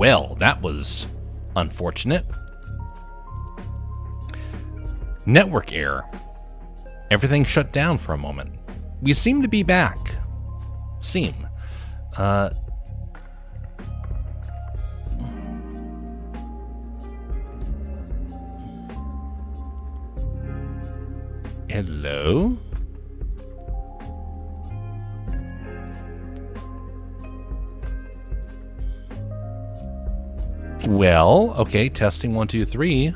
Well, that was unfortunate. Network error. Everything shut down for a moment. We seem to be back. Hello? Well, okay, testing 1, 2, 3.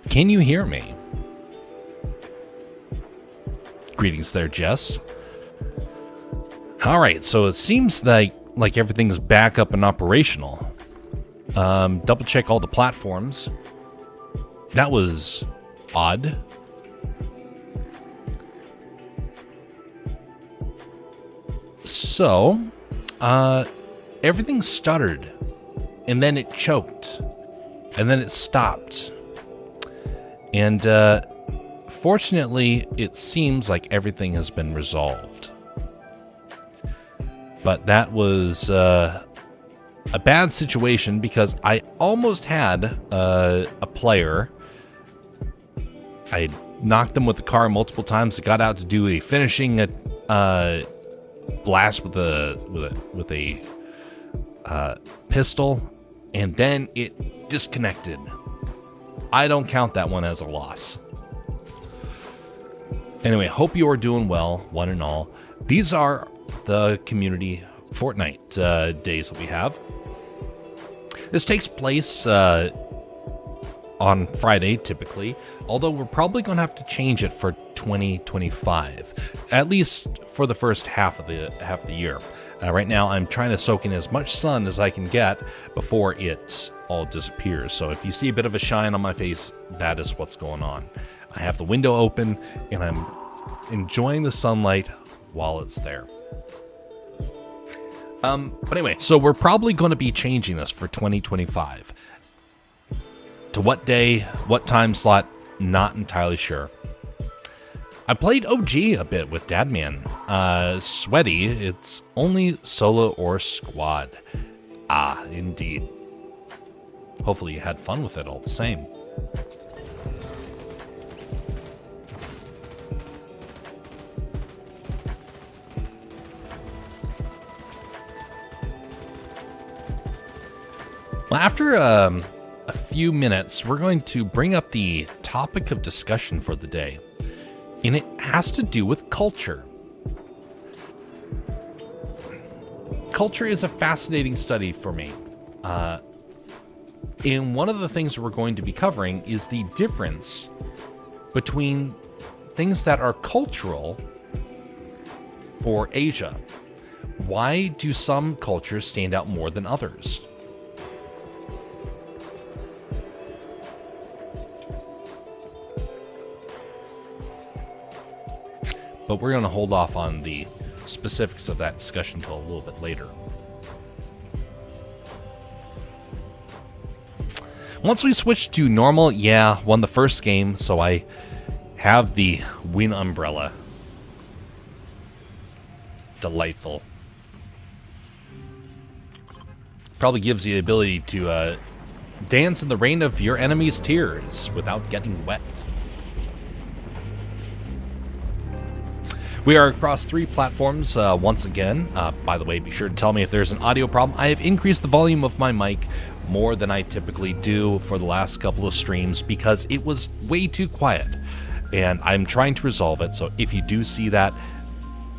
Can you hear me? Greetings there, Jess. All right, so it seems like everything's back up and operational. Double check all the platforms. That was odd. So, everything stuttered, and then it choked, and then it stopped. And fortunately, it seems like everything has been resolved. But that was a bad situation because I almost had a player. I knocked them with the car multiple times. I got out to do a finishing blast with a pistol, and then it disconnected. I don't count that one as a loss. Anyway, hope you are doing well, one and all. These are the community Fortnite days that we have. This takes place on Friday, typically, although we're probably going to have to change it for 2025, at least for the first half of the year. Right now, I'm trying to soak in as much sun as I can get before it all disappears. So if you see a bit of a shine on my face, that is what's going on. I have the window open, and I'm enjoying the sunlight while it's there. But anyway, so we're probably going to be changing this for 2025. To what day, what time slot, not entirely sure. I played OG a bit with Dadman. Sweaty, it's only solo or squad. Ah, indeed. Hopefully you had fun with it all the same. Well, after a few minutes, we're going to bring up the topic of discussion for the day, and it has to do with culture. Culture is a fascinating study for me. And one of the things we're going to be covering is the difference between things that are cultural for Asia. Why do some cultures stand out more than others? But we're going to hold off on the specifics of that discussion until a little bit later. Once we switch to normal, yeah, won the first game, so I have the win umbrella. Delightful. Probably gives you the ability to dance in the rain of your enemy's tears without getting wet. We are across 3 platforms once again. By the way, be sure to tell me if there's an audio problem. I have increased the volume of my mic more than I typically do for the last couple of streams because it was way too quiet. And I'm trying to resolve it, so if you do see that,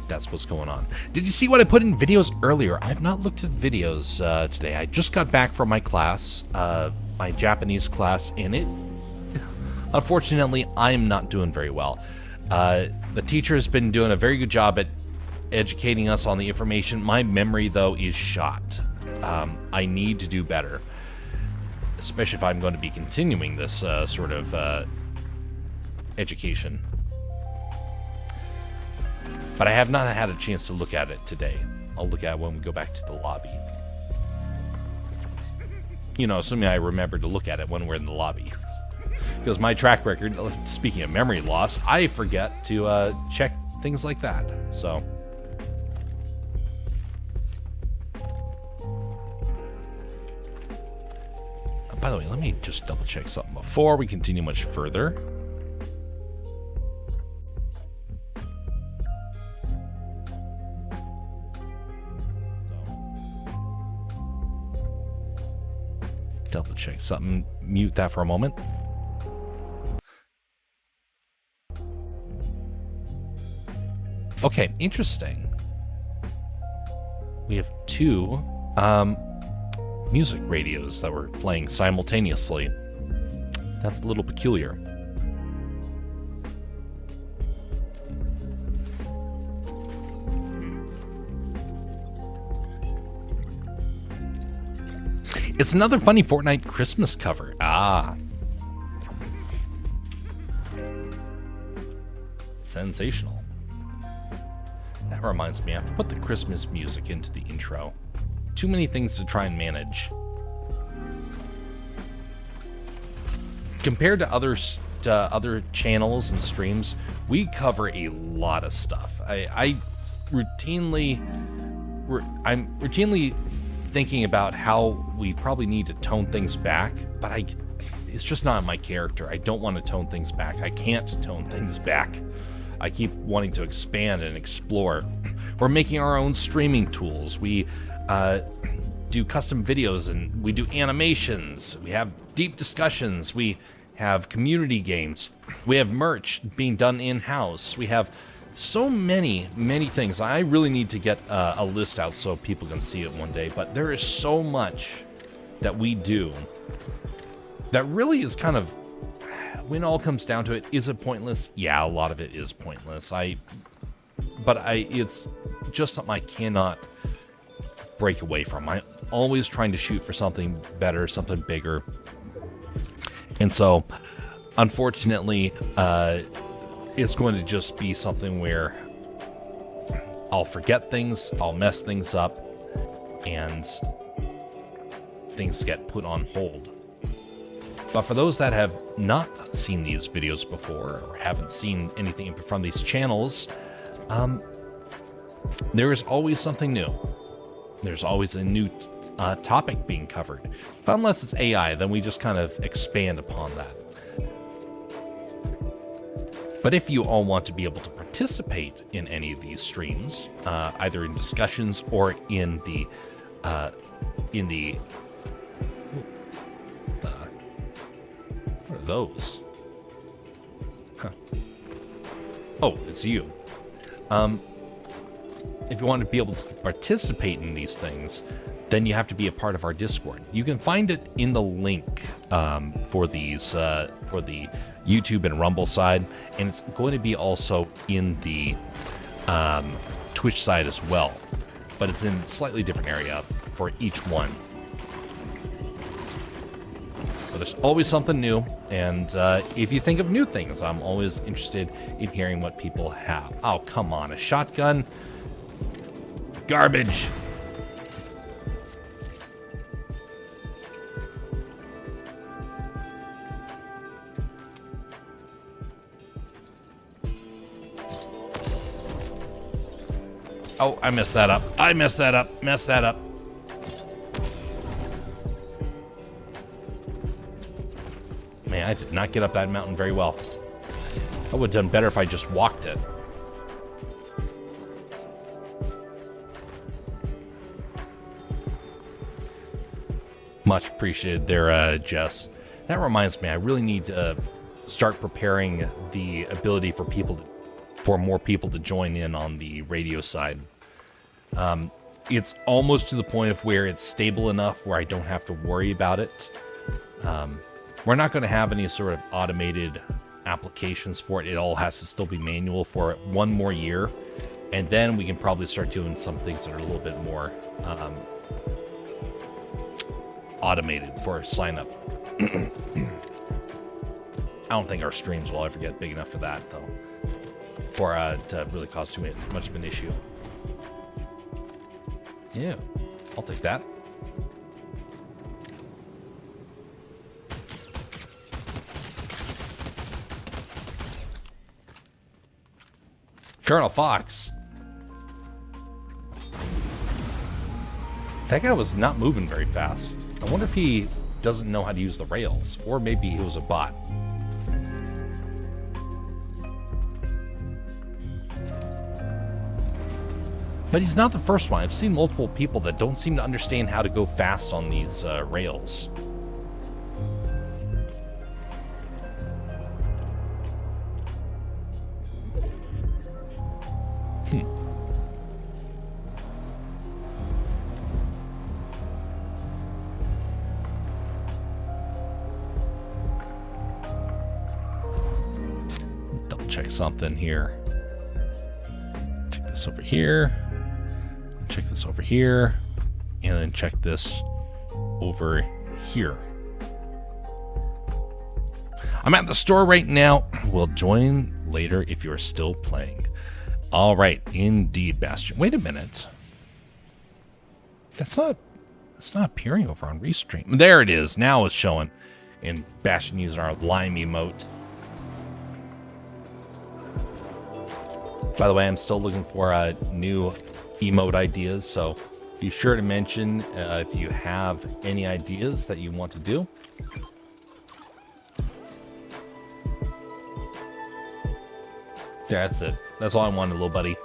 that's what's going on. Did you see what I put in videos earlier? I have not looked at videos today. I just got back from my class, my Japanese class, and unfortunately, I'm not doing very well. The teacher has been doing a very good job at educating us on the information. My memory, though, is shot. I need to do better, especially if I'm going to be continuing this sort of education. But I have not had a chance to look at it today. I'll look at it when we go back to the lobby. You know, assuming I remember to look at it when we're in the lobby. Because my track record, speaking of memory loss, I forget to check things like that. So. By the way, let me just double check something before we continue much further. Double check something. Mute that for a moment. Okay, interesting. We have two music radios that were playing simultaneously. That's a little peculiar. It's another funny Fortnite Christmas cover. Ah. Sensational. That reminds me, I have to put the Christmas music into the intro. Too many things to try and manage. Compared to other channels and streams, we cover a lot of stuff. I'm routinely thinking about how we probably need to tone things back, but it's just not my character. I don't want to tone things back. I can't tone things back. I keep wanting to expand and explore. We're making our own streaming tools. We do custom videos and we do animations. We have deep discussions. We have community games. We have merch being done in-house. We have so many things. I really need to get a list out so people can see it one day, but there is so much that we do that really is kind of, when it all comes down to it, is it pointless? Yeah, a lot of it is pointless. It's just something I cannot break away from. I'm always trying to shoot for something better, something bigger. And so, unfortunately, it's going to just be something where I'll forget things, I'll mess things up, and things get put on hold. But for those that have not seen these videos before or haven't seen anything from these channels, there is always something new. There's always a new topic being covered. But unless it's AI, then we just kind of expand upon that. But if you all want to be able to participate in any of these streams, either in discussions or in the what are those? Huh. Oh, it's you. If you want to be able to participate in these things, then you have to be a part of our Discord. You can find it in the link for these for the YouTube and Rumble side, and it's going to be also in the Twitch side as well, but it's in a slightly different area for each one. But there's always something new, and if you think of new things, I'm always interested in hearing what people have. Oh, come on, a shotgun? Garbage. Oh, I messed that up. I messed that up. Messed that up. Man, I did not get up that mountain very well. I would have done better if I just walked it. Much appreciated there, Jess. That reminds me, I really need to start preparing the ability for more people to join in on the radio side. It's almost to the point of where it's stable enough where I don't have to worry about it. We're not going to have any sort of automated applications for it. It all has to still be manual for one more year. And then we can probably start doing some things that are a little bit more automated for sign up. I don't think our streams will ever get big enough for that, though, for to really cause too much of an issue. Yeah, I'll take that. Colonel Fox. That guy was not moving very fast. I wonder if he doesn't know how to use the rails, or maybe he was a bot. But he's not the first one. I've seen multiple people that don't seem to understand how to go fast on these rails. Double check something here. Check this over here. Check this over here. And then check this over here. I'm at the store right now. We'll join later if you're still playing. All right, indeed, Bastion. Wait a minute. That's not appearing over on Restream. There it is. Now it's showing. And Bastion using our lime emote. By the way, I'm still looking for new emote ideas, so be sure to mention if you have any ideas that you want to do. That's it. That's all I wanted, little buddy.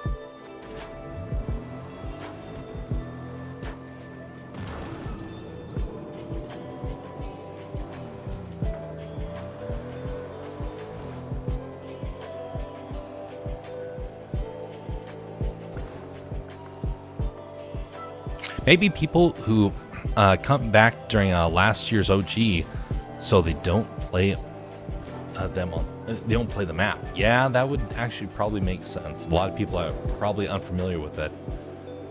Maybe people who come back during last year's OG, so they don't play they don't play the map. Yeah, that would actually probably make sense. A lot of people are probably unfamiliar with it.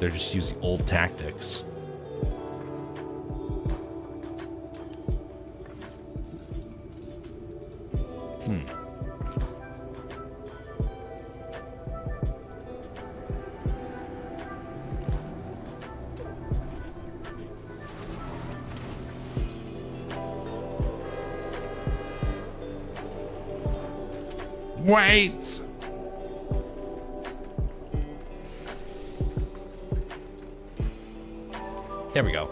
They're just using old tactics. Wait! There we go.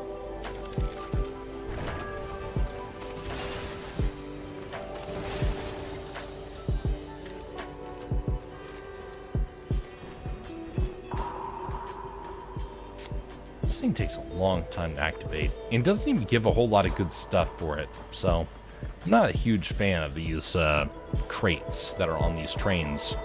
This thing takes a long time to activate and doesn't even give a whole lot of good stuff for it, so I'm not a huge fan of these crates that are on these trains.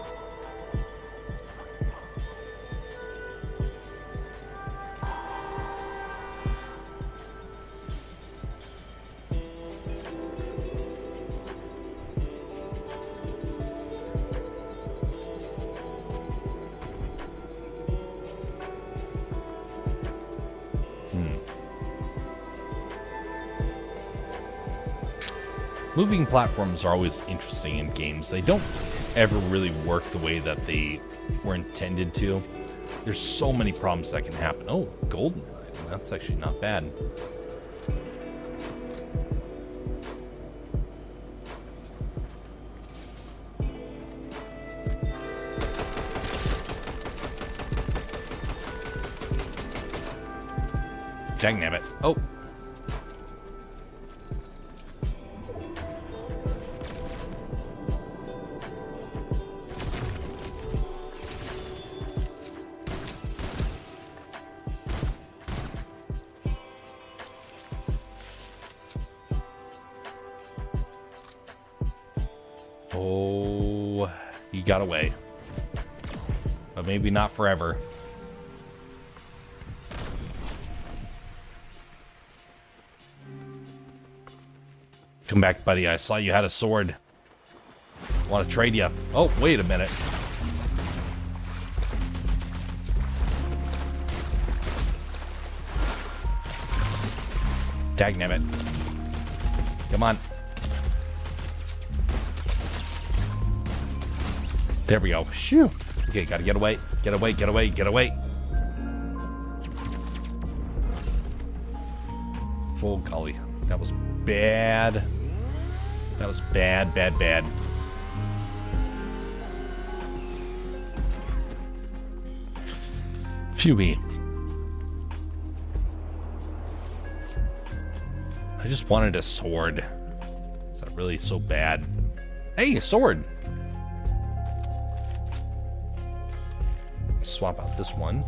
Moving platforms are always interesting in games. They don't ever really work the way that they were intended to. There's so many problems that can happen. Oh, golden. That's actually not bad. Dangnabbit. Oh. Oh, he got away. But maybe not forever. Come back, buddy. I saw you had a sword. Want to trade you. Oh, wait a minute. Dagnabbit. Come on. There we go. Phew. Okay, gotta get away. Get away, get away, get away. Oh, golly. That was bad. That was bad, bad, bad. Phew. I just wanted a sword. Is that really so bad? Hey, a sword! Swap out this one.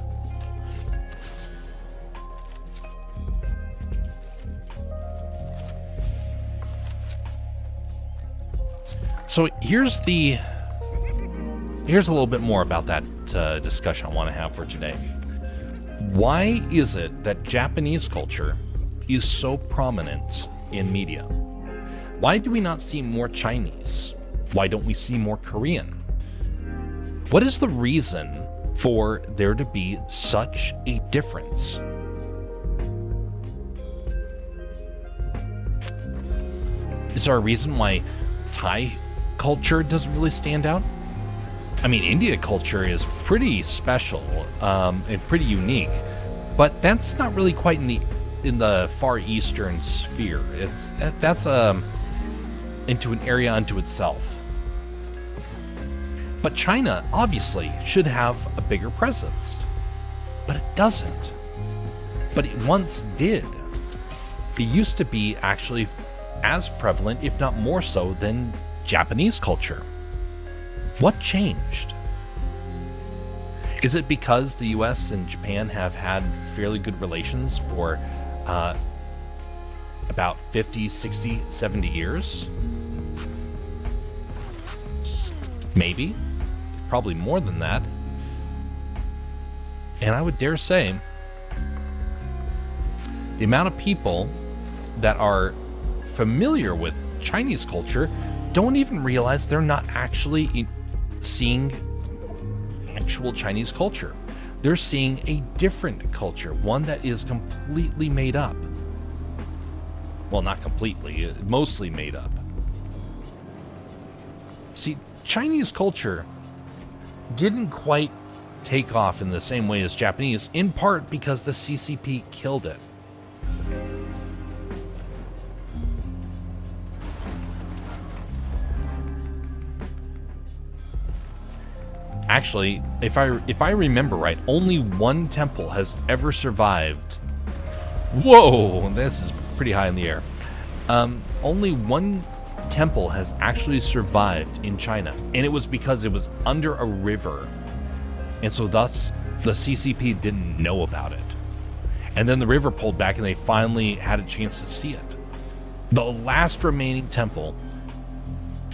So here's a little bit more about that discussion I want to have for today. Why is it that Japanese culture is so prominent in media? Why do we not see more Chinese? Why don't we see more Korean? What is the reason for there to be such a difference? Is there a reason why Thai culture doesn't really stand out? I mean, India culture is pretty special and pretty unique, but that's not really quite in the Far Eastern sphere. That's into an area unto itself. But China obviously should have a bigger presence, but it doesn't. But it once did. It used to be actually as prevalent, if not more so, than Japanese culture. What changed? Is it because the US and Japan have had fairly good relations for about 50, 60, 70 years? Maybe. Probably more than that. And I would dare say the amount of people that are familiar with Chinese culture don't even realize they're not actually seeing actual Chinese culture. They're seeing a different culture, one that is completely made up. Well, not completely, mostly made up. See, Chinese culture didn't quite take off in the same way as Japanese, in part because the CCP killed it. Actually, if I remember right, only one temple has ever survived. Whoa, this is pretty high in the air. Only one temple has actually survived in China, and it was because it was under a river, and so thus the CCP didn't know about it. And then the river pulled back, and they finally had a chance to see it. The last remaining temple,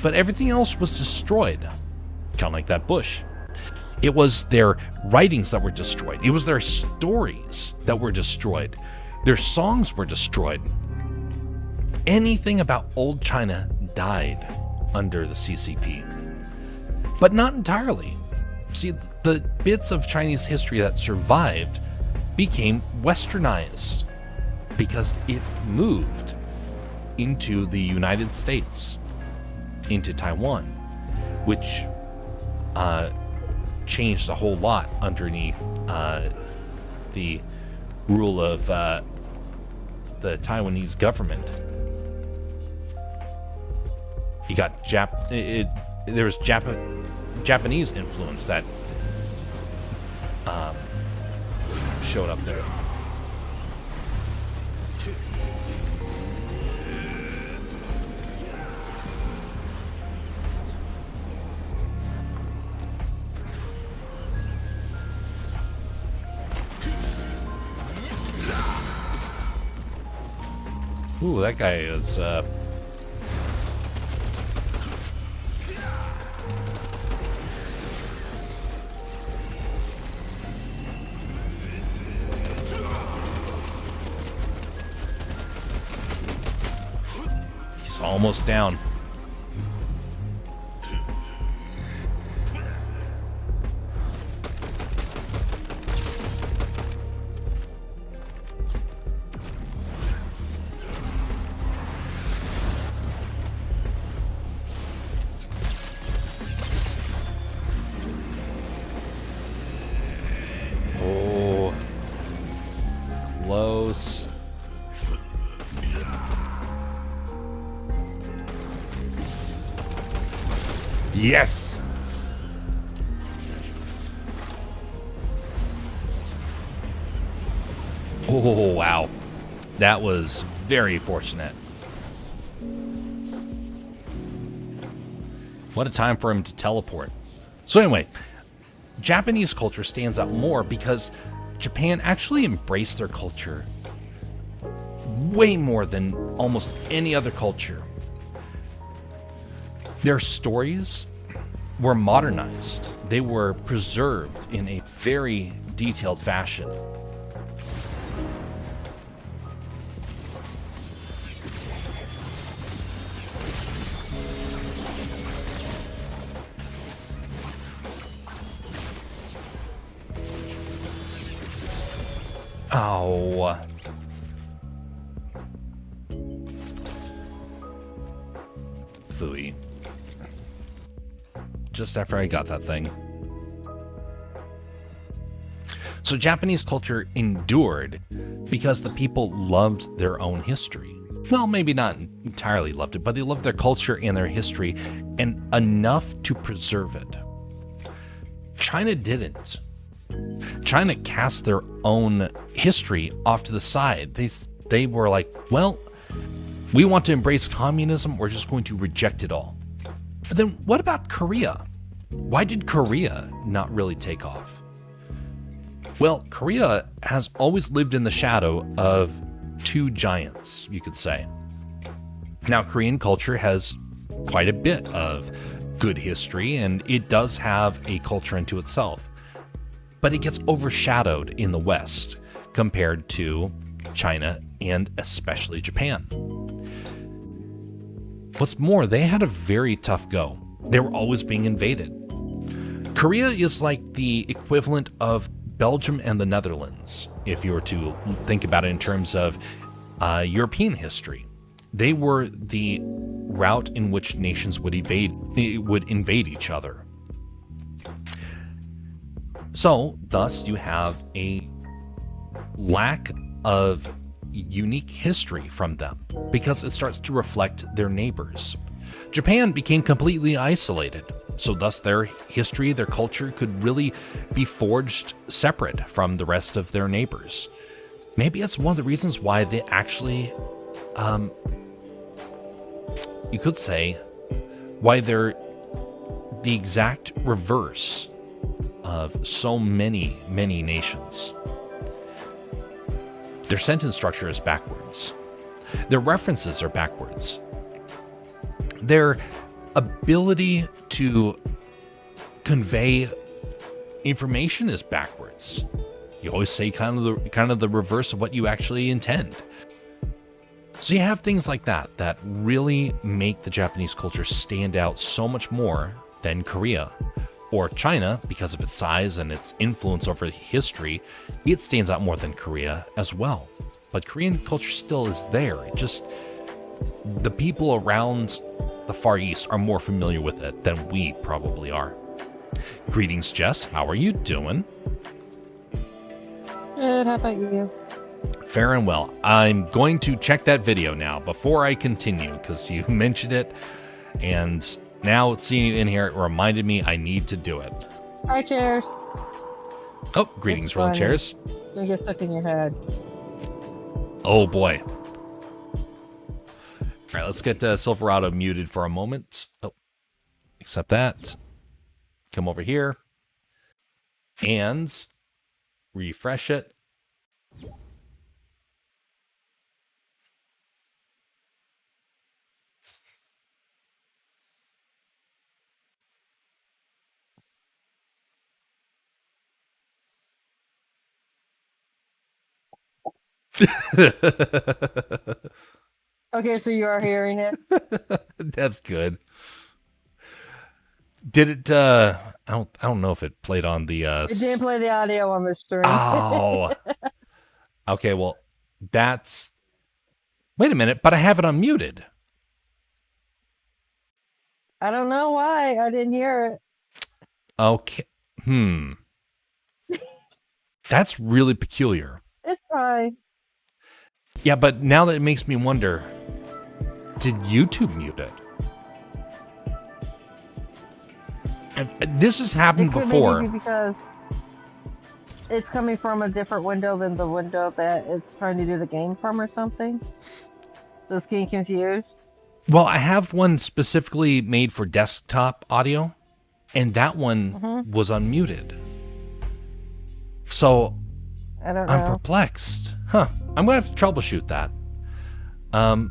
but everything else was destroyed, kind of like that bush. It was their writings that were destroyed. It was their stories that were destroyed. Their songs were destroyed. Anything about old China died under the CCP. But not entirely. See, the bits of Chinese history that survived became westernized because it moved into the United States, into Taiwan, which changed a whole lot underneath the rule of the Taiwanese government. You got there was Japanese influence that showed up there. Ooh, that guy is he's almost down. Close. Yes. Oh, wow. That was very fortunate. What a time for him to teleport. So anyway, Japanese culture stands out more because Japan actually embraced their culture way more than almost any other culture. Their stories were modernized. They were preserved in a very detailed fashion. Oh. Phooey. Just after I got that thing. So Japanese culture endured because the people loved their own history. Well, maybe not entirely loved it, but they loved their culture and their history, and enough to preserve it. China didn't. China cast their own history off to the side. They were like, well, we want to embrace communism, we're just going to reject it all. But then what about Korea? Why did Korea not really take off? Well, Korea has always lived in the shadow of two giants, you could say. Now, Korean culture has quite a bit of good history, and it does have a culture unto itself. But it gets overshadowed in the West compared to China and especially Japan. What's more, they had a very tough go. They were always being invaded. Korea is like the equivalent of Belgium and the Netherlands, if you were to think about it in terms of European history. They were the route in which nations would invade each other. So, thus, you have a lack of unique history from them because it starts to reflect their neighbors. Japan became completely isolated, so thus their history, their culture could really be forged separate from the rest of their neighbors. Maybe that's one of the reasons why they actually, you could say, why they're the exact reverse of so many nations. Their sentence structure is backwards. Their references are backwards. Their ability to convey information is backwards. You always say kind of the reverse of what you actually intend. So you have things like that really make the Japanese culture stand out so much more than Korea. Or China, because of its size and its influence over history, it stands out more than Korea as well. But Korean culture still is there. It just, the people around the Far East are more familiar with it than we probably are. Greetings, Jess. How are you doing? Good, how about you? Fair and well. I'm going to check that video now before I continue, because you mentioned it, and now seeing you in here, it reminded me I need to do it. Hi, chairs. Oh, greetings, rolling chairs. Don't get stuck in your head. Oh boy. All right, let's get Silverado muted for a moment. Oh, accept that. Come over here and refresh it. Okay, so you are hearing it? That's good. Did it I don't know if it played on the It didn't play the audio on the stream. Oh. Okay, well, that's, wait a minute, but I have it unmuted. I don't know why. I didn't hear it. Okay. That's really peculiar. It's fine. Yeah, but now that it makes me wonder, did YouTube mute it? This has happened before. Maybe because it's coming from a different window than the window that it's trying to do the game from or something? Just getting confused? Well, I have one specifically made for desktop audio, and that one was unmuted. So I don't I'm know. perplexed. Huh. I'm going to have to troubleshoot that. Well,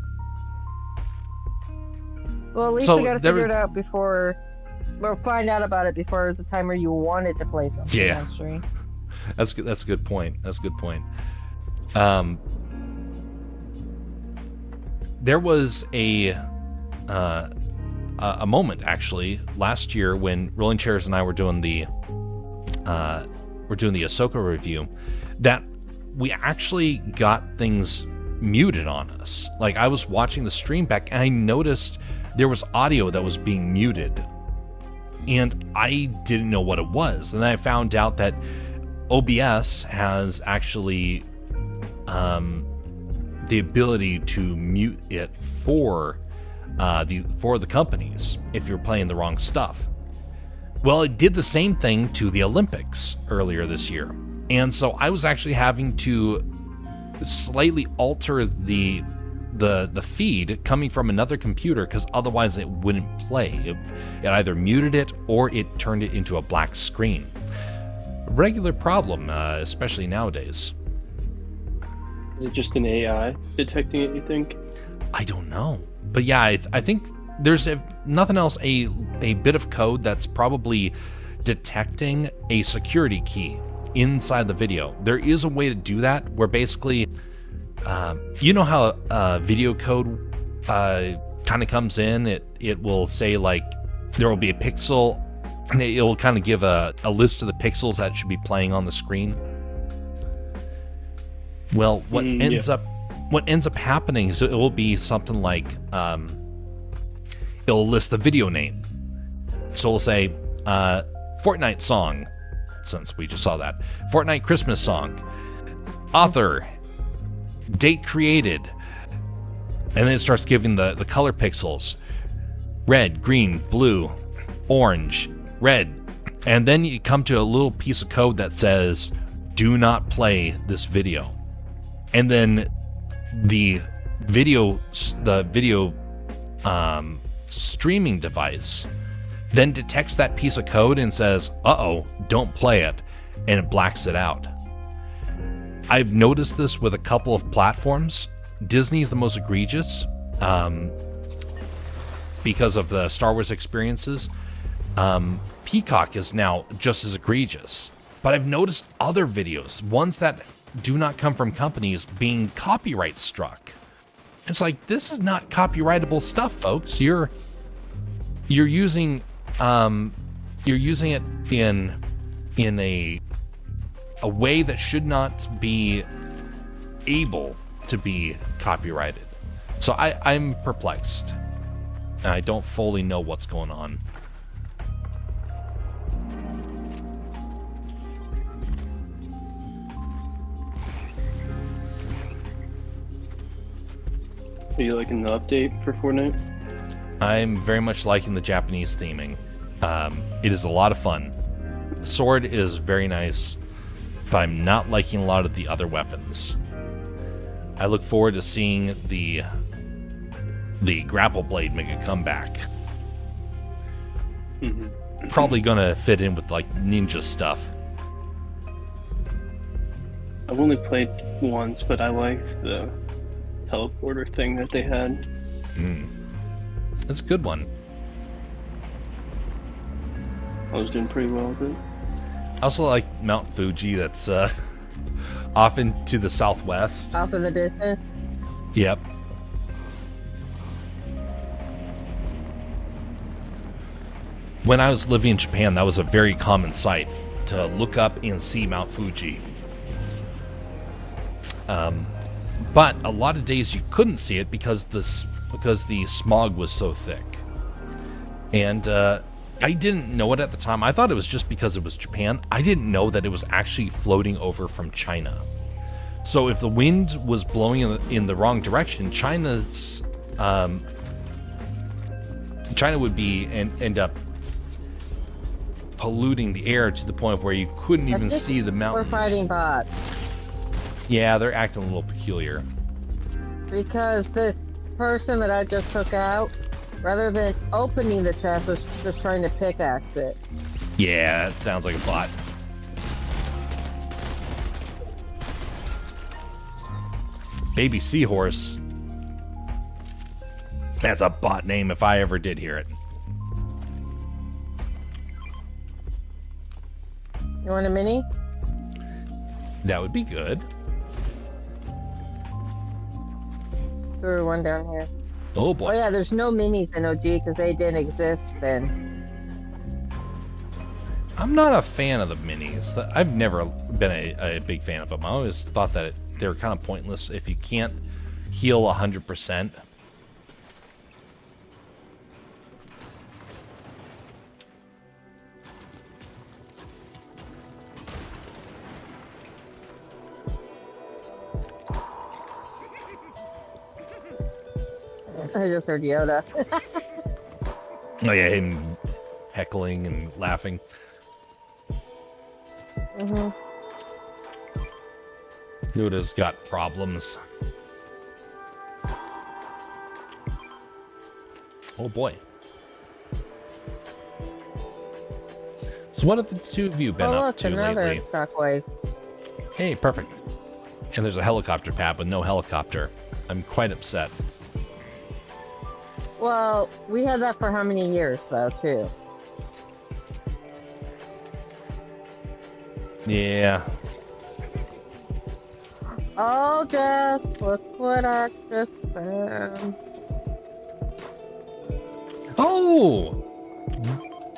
at least So we gotta there figure was- it out before, or find out about it before the time where you wanted to play something Yeah. on stream. That's good. That's a good point. That's a good point. There was a moment actually last year when Rolling Chairs and I were doing the Ahsoka review that we actually got things muted on us. Like I was watching the stream back and I noticed there was audio that was being muted, and I didn't know what it was. And then I found out that OBS has actually the ability to mute it for the companies if you're playing the wrong stuff. Well, it did the same thing to the Olympics earlier this year, and so I was actually having to slightly alter the feed coming from another computer because otherwise it wouldn't play. It either muted it or it turned it into a black screen. A regular problem, especially nowadays. Is it just an AI detecting it, you think? I don't know. But yeah, I think there's nothing else, a bit of code that's probably detecting a security key inside the video. There is a way to do that where basically, you know how video code kind of comes in? It will say like there will be a pixel, and it will kind of give a list of the pixels that should be playing on the screen. Well, what ends up happening is it will be something like it'll list the video name. So we'll say Fortnite song, since we just saw that. Fortnite Christmas song. Author. Date created. And then it starts giving the color pixels. Red, green, blue, orange, red. And then you come to a little piece of code that says, do not play this video. And then the video streaming device then detects that piece of code and says, uh-oh, don't play it, and it blacks it out. I've noticed this with a couple of platforms. Disney's the most egregious because of the Star Wars experiences. Peacock is now just as egregious. But I've noticed other videos, ones that do not come from companies, being copyright struck. It's like, this is not copyrightable stuff, folks. You're using it in a way that should not be able to be copyrighted. So I'm perplexed, and I don't fully know what's going on. Are you liking the update for Fortnite? I'm very much liking the Japanese theming. It is a lot of fun. The sword is very nice, but I'm not liking a lot of the other weapons. I look forward to seeing the grapple blade make a comeback. Probably gonna fit in with like ninja stuff. I've only played once, but I liked the teleporter thing that they had. That's a good one. I was doing pretty well with it. I also like Mount Fuji, that's off into the southwest. Off in the distance. Yep. When I was living in Japan, that was a very common sight to look up and see Mount Fuji. But a lot of days you couldn't see it because the smog was so thick. And I didn't know it at the time. I thought it was just because it was Japan. I didn't know that it was actually floating over from China. So if the wind was blowing in the wrong direction, China would be and end up polluting the air to the point where you couldn't I even think see the We're mountains. fighting bots. Yeah, they're acting a little peculiar. Because this person that I just took out, rather than opening the chest, was just trying to pickaxe it. Yeah, that sounds like a bot. Baby Seahorse. That's a bot name if I ever did hear it. You want a mini? That would be good. Threw one down here. Oh boy. Oh yeah, there's no minis in OG because they didn't exist then. I'm not a fan of the minis. I've never been a big fan of them. I always thought that they were kind of pointless if you can't heal 100%. I just heard Yoda. Oh yeah, him heckling and laughing. Mhm. Yoda's got problems. Oh boy. So what have the two of you been Oh up look, to another lately? shockwave. Hey, perfect. And there's a helicopter pad with no helicopter. I'm quite upset. Well, we had that for how many years though, too? Yeah. Oh, Jeff, look what I just found. Oh!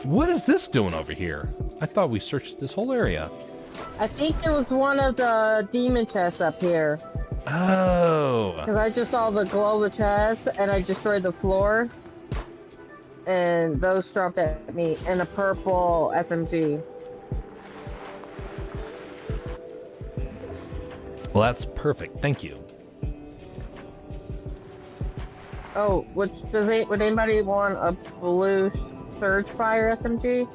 What is this doing over here? I thought we searched this whole area. I think there was one of the demon chests up here. Oh. Because I just saw the glow of the chest and I destroyed the floor. And those dropped at me in a purple SMG. Well, that's perfect. Thank you. Oh, would anybody want a blue Surge Fire SMG?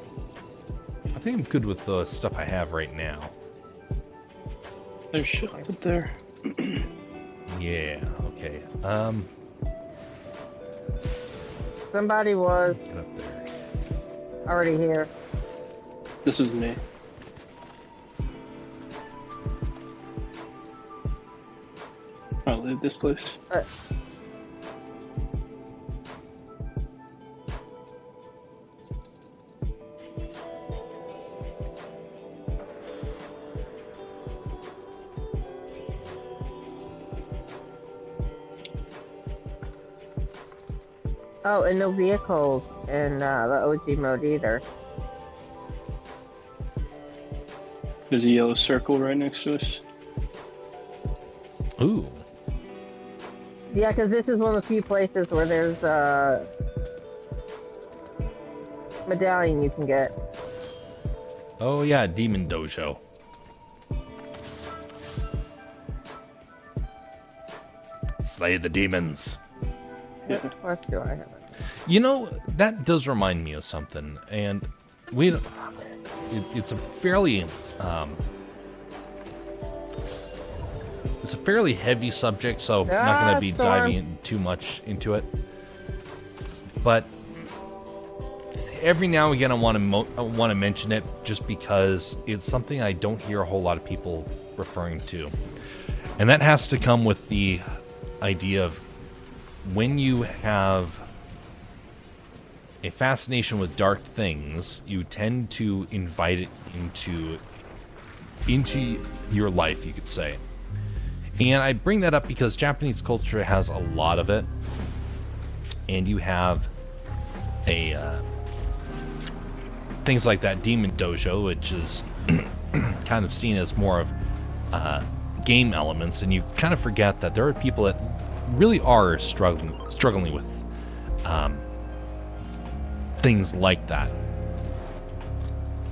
I think I'm good with the stuff I have right now. There's shit up there. Yeah, okay. Somebody was Get up there. already here. This is me. I'll leave this place. Oh, and no vehicles in the OG mode either. There's a yellow circle right next to us. Ooh. Yeah, because this is one of the few places where there's a medallion you can get. Oh yeah, Demon Dojo. Slay the demons. Yeah. What else do I have? You know, that does remind me of something, and it's a fairly it's a fairly heavy subject, so I'm not going to be Storm. diving too much into it. But every now and again, I want to mention it just because it's something I don't hear a whole lot of people referring to, and that has to come with the idea of when you have a fascination with dark things, you tend to invite it into your life, you could say. And I bring that up because Japanese culture has a lot of it, and you have a things like that Demon Dojo, which is kind of seen as more of game elements, and you kind of forget that there are people that really are struggling with things like that.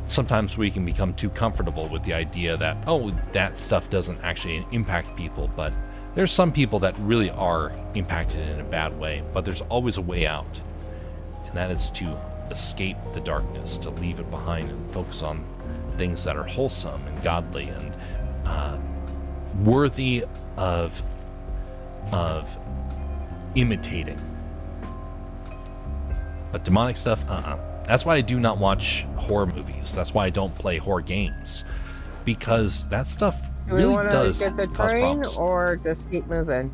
Sometimes we can become too comfortable with the idea that, oh, that stuff doesn't actually impact people, but there's some people that really are impacted in a bad way, but there's always a way out, and that is to escape the darkness, to leave it behind and focus on things that are wholesome and godly and worthy of imitating. But demonic stuff, That's why I do not watch horror movies. That's why I don't play horror games, because that stuff Do we really want does to get the cause train problems. or just keep moving?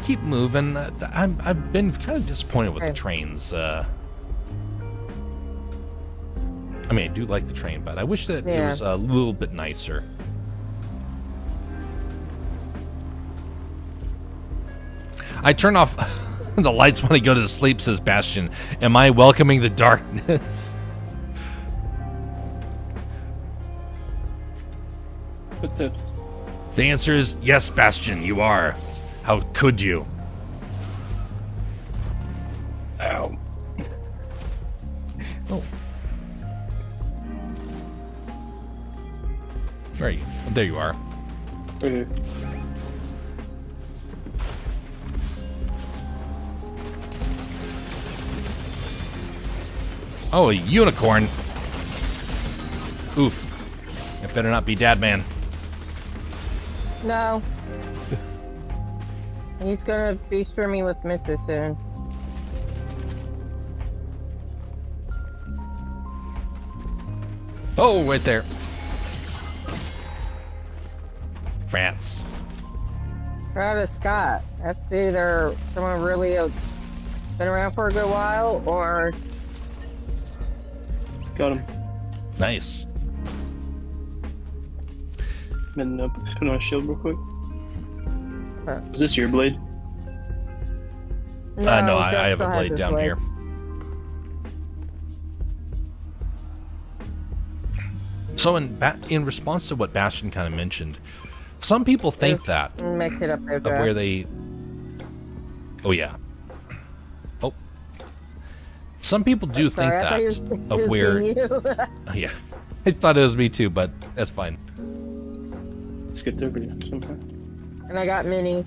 Keep moving. I've been kind of disappointed with the Okay. trains. I mean, I do like the train, but I wish that it Yeah. was a little bit nicer. I turn off the lights when I go to sleep, says Bastion. Am I welcoming the darkness? But the The answer is yes, Bastion, you are. How could you? ow. Oh. Where are you? Oh, there you are. Okay. Oh, a unicorn. Oof. It better not be Dad Man. No. He's gonna be streaming with Mrs. soon. Oh, right there. Rats. Travis Scott. That's either someone really been around for a good while, or Got him. Nice. And put on a shield real quick. Huh. Was this your blade? No, Jeff I have still a has blade his down blade. here. So in response to what Bastion kind of mentioned, some people think that Make it up there, of where they... Oh, yeah. Oh. Some people do think Sorry, I thought he that was- he of was where... being you. Yeah. I thought it was me too, but that's fine. Let's get over here somehow. And I got minis.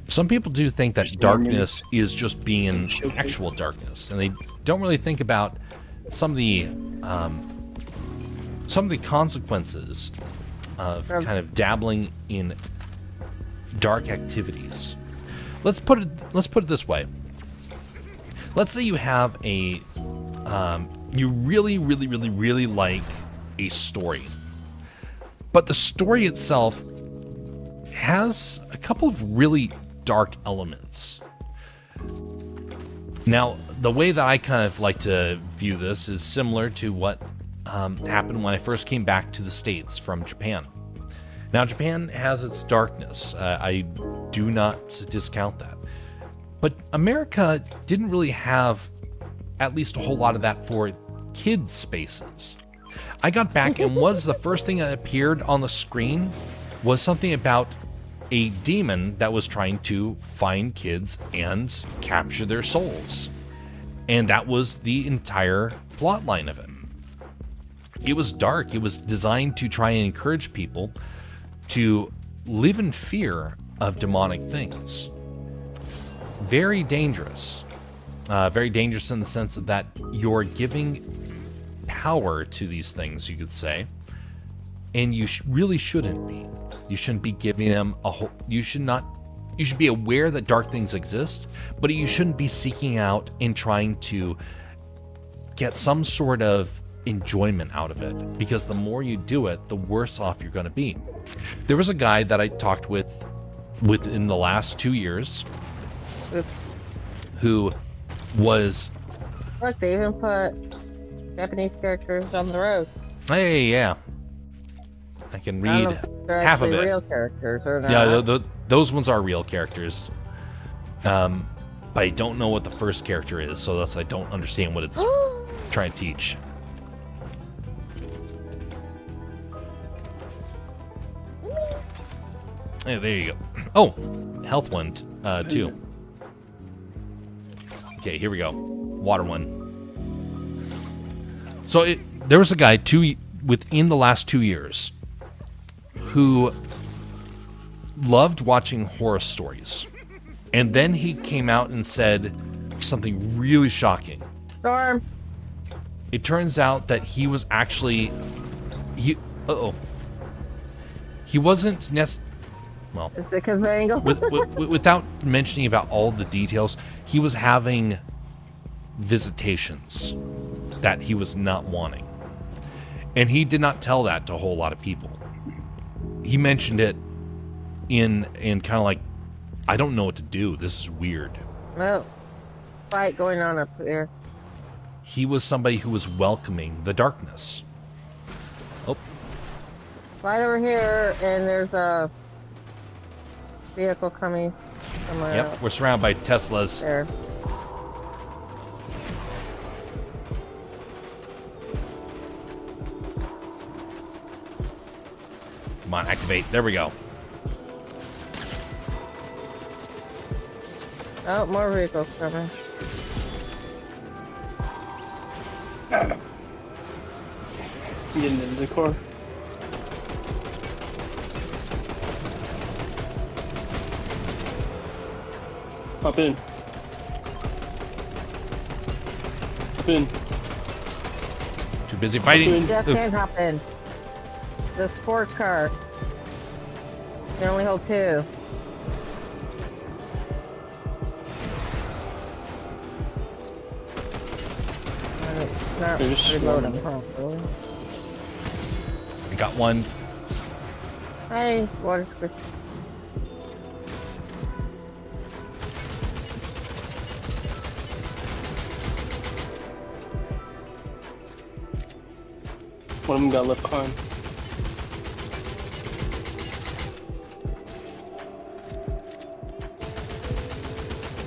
Some people do think that Just darkness is just being actual darkness, and they don't really think about some of the consequences of kind of dabbling in dark activities. Let's put it this way. Let's say you have a you really like a story, but the story itself has a couple of really dark elements. Now, the way that I kind of like to view this is similar to what happened when I first came back to the States from Japan. Now, Japan has its darkness. I do not discount that. But America didn't really have at least a whole lot of that for kids' spaces. I got back, and what's the first thing that appeared on the screen was something about a demon that was trying to find kids and capture their souls. And that was the entire plot line of it. It was dark. It was designed to try and encourage people to live in fear of demonic things. Very dangerous. Very dangerous in the sense of that you're giving power to these things, you could say, and you really shouldn't be. You shouldn't be giving them a whole. You should be aware that dark things exist, but you shouldn't be seeking out and trying to get some sort of enjoyment out of it, because the more you do it, the worse off you're going to be. There was a guy that I talked with within the last 2 years Oops. who was, Look, they even put Japanese characters on the road. hey, yeah, I can I don't know read if they're half of actually it. real characters or not. Yeah, those ones are real characters. But I don't know what the first character is, so thus I don't understand what it's trying to teach. Yeah, there you go. Oh, health one, too. Okay, here we go. Water one. So there was a guy within the last 2 years who loved watching horror stories. And then he came out and said something really shocking. Storm. It turns out that he was actually he wasn't well, Is it because of the angle? without mentioning about all the details, he was having visitations that he was not wanting. And he did not tell that to a whole lot of people. He mentioned it in kind of like, I don't know what to do. This is weird. Oh, fight going on up there. He was somebody who was welcoming the darkness. Oh, Right over here, and there's a vehicle coming somewhere. yep, we're surrounded by Teslas. There. Come on, activate. There we go. Oh, more vehicles coming. Getting into the car. Hop in. Hop in. Too busy fighting. Jeff can hop in. The sports car. You can only hold 2. And it's not There's reloading one. properly. I got one. Hey, water squish. One of them got left behind.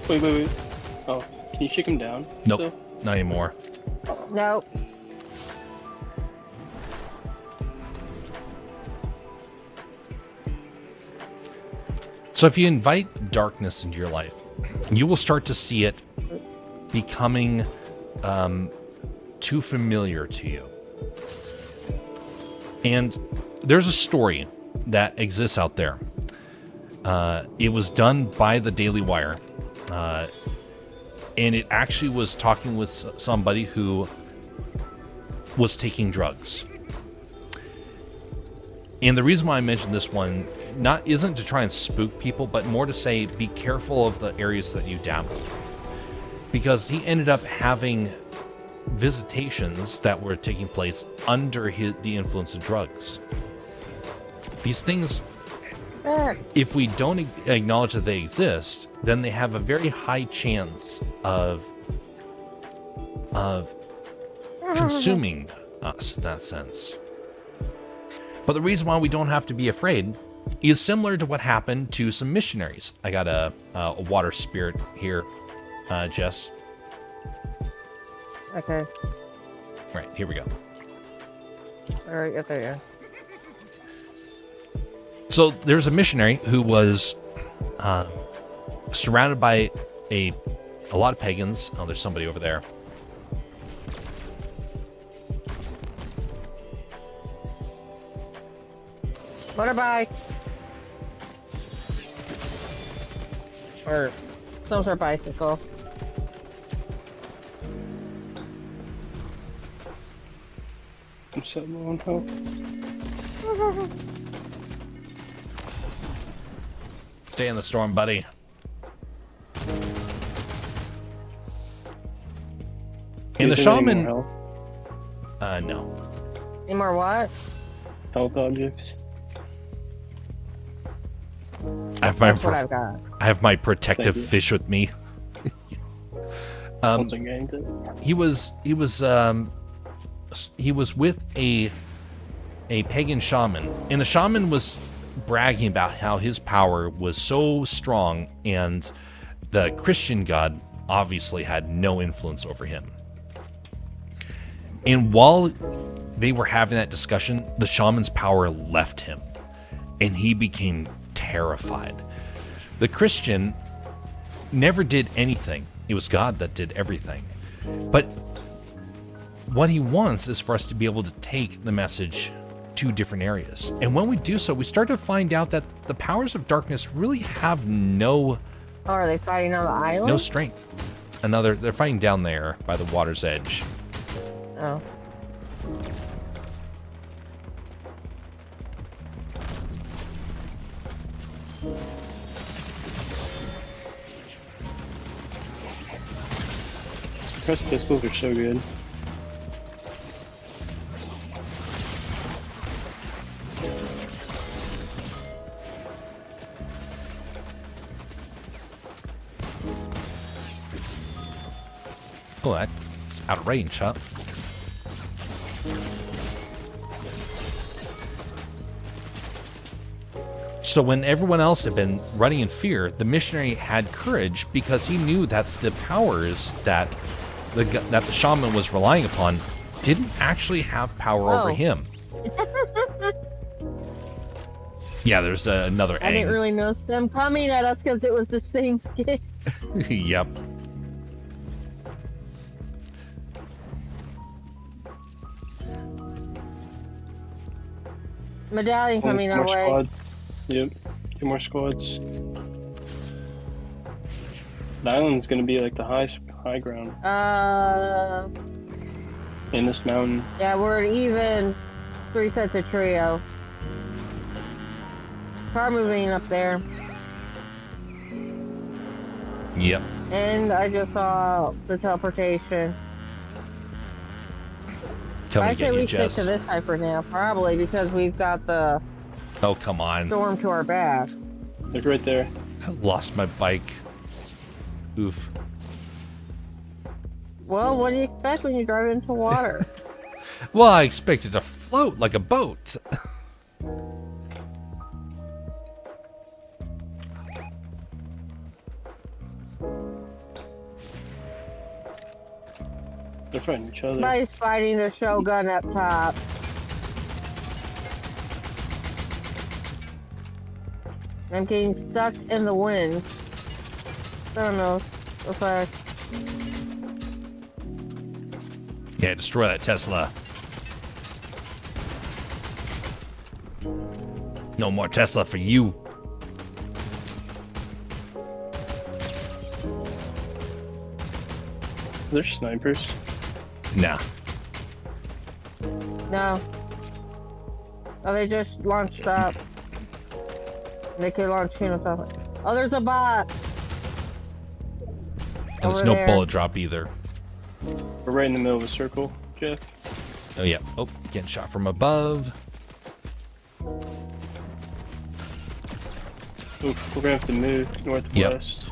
Wait. Oh, can you shake him down? Nope, still? not anymore. Nope. So if you invite darkness into your life, you will start to see it becoming too familiar to you. And there's a story that exists out there. It was done by the Daily Wire. And it actually was talking with somebody who was taking drugs. And the reason why I mentioned this one isn't to try and spook people, but more to say be careful of the areas that you dabble. Because he ended up having visitations that were taking place under the influence of drugs. These things, if we don't acknowledge that they exist, then they have a very high chance of consuming us in that sense. But the reason why we don't have to be afraid is similar to what happened to some missionaries. I got a water spirit here, Jess. Okay. Right, here we go. Alright, get there. So there's a missionary who was surrounded by a lot of pagans. Oh, there's somebody over there. Motorbike. Or some sort of bicycle. I'm so low on health. Stay in the storm, buddy. And the Is there any shaman. more No. Any more what? health objects. I have my That's what I've got. I have my protective Thank you. fish with me. Once I gained it. He was with a pagan shaman, and the shaman was bragging about how his power was so strong, and the Christian god obviously had no influence over him. And while they were having that discussion, the shaman's power left him, and he became terrified. The Christian never did anything. It was God that did everything. But what he wants is for us to be able to take the message to different areas. And when we do so, we start to find out that the powers of darkness really have no Oh, are they fighting on the island? strength. They're fighting down there by the water's edge. Oh. Suppressed pistols are so good. Oh, that's out of range, huh? So when everyone else had been running in fear, the missionary had courage because he knew that the powers that the shaman was relying upon didn't actually have power over him. Yeah, there's another I didn't really notice them coming at us because it was the same skin. Yep. Medallion coming our more way. squads. Yep, 2 more squads. The island's gonna be like the high ground in this mountain. Yeah, we're even 3 sets of trio. Car moving up there. Yep. And I just saw the teleportation. Tell me I again, say we you stick Jess. to this side for now, probably because we've got the Oh, come on. storm to our back. Look right there. I lost my bike. Oof. Well, what do you expect when you drive into water? Well, I expected to float like a boat. They're fighting each other. Somebody's fighting the Shogun up top. I'm getting stuck in the wind. I don't know. Okay. Yeah, destroy that Tesla. No more Tesla for you. They're snipers. Nah. No. Oh, they just launched up. They could launch stuff. Oh, there's a bot. And there's Over no there. bullet drop either. We're right in the middle of a circle, Jeff. Oh, yeah. Oh, getting shot from above. Oof, we're gonna have to move northwest.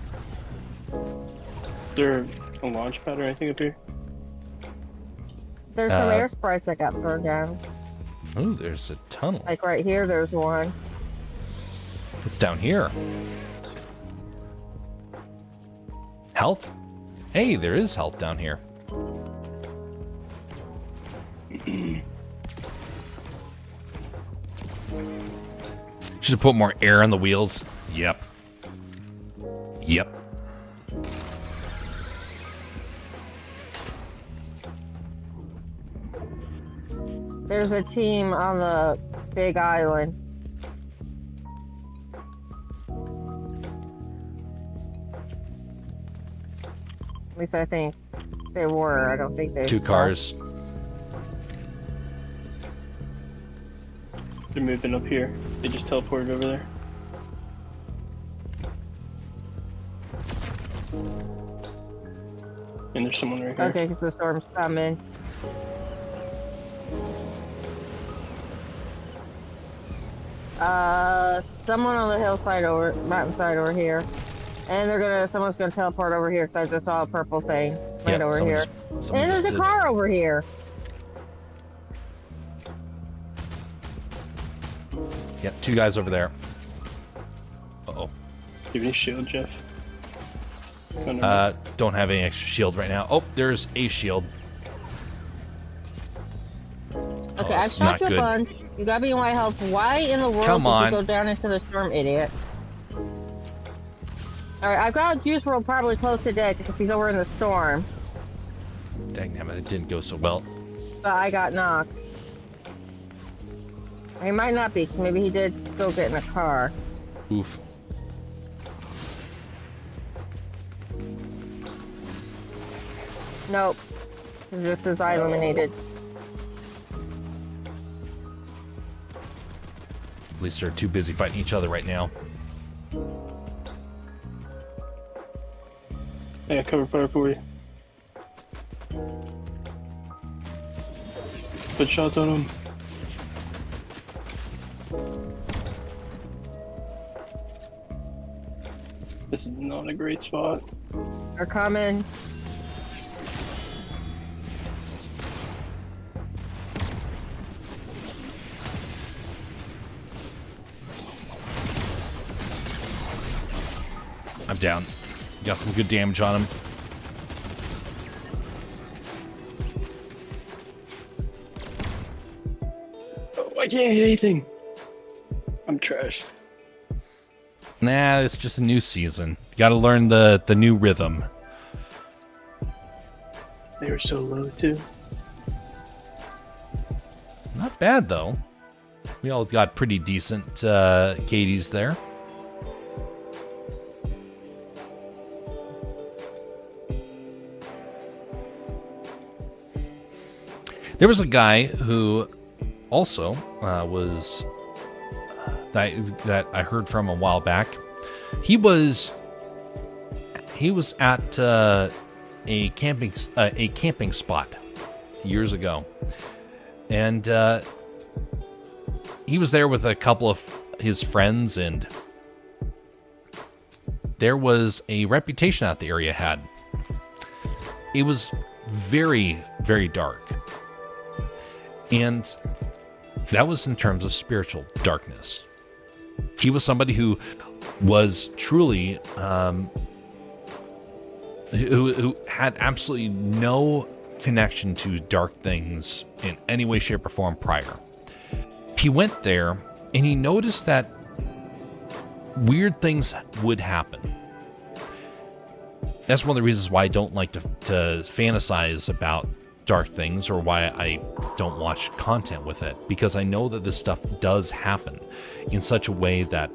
Is there a launch pad or anything up here? There's some air sprites that got thrown down. Oh, there's a tunnel. Like right here, there's one. It's down here. Health? Hey, there is health down here. Should have put more air on the wheels. Yep. Yep. There's a team on the big island. At least I think they were. I don't think they. 2 cars. They're moving up here. They just teleported over there. And there's someone right here. Okay, because the storm's coming. Someone on the hillside mountainside over here. And someone's gonna teleport over here because I just saw a purple thing right over here. And there's a car over here. Yep, 2 guys over there. Uh-oh. Do you have any shield, Jeff? Oh, no. Don't have any extra shield right now. Oh, there's a shield. Okay, I've it's not shot you a good. bunch. You gotta be in white health. Why in the world Come did on. you go down into the storm, idiot? Alright, I've got Juice World probably close to dead because he's over in the storm. Dang it, it didn't go so well. But I got knocked. He might not be, 'cause maybe he did go get in a car. Oof. Nope. It just says I eliminated. At least they're too busy fighting each other right now. Yeah, cover fire for you. Put shots on him. This is not a great spot. They're coming. I'm down. Got some good damage on him. Oh, I can't hit anything. I'm trash. Nah, it's just a new season. You gotta learn the new rhythm. They were so low too. Not bad, though. We all got pretty decent KDs there. There was a guy who also was that I heard from a while back. He was at a camping spot years ago, and he was there with a couple of his friends, and there was a reputation that the area had. It was very, very dark. And that was in terms of spiritual darkness. He was somebody who was truly, who had absolutely no connection to dark things in any way, shape, or form prior. He went there and he noticed that weird things would happen. That's one of the reasons why I don't like to fantasize about dark things, or why I don't watch content with it, because I know that this stuff does happen in such a way that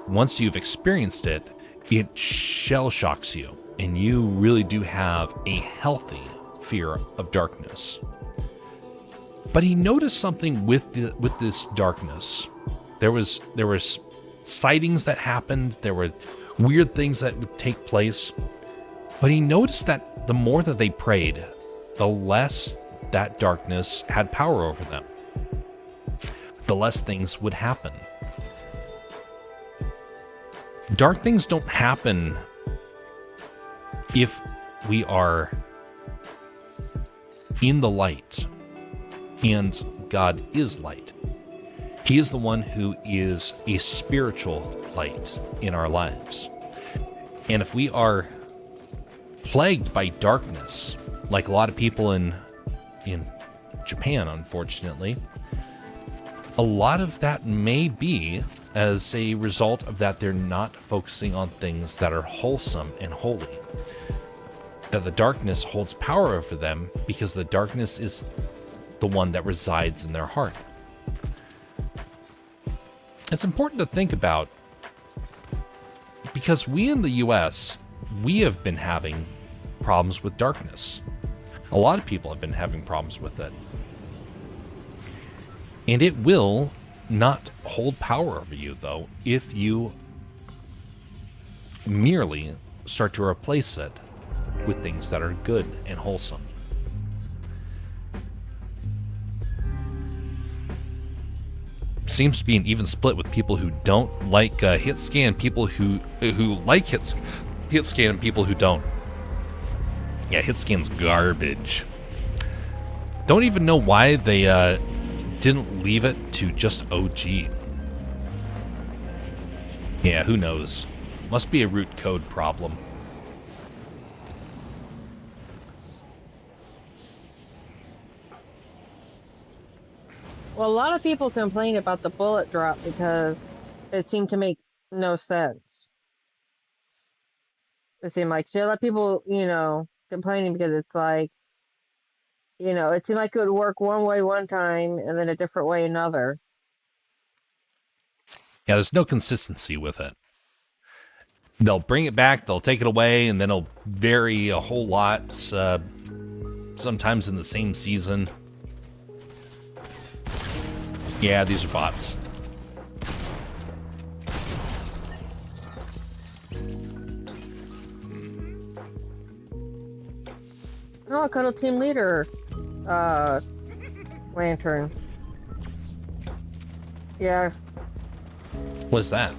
once you've experienced it, it shell shocks you, and you really do have a healthy fear of darkness. But he noticed something with this darkness. There was sightings that happened, there were weird things that would take place, but he noticed that the more that they prayed, the less that darkness had power over them. The less things would happen. Dark things don't happen if we are in the light, and God is light. He is the one who is a spiritual light in our lives. And if we are plagued by darkness, like a lot of people in Japan, unfortunately, a lot of that may be as a result of that they're not focusing on things that are wholesome and holy. That the darkness holds power over them because the darkness is the one that resides in their heart. It's important to think about, because we in the US, we have been having problems with darkness. A lot of people have been having problems with it. And it will not hold power over you, though, if you merely start to replace it with things that are good and wholesome. Seems to be an even split with people who don't like hit scan, people who like hit scan, and people who don't. Yeah, hit scan's garbage. Don't even know why they didn't leave it to just OG. Yeah, who knows? Must be a root code problem. Well, a lot of people complain about the bullet drop because it seemed to make no sense. It seemed like a lot of people, complaining because it's like, it seemed like it would work one way one time and then a different way another. Yeah, there's no consistency with it. They'll bring it back, they'll take it away, and then it'll vary a whole lot sometimes in the same season. Yeah, these are bots. Oh, I got a team leader. Lantern. Yeah. What's that?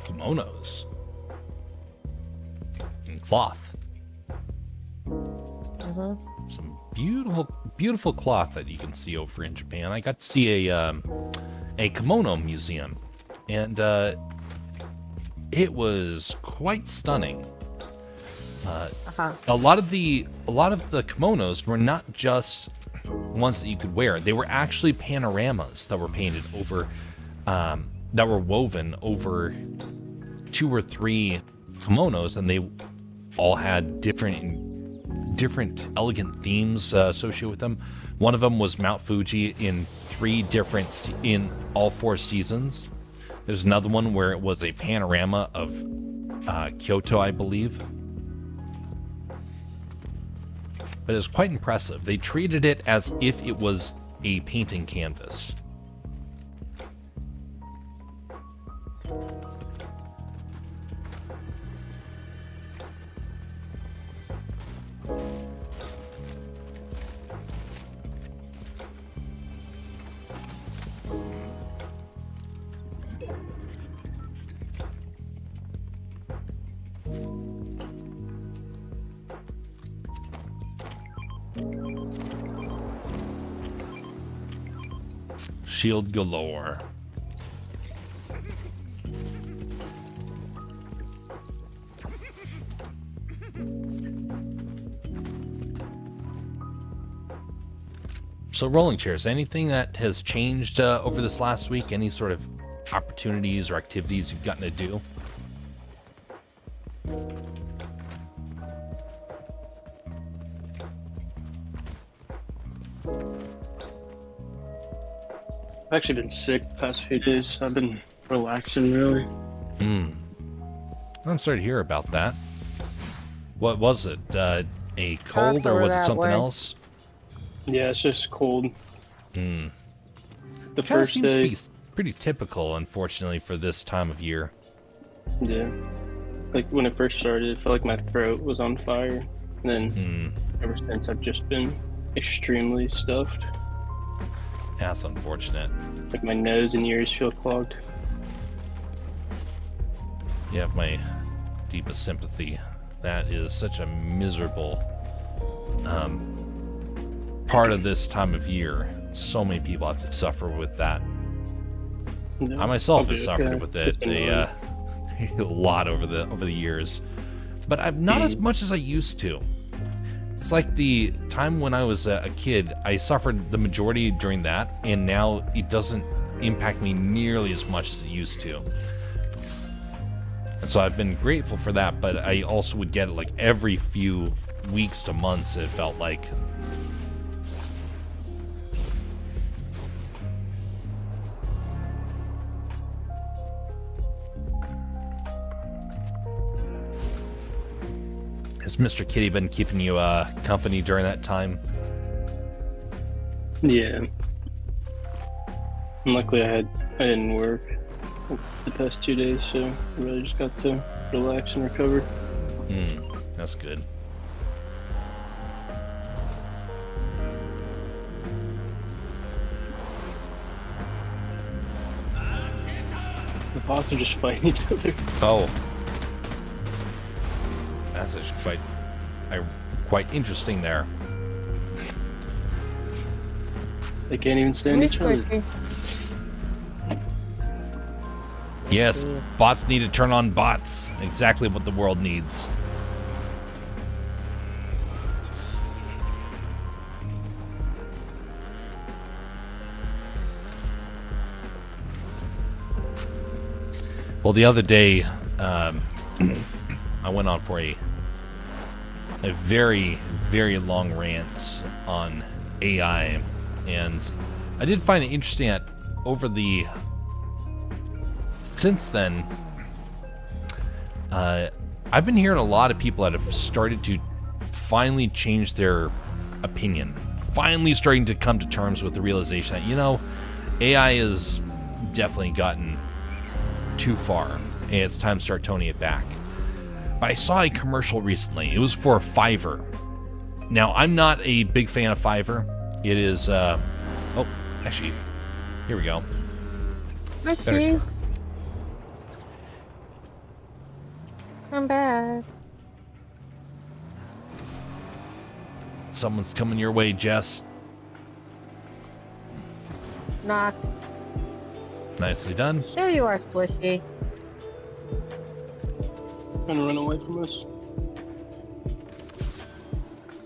Kimonos. And cloth. Some beautiful, beautiful cloth that you can see over in Japan. I got to see a kimono museum, and it was quite stunning. A lot of the kimonos were not just ones that you could wear. They were actually panoramas that were painted over, that were woven over 2 or 3 kimonos, and they all had different elegant themes associated with them. One of them was Mount Fuji in all 4 seasons. There's another one where it was a panorama of Kyoto, I believe. But it was quite impressive. They treated it as if it was a painting canvas. Shield galore. So rolling chairs, anything that has changed over this last week? Any sort of opportunities or activities you've gotten to do? I've actually been sick the past few days. I've been relaxing, really. I'm sorry to hear about that. What was it? A cold, or was it something else? Yeah, it's just cold. The first seems day. to be pretty typical, unfortunately, for this time of year. Yeah. Like when it first started, it felt like my throat was on fire. And then ever since, I've just been extremely stuffed. That's unfortunate. Like my nose and ears feel clogged. You have my deepest sympathy. That is such a miserable part of this time of year. So many people have to suffer with that. No, I myself I'll have be suffered okay. with it Just annoying. a lot over the years, but I've not as much as I used to. It's like the time when I was a kid, I suffered the majority during that, and now it doesn't impact me nearly as much as it used to. And so I've been grateful for that, but I also would get it like every few weeks to months, it felt like. Has Mr. Kitty been keeping you company during that time? Yeah. And luckily I didn't work the past 2 days, so I really just got to relax and recover. That's good. The bots are just fighting each other. Oh. That's actually quite interesting there. They can't even stand each other. Yes, bots need to turn on bots. Exactly what the world needs. Well, the other day, I went on for a very, very long rant on AI, and I did find it interesting that since then, I've been hearing a lot of people that have started to finally change their opinion, finally starting to come to terms with the realization that, you know, AI has definitely gotten too far, and it's time to start toning it back. But I saw a commercial recently. It was for Fiverr. Now, I'm not a big fan of Fiverr. It is, oh, actually, here we go. Fishy. Come back. Someone's coming your way, Jess. Knock. Nicely done. There you are, Splishy. Trying to run away from us.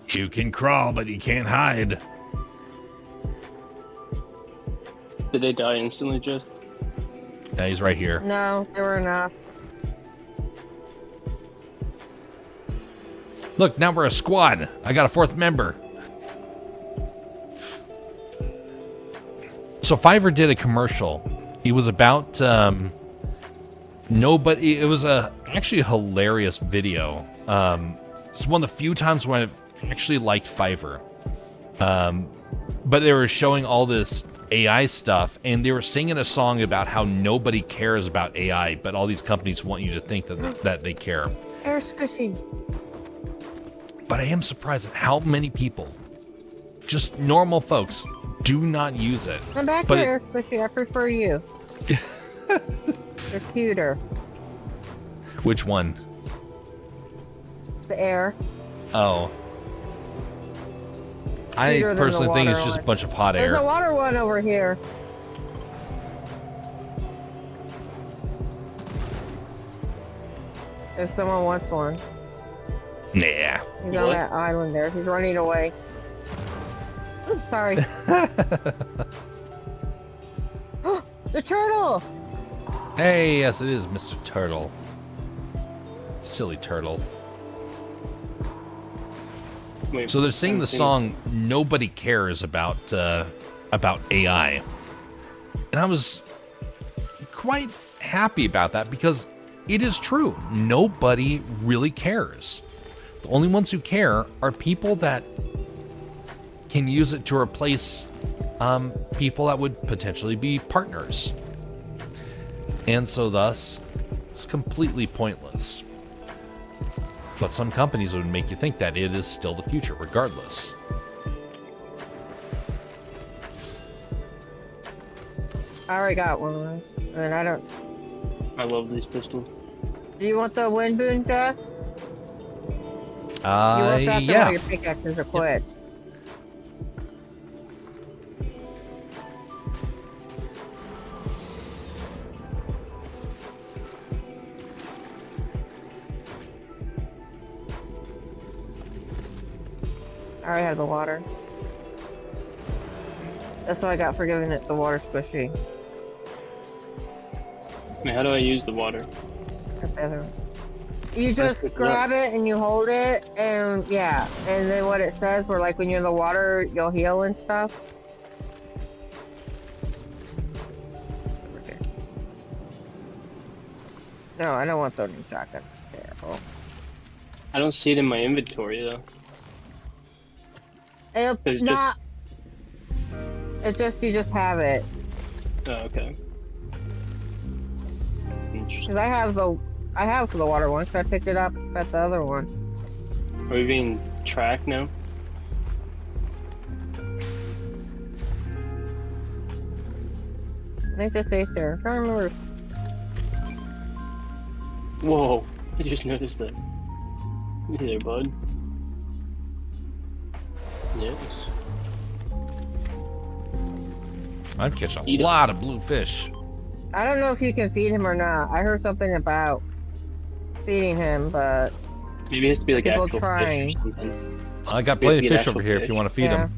You can crawl, but you can't hide. Did they die instantly, Jess? Yeah, he's right here. No, there were enough. Look, now we're a squad. I got a fourth member. So Fiverr did a commercial. It was about nobody. It was actually a hilarious video. It's one of the few times when I've actually liked Fiverr. But they were showing all this AI stuff, and they were singing a song about how nobody cares about AI, but all these companies want you to think that they care. Air Squishy. But I am surprised at how many people, just normal folks, do not use it. I'm back But here, Air Squishy. I prefer you. You're cuter. Which one? The air. Oh. I Cuter than the personally think it's water just a one. bunch of hot There's air. a water one over here. If someone wants one. Nah. He's on that island there. He's running away. Oops, sorry. The turtle! Hey, yes, it is Mr. Turtle. Silly turtle. Wait, So they're singing the song "Nobody Cares" about AI, and I was quite happy about that because it is true. Nobody really cares. The only ones who care are people that can use it to replace people that would potentially be partners, and so thus it's completely pointless. But some companies would make you think that it is still the future, regardless. I already got one of those. And I don't... I love these pistols. Do you want the wind boon, Jeff? You want that Yeah. or your pickaxes are quit? I already have the water. That's what I got for giving it the water squishy. Now, how do I use the water? That's the other one. You just pick it grab it and you hold it, and yeah, and then what it says, where like when you're in the water, you'll heal and stuff. Okay. No, I don't want throwing shotgun. It's terrible. I don't see it in my inventory though. It's not. It's just you just have it. Oh, okay. Interesting. Cause I have the water one. So I picked it up at the other one. Are we being tracked now? I think just stays there. I don't remember. Whoa! I just noticed that. Hey there, bud. Yes. I'd catch a lot of blue fish. I don't know if you can feed him or not. I heard something about feeding him, but maybe it has to be like people actual trying. fish or something. I got plenty of fish over here if you want to feed him.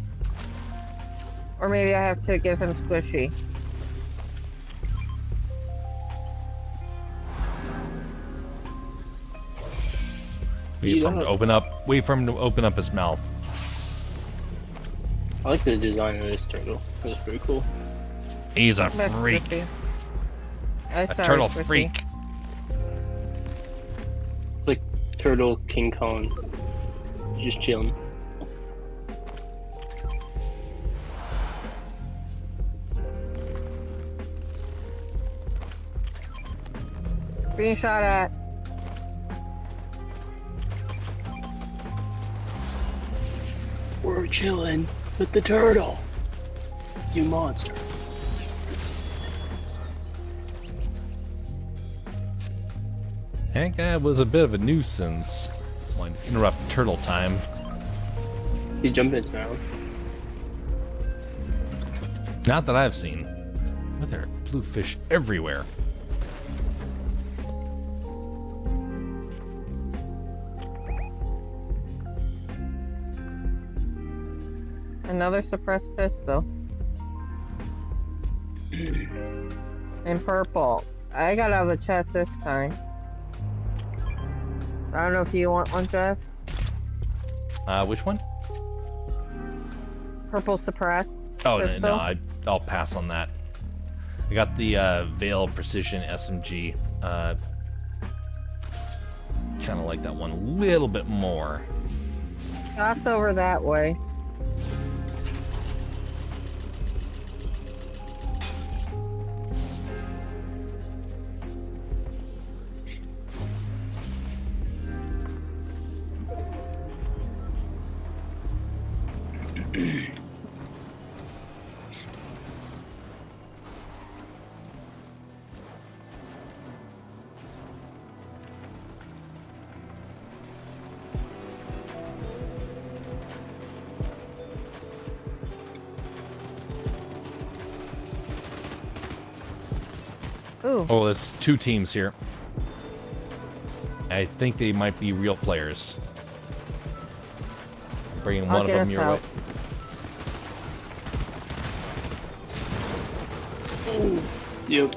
Or maybe I have to give him squishy. Wait for him to open up. Wait for him to open up his mouth. I like the design of this turtle. It's pretty cool. He's a freak. A turtle freak. Like turtle King Kong. He's just chilling. Being shot at. We're chilling with the turtle. You monster. That guy was a bit of a nuisance. Wanted to interrupt turtle time. He jumped in his mouth. Not that I've seen. But there are blue fish everywhere. Another suppressed pistol. In purple. I got out of the chest this time. I don't know if you want one, Jeff. Which one? Purple suppressed. Oh, pistol. no, I'll pass on that. I got the Veil Precision SMG. Kind of like that one a little bit more. Shots over that way. Ooh. Oh, there's two teams here. I think they might be real players. Bringing one of them your way. Yep.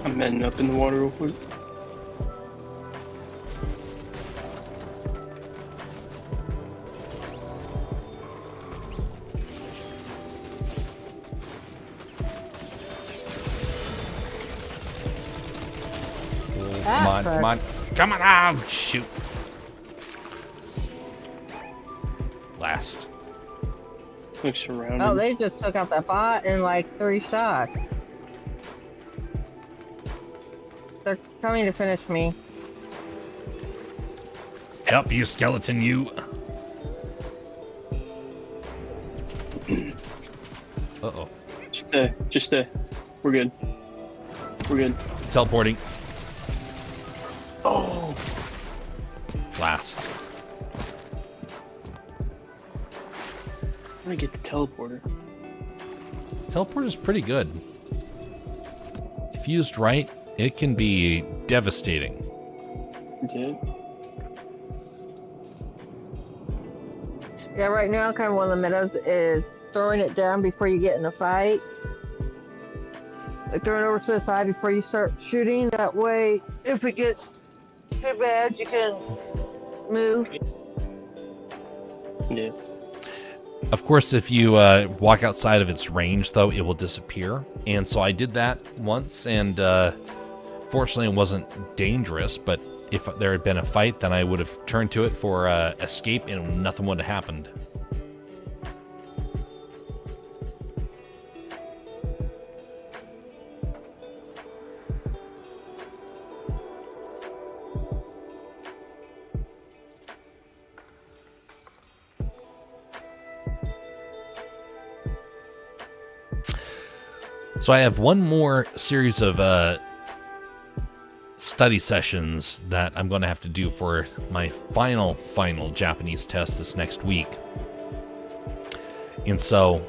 I'm heading up in the water real quick. Come on, come on. Come on, oh, shoot. Last. Looks surrounded. Oh, they just took out that bot in like 3 shots. They're coming to finish me. Help you, skeleton, you. Uh-oh. Just stay. We're good. We're good. It's teleporting. Oh! Last. I'm gonna get the teleporter. Teleporter's pretty good. If used right, it can be devastating. Yeah. Yeah, right now, kind of one of the metas is throwing it down before you get in a fight. Like throwing it over to the side before you start shooting. That way, if it gets too bad, you can move. Yeah. Of course, if you walk outside of its range, though, it will disappear. And so I did that once, and fortunately it wasn't dangerous, but if there had been a fight, then I would have turned to it for escape, and nothing would have happened. So I have one more series of study sessions that I'm going to have to do for my final Japanese test this next week. And so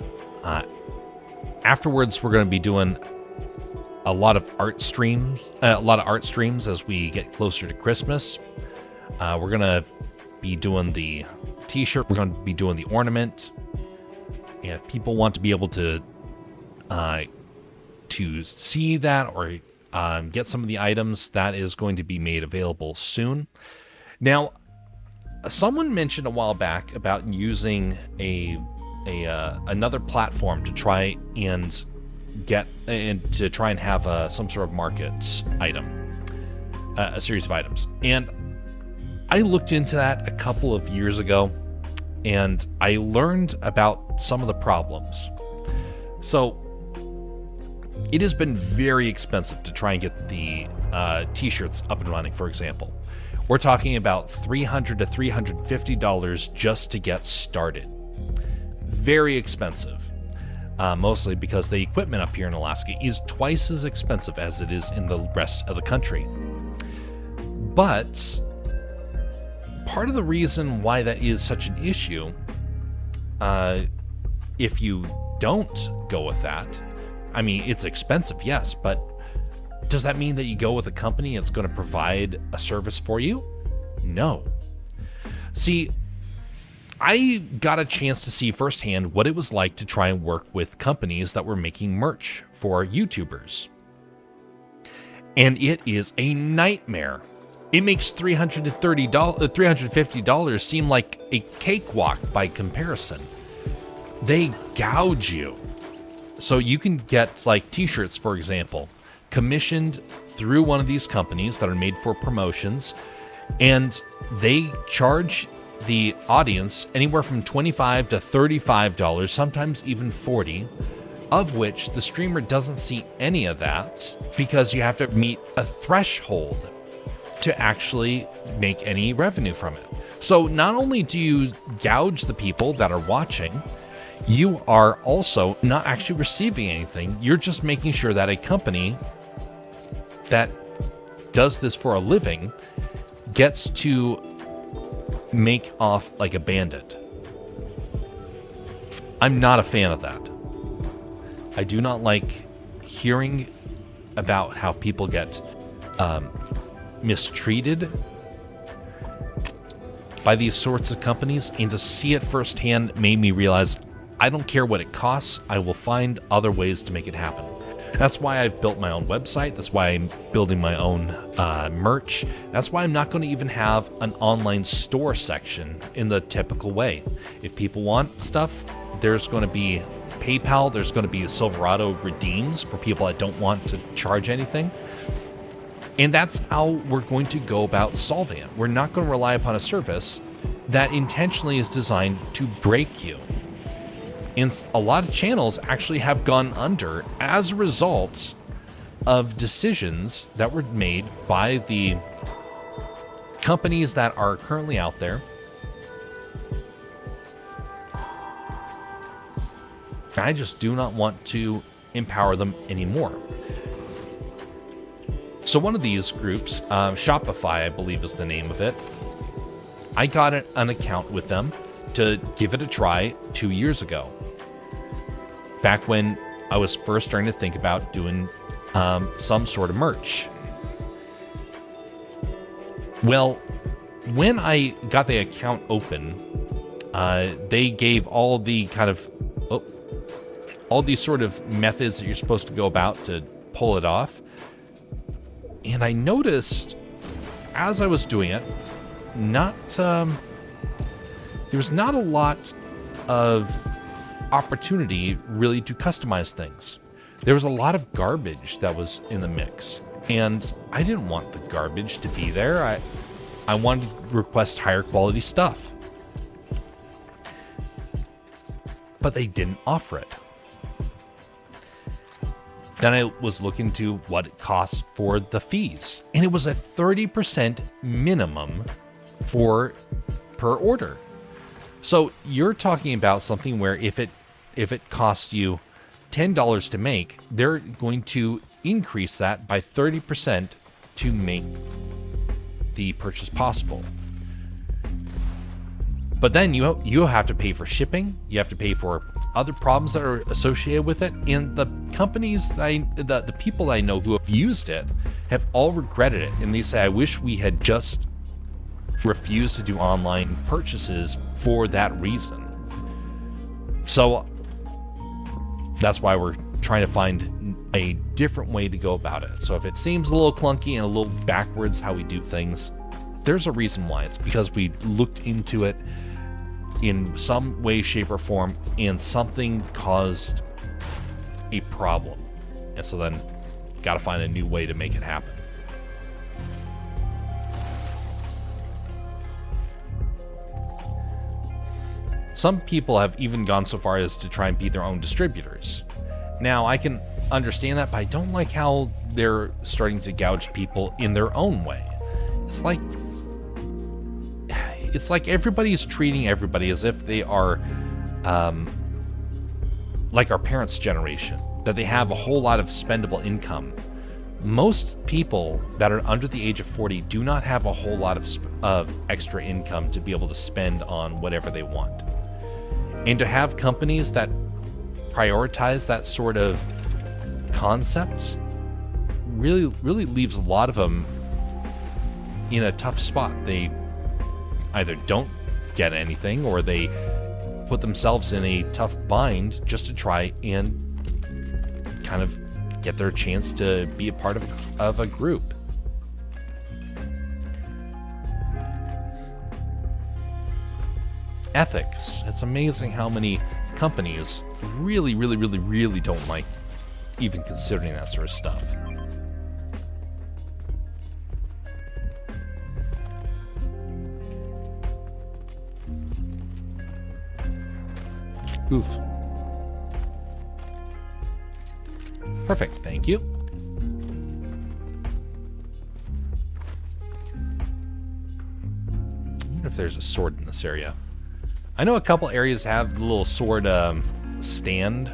afterwards, we're going to be doing a lot of art streams as we get closer to Christmas. We're going to be doing the t-shirt. We're going to be doing the ornament. And if people want to be able to see that or get some of the items, that is going to be made available soon. Now, someone mentioned a while back about using another platform to try and have some sort of markets item, a series of items. And I looked into that a couple of years ago, and I learned about some of the problems. So it has been very expensive to try and get the t-shirts up and running, for example. We're talking about $300 to $350 just to get started. Very expensive. Mostly because the equipment up here in Alaska is twice as expensive as it is in the rest of the country. But part of the reason why that is such an issue, if you don't go with that, I mean, it's expensive, yes, but does that mean that you go with a company that's going to provide a service for you? No. See, I got a chance to see firsthand what it was like to try and work with companies that were making merch for YouTubers. And it is a nightmare. It makes $350 seem like a cakewalk by comparison. They gouge you. So you can get like t-shirts, for example, commissioned through one of these companies that are made for promotions, and they charge the audience anywhere from $25 to $35, sometimes even $40, of which the streamer doesn't see any of that because you have to meet a threshold to actually make any revenue from it. So not only do you gouge the people that are watching, you are also not actually receiving anything. You're just making sure that a company that does this for a living gets to make off like a bandit. I'm not a fan of that. I do not like hearing about how people get mistreated by these sorts of companies, and to see it firsthand made me realize I don't care what it costs. I will find other ways to make it happen. That's why I've built my own website. That's why I'm building my own merch. That's why I'm not going to even have an online store section in the typical way. If people want stuff, there's going to be PayPal. There's going to be Silverado redeems for people that don't want to charge anything. And that's how we're going to go about solving it. We're not going to rely upon a service that intentionally is designed to break you. And a lot of channels actually have gone under as a result of decisions that were made by the companies that are currently out there. I just do not want to empower them anymore. So one of these groups, Shopify, I believe is the name of it, I got an account with them to give it a try 2 years ago. Back when I was first starting to think about doing some sort of merch. Well, when I got the account open, they gave all the kind of all these sort of methods that you're supposed to go about to pull it off. And I noticed as I was doing it, there was not a lot of opportunity really to customize things. There was a lot of garbage that was in the mix, and I didn't want the garbage to be there. I wanted to request higher quality stuff, but they didn't offer it. Then I was looking to what it costs for the fees, and it was a 30% minimum per order. So you're talking about something where if it costs you $10 to make, they're going to increase that by 30% to make the purchase possible. But then you have to pay for shipping. You have to pay for other problems that are associated with it. And the companies, the people I know who have used it have all regretted it. And they say, I wish we had just refused to do online purchases for that reason. So that's why we're trying to find a different way to go about it. So if it seems a little clunky and a little backwards how we do things, there's a reason why. It's because we looked into it in some way, shape, or form, and something caused a problem. And so then got to find a new way to make it happen. Some people have even gone so far as to try and be their own distributors. Now, I can understand that, but I don't like how they're starting to gouge people in their own way. It's like everybody's treating everybody as if they are like our parents' generation, that they have a whole lot of spendable income. Most people that are under the age of 40 do not have a whole lot of extra income to be able to spend on whatever they want. And to have companies that prioritize that sort of concept really leaves a lot of them in a tough spot. They either don't get anything, or they put themselves in a tough bind just to try and kind of get their chance to be a part of a group. Ethics. It's amazing how many companies really don't like even considering that sort of stuff. Oof. Perfect, thank you. I wonder if there's a sword in this area. I know a couple areas have the little sword stand,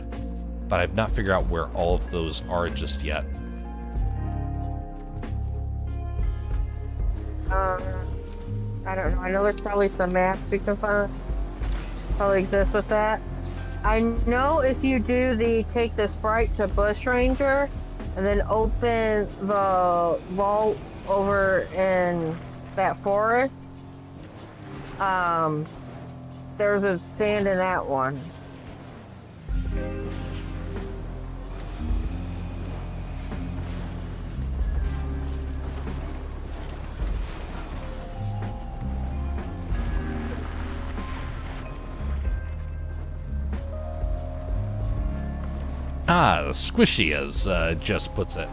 but I've not figured out where all of those are just yet. I don't know. I know there's probably some maps we can find. Probably exists with that. I know if you do take the sprite to Bush Ranger and then open the vault over in that forest, there's a stand in that one. Ah, squishy, as Jess puts it.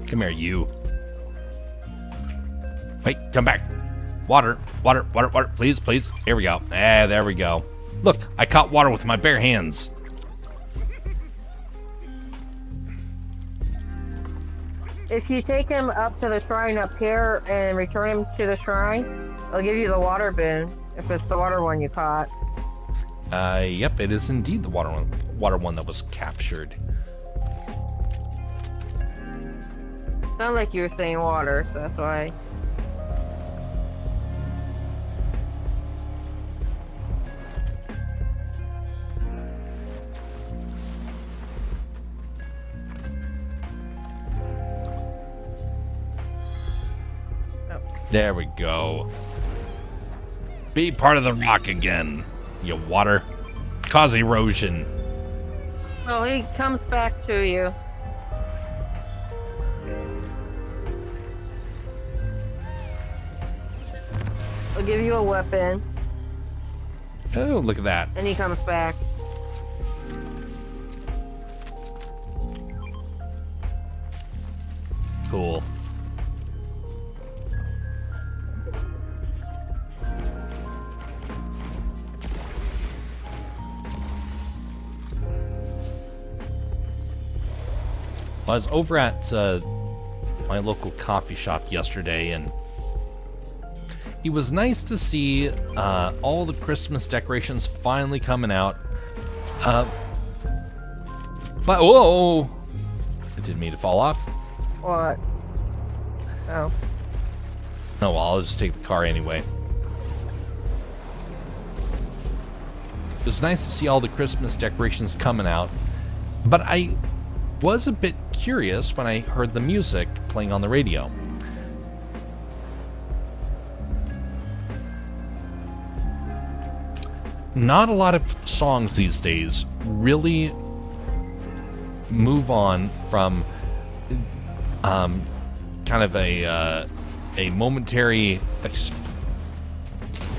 Come here, you. Wait, come back. Water, please. Here we go. Ah, there we go. Look, I caught water with my bare hands. If you take him up to the shrine up here and return him to the shrine, I'll give you the water boon, if it's the water one you caught. Yep, it is indeed the water one that was captured. Sounded like you were saying water, so that's why. There we go. Be part of the rock again, you water. Cause erosion. Oh, he comes back to you. I'll give you a weapon. Oh, look at that. And he comes back. Cool. I was over at my local coffee shop yesterday, and it was nice to see all the Christmas decorations finally coming out. But whoa! I didn't mean to fall off. What? Oh. Oh, well, I'll just take the car anyway. It was nice to see all the Christmas decorations coming out, but I was a bit curious when I heard the music playing on the radio. Not a lot of songs these days really move on from kind of a momentary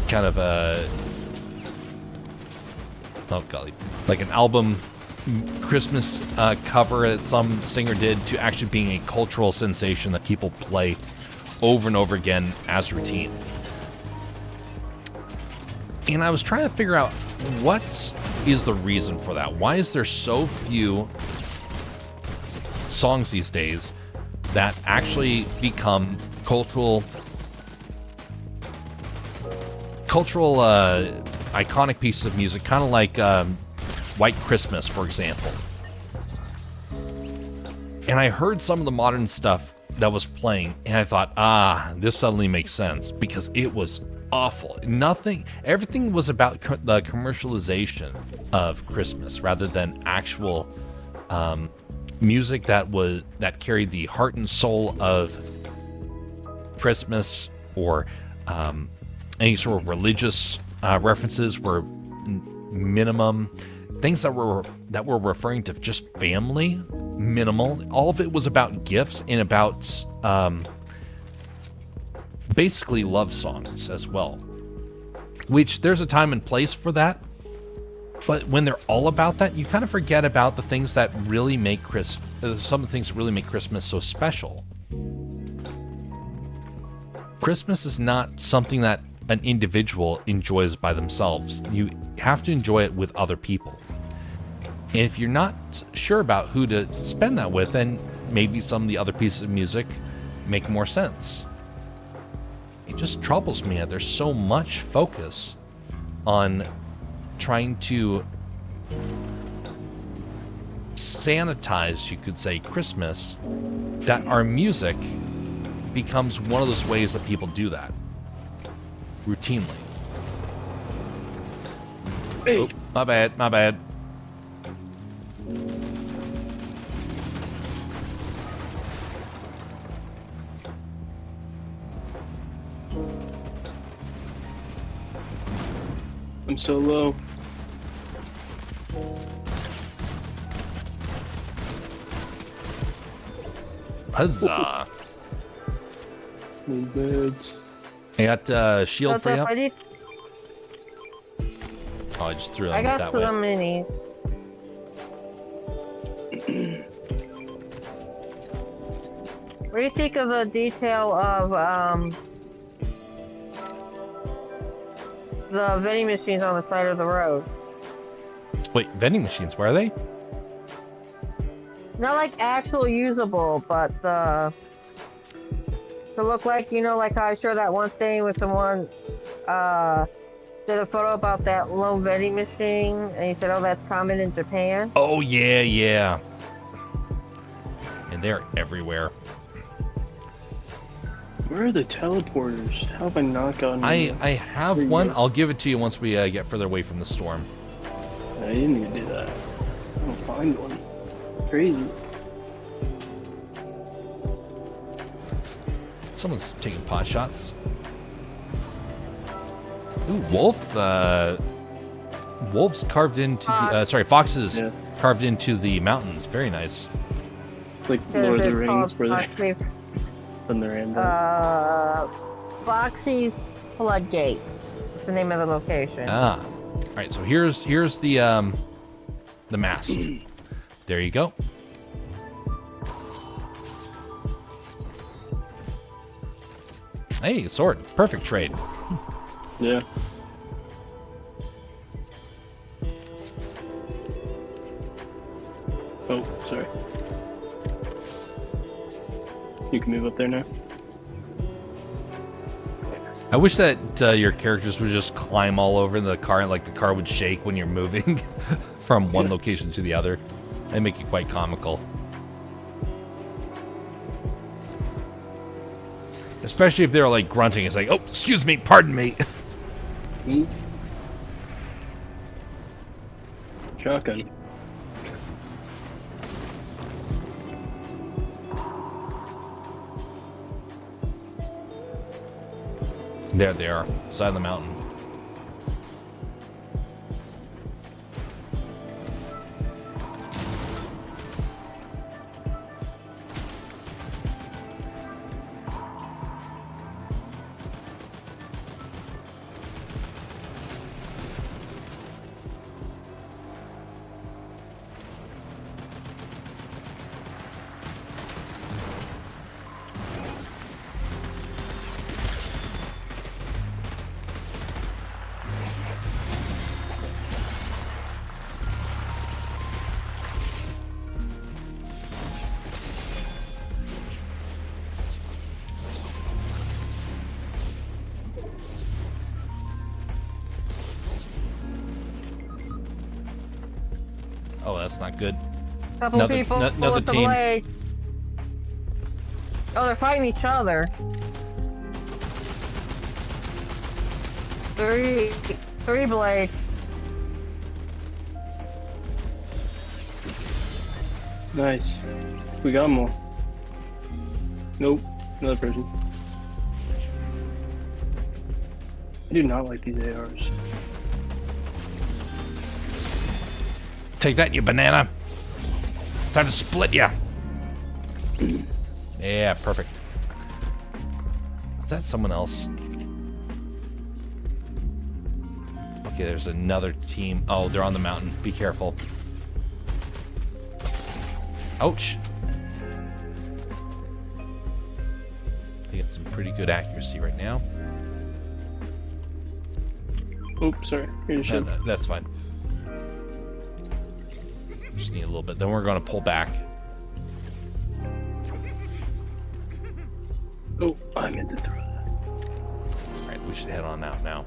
kind of a oh golly, like an album Christmas cover that some singer did to actually being a cultural sensation that people play over and over again as routine. And I was trying to figure out what is the reason for that. Why is there so few songs these days that actually become cultural iconic pieces of music, kind of like White Christmas, for example. And I heard some of the modern stuff that was playing, and I thought, this suddenly makes sense, because it was awful. Everything was about the commercialization of Christmas rather than actual music that carried the heart and soul of Christmas, or any sort of religious references were minimum. Things that were referring to just family, minimal. All of it was about gifts and about basically love songs as well. Which there's a time and place for that, but when they're all about that, you kind of forget about the things that really make some of the things that really make Christmas so special. Christmas is not something that an individual enjoys by themselves. You have to enjoy it with other people. And if you're not sure about who to spend that with, then maybe some of the other pieces of music make more sense. It just troubles me that there's so much focus on trying to sanitize, you could say, Christmas, that our music becomes one of those ways that people do that routinely. Hey. Oh, my bad. I'm so low. Huzzah. Need beds. I got shield What's for up, you. buddy? Oh, I just threw them I got that some way. minis. What do you think of the detail of the vending machines on the side of the road? Wait, vending machines, where are they? Not like actual usable, but to look like, like how I showed that one thing with someone did a photo about that lone vending machine, and he said, oh, that's common in Japan. Oh, yeah. And they're everywhere. Where are the teleporters? How have I not gotten I them? have There you one. go. I'll give it to you once we get further away from the storm. I didn't even do that. I don't find one. Crazy. Someone's taking pot shots. Ooh, wolf. Wolves carved into the... foxes Yeah. carved into the mountains. Very nice. It's like Lord of the Rings where they Foxy, from the Rambo. Foxy Floodgate. That's the name of the location. Ah. All right, so here's the mast. There you go. Hey, sword. Perfect trade. Yeah. Oh, sorry. You can move up there now. I wish that your characters would just climb all over the car and like the car would shake when you're moving from one location to the other. They make it quite comical. Especially if they're like grunting. It's like, oh, excuse me, pardon me. Shotgun. There they are, side of the mountain. Oh, that's not good. Couple people another with the team. blades. Oh, they're fighting each other. Three blades. Nice. We got them all. Nope. Another person. I do not like these ARs. Take that, you banana. Time to split ya. Yeah, perfect. Is that someone else? Okay, there's another team. Oh, they're on the mountain. Be careful. Ouch. They get some pretty good accuracy right now. Oops, sorry. Here's No, your no, that's fine. Just need a little bit. Then we're going to pull back. Oh, I meant to throw that. Alright, we should head on out now.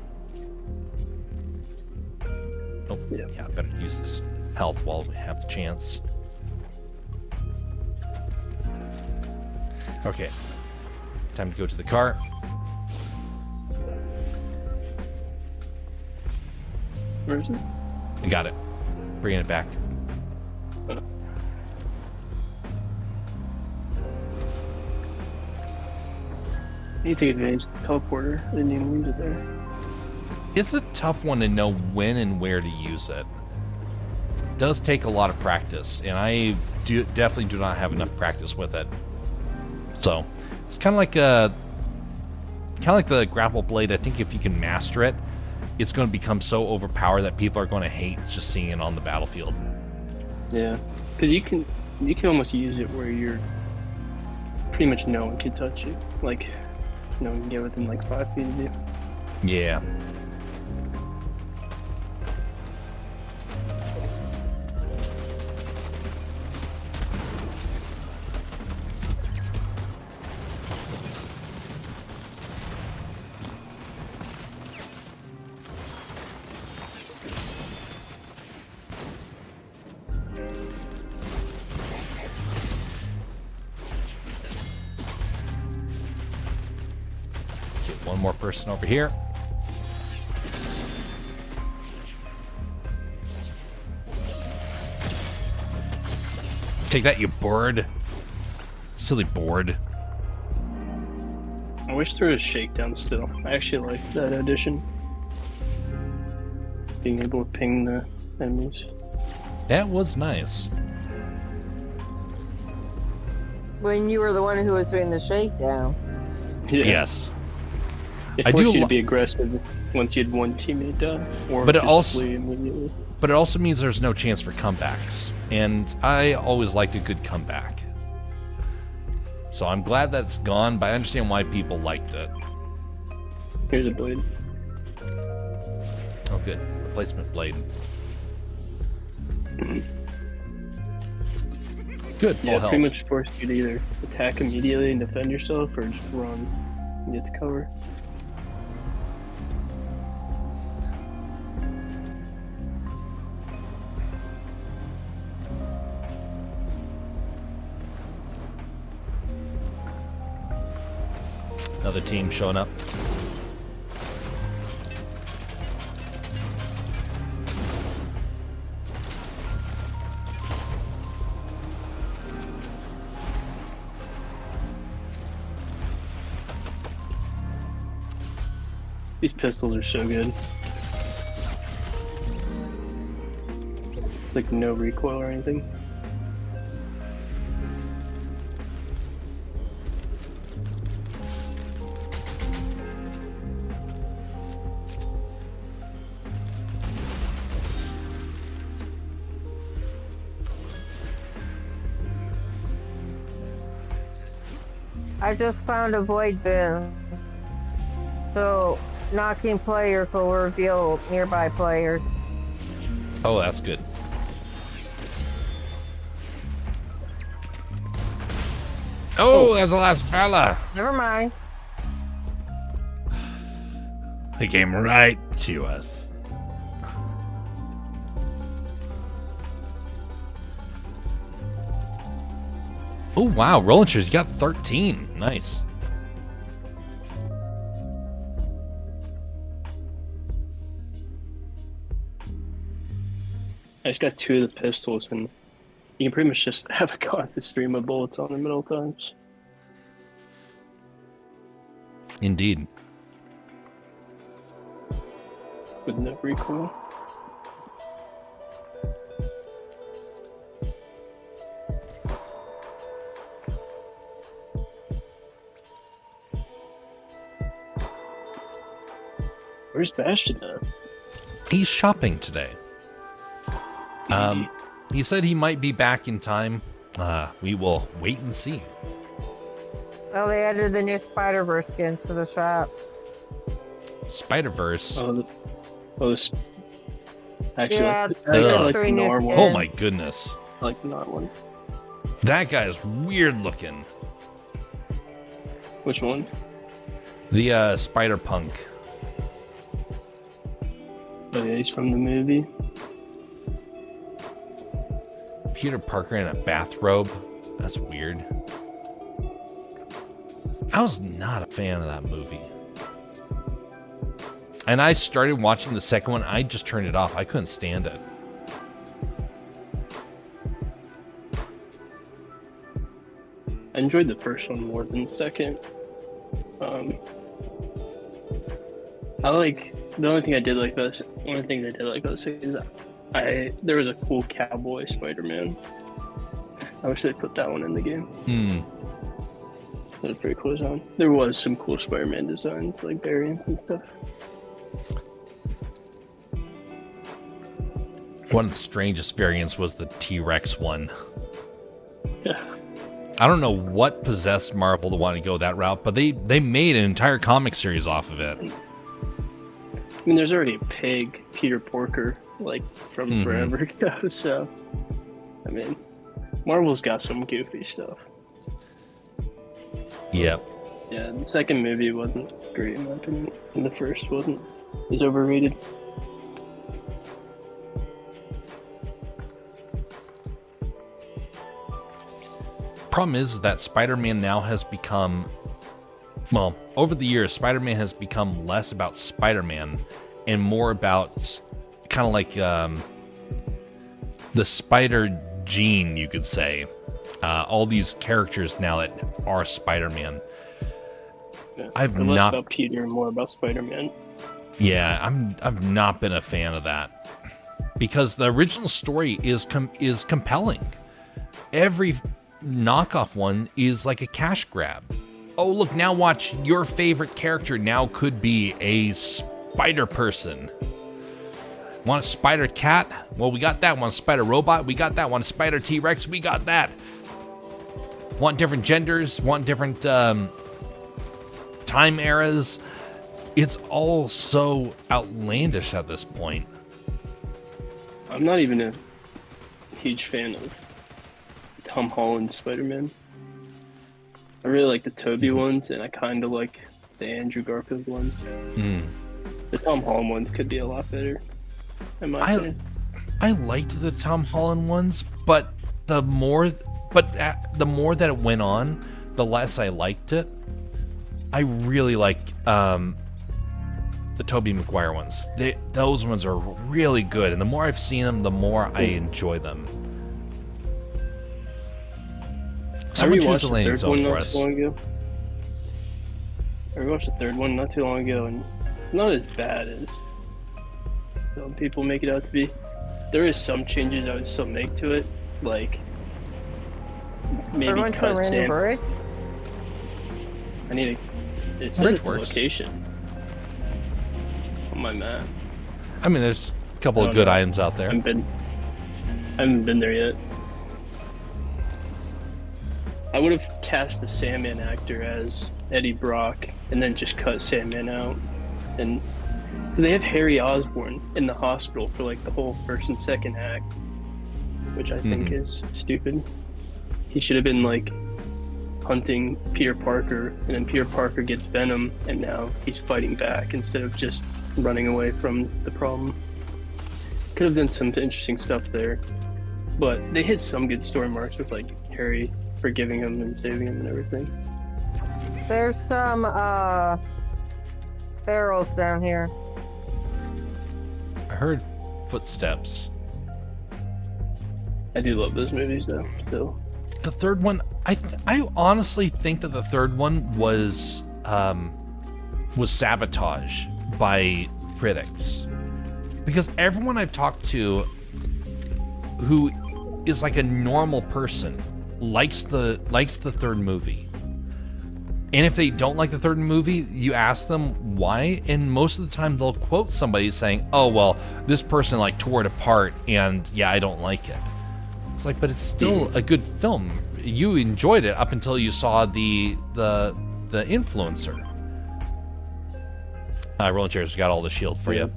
Oh, Yeah. yeah, better use this health while we have the chance. Okay. Time to go to the car. Where is it? I got it. Bringing it back. I need to take advantage of the teleporter. I didn't even use it there. It's a tough one to know when and where to use it. It does take a lot of practice, and I definitely do not have enough practice with it. So, it's kind of like the grapple blade. I think if you can master it, it's going to become so overpowered that people are going to hate just seeing it on the battlefield. Yeah, because you can almost use it where you're pretty much no one can touch you. Like, no one can get within like 5 feet of you. Yeah. Get one more person over here. Take that, you bird. Silly board. I wish there was shakedown still. I actually like that addition. Being able to ping the enemies. That was nice. When you were the one who was doing the shakedown. Yeah. Yes. It I forced do you to be aggressive once you had one teammate die, or But it just also- flee immediately. But it also means there's no chance for comebacks. And I always liked a good comeback. So I'm glad that's gone, but I understand why people liked it. Here's a blade. Oh, good. Replacement blade. Good, full Yeah, health. pretty much forced you to either attack immediately and defend yourself, or just run and get the cover. Another other team showing up. These pistols are so good. Like no recoil or anything. I just found a void bin. So knocking players will reveal nearby players. Oh, that's good. Oh, that's the last fella. Never mind. He came right to us. Oh, wow. Rolling Chairs, you got 13. Nice. I just got 2 of the pistols, and you can pretty much just have a constant stream of bullets on them at all times. Indeed. With no recoil. Where's Bastion at? He's shopping today. He said he might be back in time. We will wait and see. Well, they added the new Spider-Verse skins to the shop. Spider-Verse. Actually, Yeah, I like the 3 new Gnar one. Oh my goodness. I like the Gnar one. That guy is weird looking. Which one? The Spider-Punk. Oh yeah, he's from the movie. Peter Parker in a bathrobe. That's weird. I was not a fan of that movie. And I started watching the second one. I just turned it off. I couldn't stand it. I enjoyed the first one more than the second. I like the only thing I did like this. One of the things I did like this is there was a cool cowboy Spider-Man. I wish they put that one in the game. That was pretty cool design. There was some cool Spider-Man designs, like variants and stuff. One of the strangest variants was the T-Rex one. Yeah. I don't know what possessed Marvel to want to go that route, but they made an entire comic series off of it. I mean, there's already a pig, Peter Porker, like from forever ago. So, I mean, Marvel's got some goofy stuff. Yep. Yeah, the second movie wasn't great in my opinion, and the first wasn't. It was overrated. Problem is that Spider-Man now has become, well, over the years, Spider-Man has become less about Spider-Man and more about kind of like the Spider gene, you could say. All these characters now that are Spider-Man. Yeah, I've less not about Peter and more about Spider-Man. Yeah, I've not been a fan of that because the original story is compelling. Every knockoff one is like a cash grab. Oh, look, now watch, your favorite character now could be a spider person. Want a spider cat? Well, we got that one. Spider robot? We got that one. Spider T-Rex? We got that. Want different genders? Want different time eras? It's all so outlandish at this point. I'm not even a huge fan of Tom Holland's Spider-Man. I really like the Tobey ones, and I kind of like the Andrew Garfield ones. The Tom Holland ones could be a lot better, in my opinion. I liked the Tom Holland ones, but the more that it went on, the less I liked it. I really like the Tobey Maguire ones. Those ones are really good, and the more I've seen them, the more I enjoy them. Someone choose the landing zone for us. I rewatched the third one not too long ago, and it's not as bad as some people make it out to be. There is some changes I would still make to it, like maybe cut Sam. Bridge? I need a location on my map. I mean, there's a couple of good items out there. I haven't been there yet. I would have cast the Sandman actor as Eddie Brock and then just cut Sandman out. And they have Harry Osborn in the hospital for like the whole first and second act, which I think is stupid. He should have been like hunting Peter Parker, and then Peter Parker gets Venom, and now he's fighting back instead of just running away from the problem. Could have done some interesting stuff there, but they hit some good story marks with like Harry forgiving him and saving him and everything. There's some barrels down here. I heard footsteps. I do love those movies though, still. The third one, I honestly think that the third one was sabotage by critics, because everyone I've talked to who is like a normal person likes the third movie. And if they don't like the third movie, you ask them why, and most of the time they'll quote somebody saying, "Oh well, this person like tore it apart, and yeah, I don't like it." It's like, but it's still a good film. You enjoyed it up until you saw the influencer. Rolling Chairs got all the shield for you.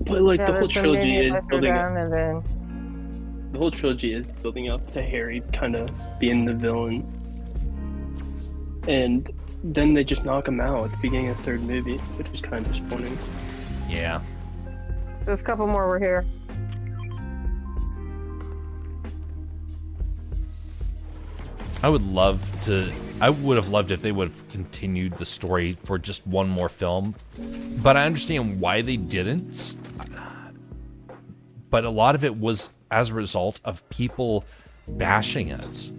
But like the whole trilogy is building up. And then... The whole trilogy is building up to Harry kind of being the villain, and then they just knock him out at the beginning of the third movie, which was kind of disappointing. Yeah. There's a couple more over here. I would have loved if they would have continued the story for just one more film, but I understand why they didn't. But a lot of it was as a result of people bashing it.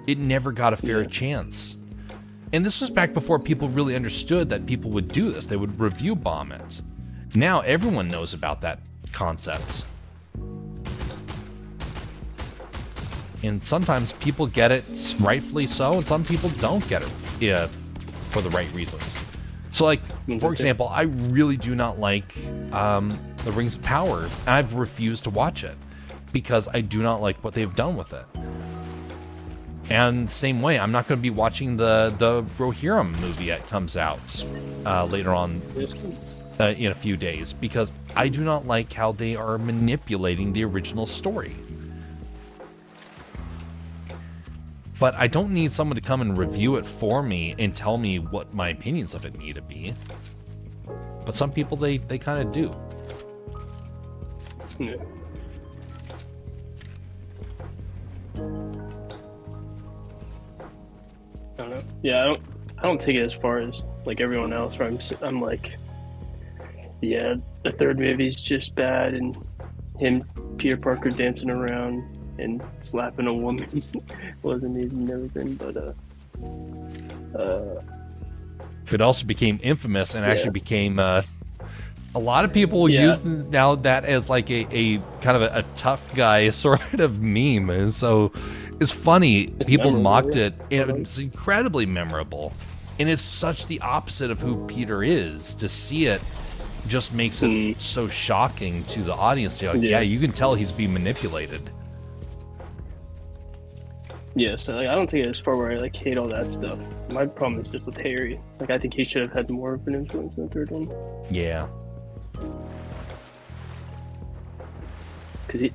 It never got a fair chance. And this was back before people really understood that people would do this. They would review bomb it. Now everyone knows about that concept. And sometimes people get it rightfully so, and some people don't get it for the right reasons. So like, for example, I really do not like The Rings of Power. I've refused to watch it because I do not like what they've done with it. And same way, I'm not going to be watching the Rohirrim movie that comes out later on in a few days, because I do not like how they are manipulating the original story. But I don't need someone to come and review it for me and tell me what my opinions of it need to be. But some people, they kind of do. Yeah. I don't know. Yeah, I don't take it as far as like everyone else. Where I'm like, yeah, the third movie's just bad, and him, Peter Parker, dancing around and slapping a woman wasn't needed and everything. But it also became infamous and actually became a lot of people use now that as like a kind of a tough guy sort of meme. And so it's funny. People mocked it, and it's incredibly memorable. And it's such the opposite of who Peter is. To see it just makes it so shocking to the audience. They're like, yeah, you can tell he's being manipulated. Yeah, so like, I don't take it as far where I like hate all that stuff. My problem is just with Harry. Like, I think he should have had more of an influence in the third one. Yeah. Because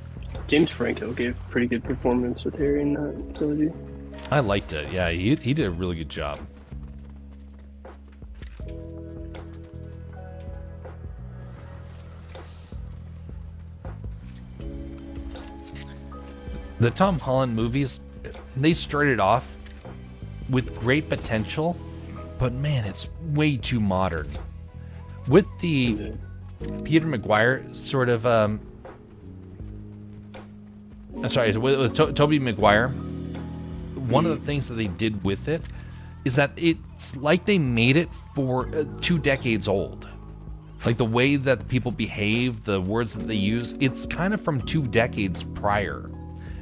James Franco gave a pretty good performance with Harry in that trilogy. I liked it. Yeah, he did a really good job. The Tom Holland movies, they started off with great potential, but man, it's way too modern. With the Peter Maguire sort of, with Tobey Maguire, one of the things that they did with it is that it's like they made it for 2 decades old. Like the way that people behave, the words that they use, it's kind of from 2 decades prior,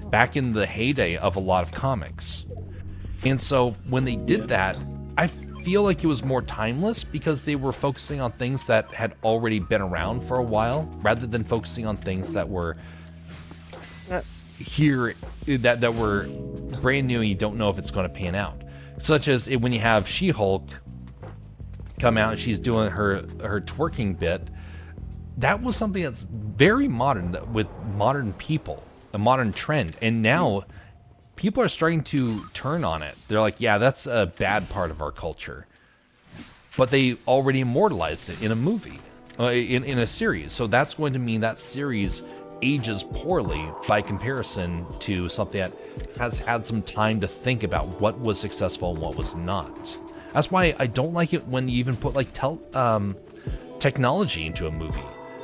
back in the heyday of a lot of comics. And so when they did that, I feel like it was more timeless because they were focusing on things that had already been around for a while, rather than focusing on things that were here, that were brand new and you don't know if it's going to pan out. Such as when you have She-Hulk come out and she's doing her twerking bit. That was something that's very modern, with modern people, a modern trend. And now people are starting to turn on it. They're like, yeah, that's a bad part of our culture. But they already immortalized it in a movie, in a series. So that's going to mean that series ages poorly by comparison to something that has had some time to think about what was successful and what was not. That's why I don't like it when you even put like technology into a movie.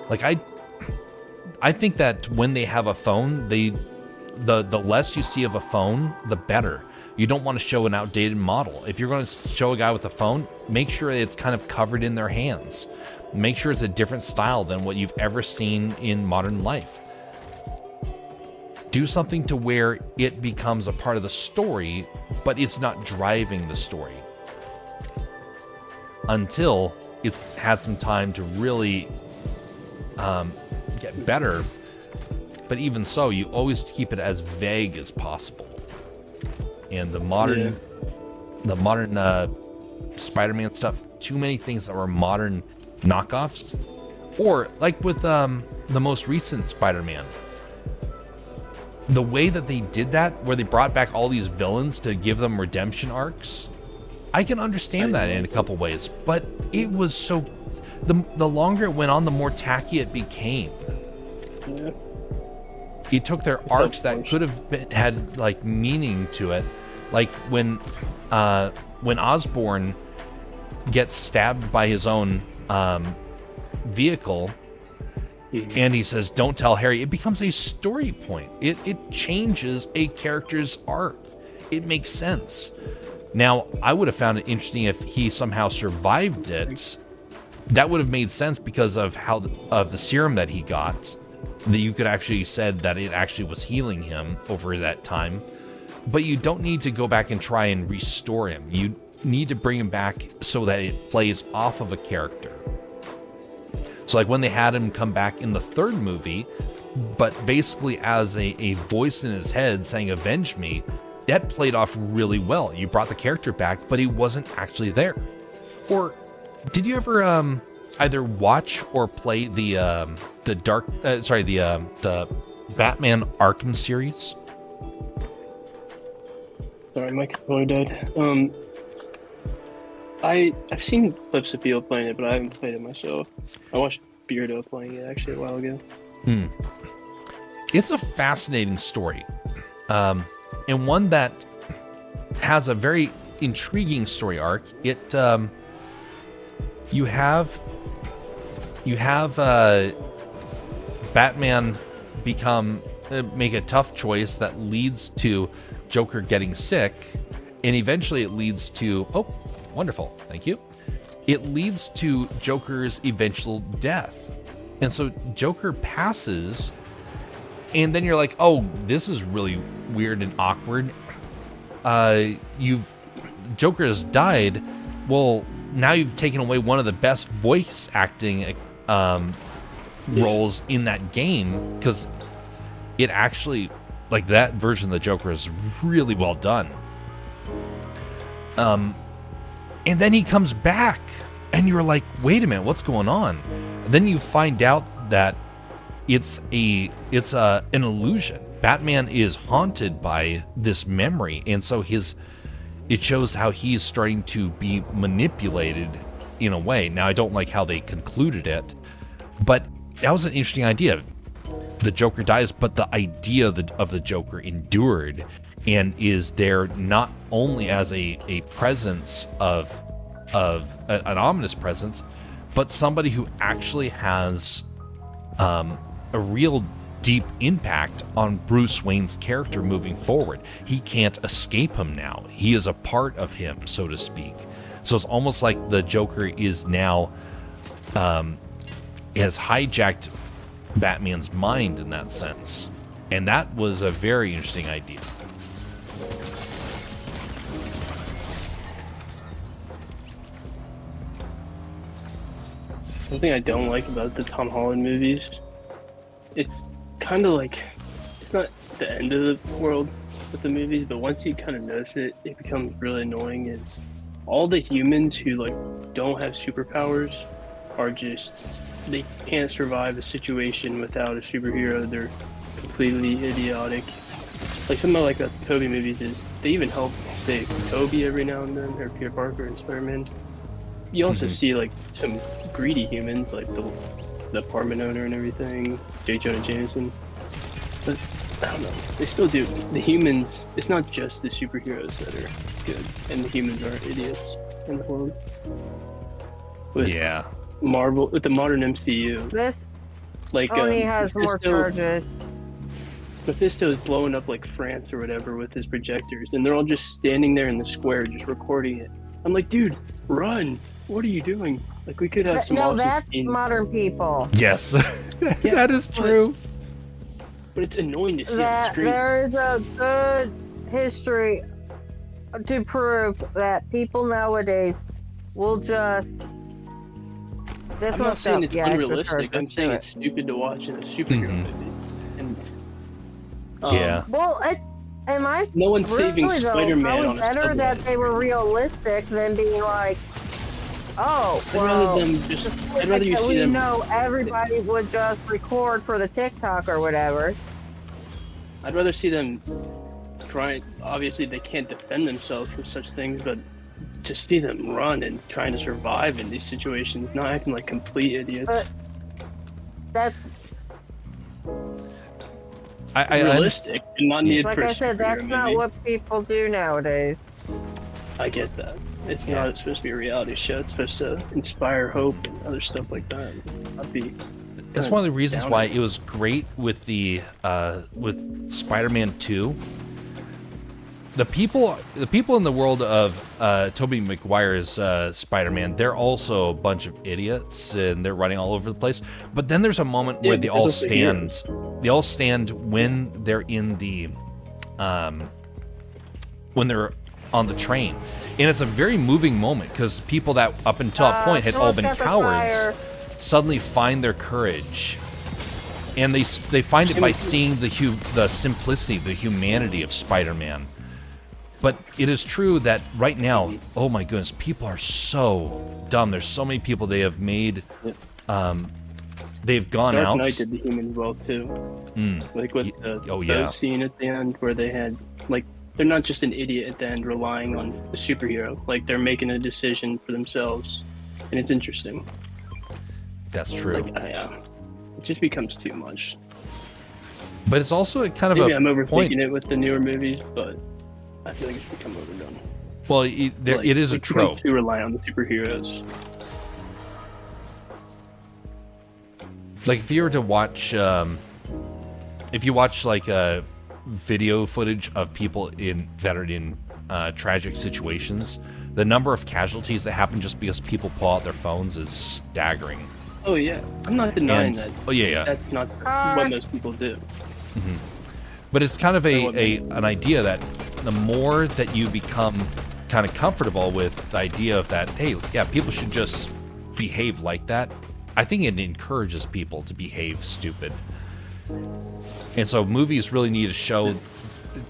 Like I think that when they have a phone, the less you see of a phone, the better. You don't want to show an outdated model. If you're going to show a guy with a phone, make sure it's kind of covered in their hands. Make sure it's a different style than what you've ever seen in modern life. Do something to where it becomes a part of the story, but it's not driving the story. Until it's had some time to really get better. But even so, you always keep it as vague as possible. And the modern Spider-Man stuff, too many things that were modern knockoffs. Or like with the most recent Spider-Man, the way that they did that, where they brought back all these villains to give them redemption arcs, I can understand that in a couple ways, but it was so, the longer it went on, the more tacky it became. Yeah. It took their arcs that could have had like meaning to it, like when Osborn gets stabbed by his own vehicle, and he says, "Don't tell Harry." It becomes a story point. It changes a character's arc. It makes sense. Now, I would have found it interesting if he somehow survived it. That would have made sense because of the serum that he got. That you could actually said that it actually was healing him over that time. But you don't need to go back and try and restore him. You need to bring him back so that it plays off of a character. So like when they had him come back in the third movie, but basically as a voice in his head saying, "Avenge me," that played off really well. You brought the character back, but he wasn't actually there. Or did you ever either watch or play the Batman Arkham series? Sorry, my controller died. I've seen clips of people playing it, but I haven't played it myself. I watched Beardo playing it actually a while ago. It's a fascinating story, and one that has a very intriguing story arc. You have Batman make a tough choice that leads to Joker getting sick, and eventually it leads to wonderful, thank you. It leads to Joker's eventual death. And so Joker passes, and then you're like, oh, this is really weird and awkward. Joker has died. Well, now you've taken away one of the best voice acting roles in that game, because it actually, like, that version of the Joker is really well done. And then he comes back, and you're like, wait a minute, what's going on? And then you find out that it's an illusion. Batman is haunted by this memory, and so it shows how he's starting to be manipulated in a way. Now, I don't like how they concluded it, but that was an interesting idea. The Joker dies, but the idea of the Joker endured, and is there not only as a presence of an ominous presence, but somebody who actually has a real deep impact on Bruce Wayne's character moving forward. He can't escape him now. He is a part of him, so to speak. So it's almost like the Joker is now has hijacked Batman's mind in that sense. And that was a very interesting idea. Something I don't like about the Tom Holland movies, it's kind of like, it's not the end of the world with the movies, but once you kind of notice it, it becomes really annoying. Is all the humans who like don't have superpowers are just, they can't survive a situation without a superhero. They're completely idiotic. Like some of like the Tobey movies is, they even help save Tobey every now and then, or Peter Parker and Spider-Man. You also see like some greedy humans, like the apartment owner and everything, J. Jonah Jameson. But I don't know, they still do. The humans, it's not just the superheroes that are good, and the humans are idiots in the world. With Marvel, with the modern MCU, This like only has more charges. Mephisto is blowing up like France or whatever with his projectors, and they're all just standing there in the square just recording it. I'm like, dude, run! What are you doing? Like, we could have some. No, awesome that's scenes. modern people. Yes, that is true. But it's annoying to see on the That street. there is a good history to prove that people nowadays will just. This I'm not one's saying up. it's Yeah, unrealistic. I'm let's saying do it's stupid to watch in a superhero movie. And Yeah. Well, am I no one's saving really, though, Spider-Man probably on a better subway. that they were realistic than being like, oh, I'd well, rather them just. I'd rather you see we them. know everybody would just record for the TikTok or whatever. I'd rather see them try. Obviously, they can't defend themselves for such things, but to see them run and trying to survive in these situations, not acting like complete idiots. But that's I realistic and not needed like for a I said, that's superhero not movie. what people do nowadays. I get that. It's not supposed to be a reality show. It's supposed to inspire hope and other stuff like that. I'd be. That's one of the reasons why it was great with the with Spider-Man 2. The people in the world of Tobey Maguire's Spider-Man, they're also a bunch of idiots and they're running all over the place. But then there's a moment where they all stand. They all stand when they're in the when they're on the train, and it's a very moving moment because people that up until that point had all been cowards suddenly find their courage, and they find it by seeing the simplicity, the humanity of Spider-Man. But it is true that right now, oh my goodness, people are so dumb. There's so many people they have made. They've gone Dark out. Knight did the humans well too. Like with the scene at the end where they had like, they're not just an idiot at the end relying on the superhero. Like, they're making a decision for themselves, and it's interesting. That's true. Like, it just becomes too much. But it's also a kind of Maybe a I'm overthinking point. it with the newer movies, but I feel like it's become overdone. Well, it is a trope. To rely on the superheroes. Like if you were to watch, if you watch like video footage of people that are in tragic situations, the number of casualties that happen just because people pull out their phones is staggering. Oh yeah, I'm not denying that. Oh yeah. That's not what most people do. But it's kind of an idea that the more that you become kind of comfortable with the idea of that, hey, yeah, people should just behave like that, I think it encourages people to behave stupid. And so movies really need to show,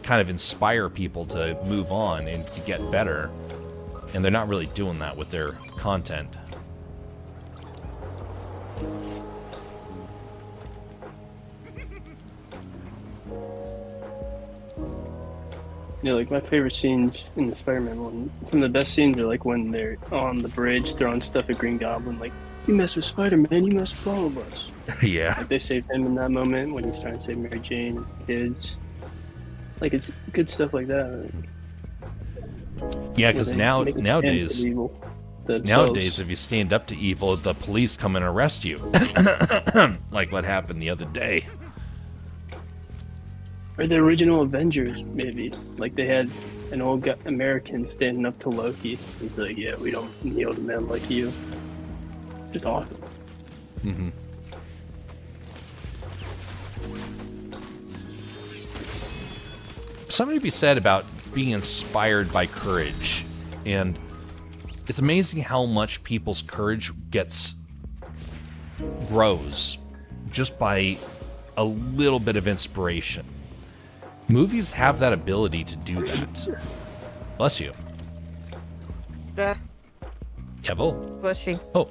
kind of inspire people to move on and to get better. And they're not really doing that with their content. You know, like my favorite scenes in the Spider-Man one, some of the best scenes are like when they're on the bridge throwing stuff at Green Goblin, like, you mess with Spider-Man, you mess with all of us. Yeah. Like they saved him in that moment when he's trying to save Mary Jane and kids. Like it's good stuff like that. Yeah, because nowadays, themselves. if you stand up to evil, the police come and arrest you. Like what happened the other day. Or the original Avengers, maybe. Like they had an old American standing up to Loki. He's like, yeah, we don't kneel to men like you. Just awesome. Mm-hmm. Something to be said about being inspired by courage. And it's amazing how much people's courage grows just by a little bit of inspiration. Movies have that ability to do that. Bless you. Yeah, Kevo? bushy. Oh.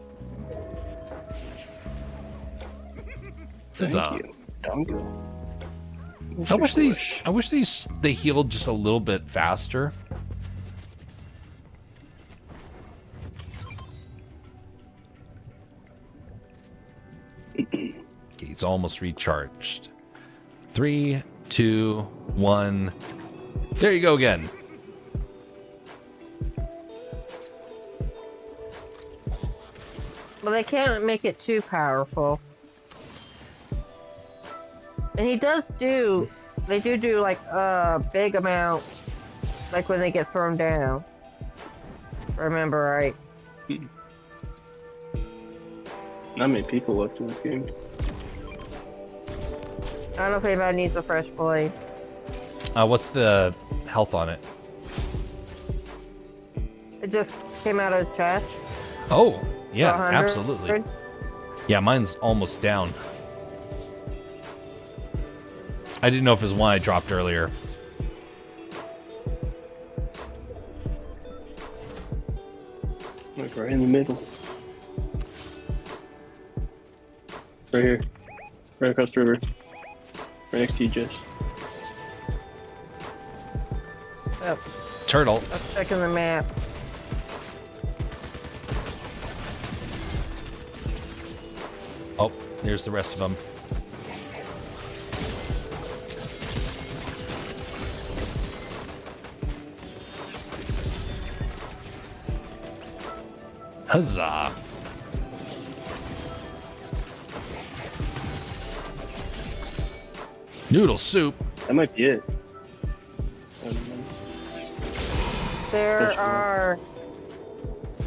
Thank Huzzah. you. Dongo. I wish they healed just a little bit faster. Okay, he's almost recharged. 3, 2, 1. There you go again. But they can't make it too powerful. And he does they do like a big amount, like when they get thrown down. Remember right? Not many people left in this game. I don't know if anybody needs a fresh blade. What's the health on it? It just came out of the chest. Oh, yeah, 100. absolutely. Yeah, mine's almost down. I didn't know if it was one I dropped earlier. Like right in the middle. Right here. Right across the river. Right next to you, Jess. Oh, Turtle. I'm checking the map. Oh, there's the rest of them. Huzzah. Noodle soup. That might be it. There are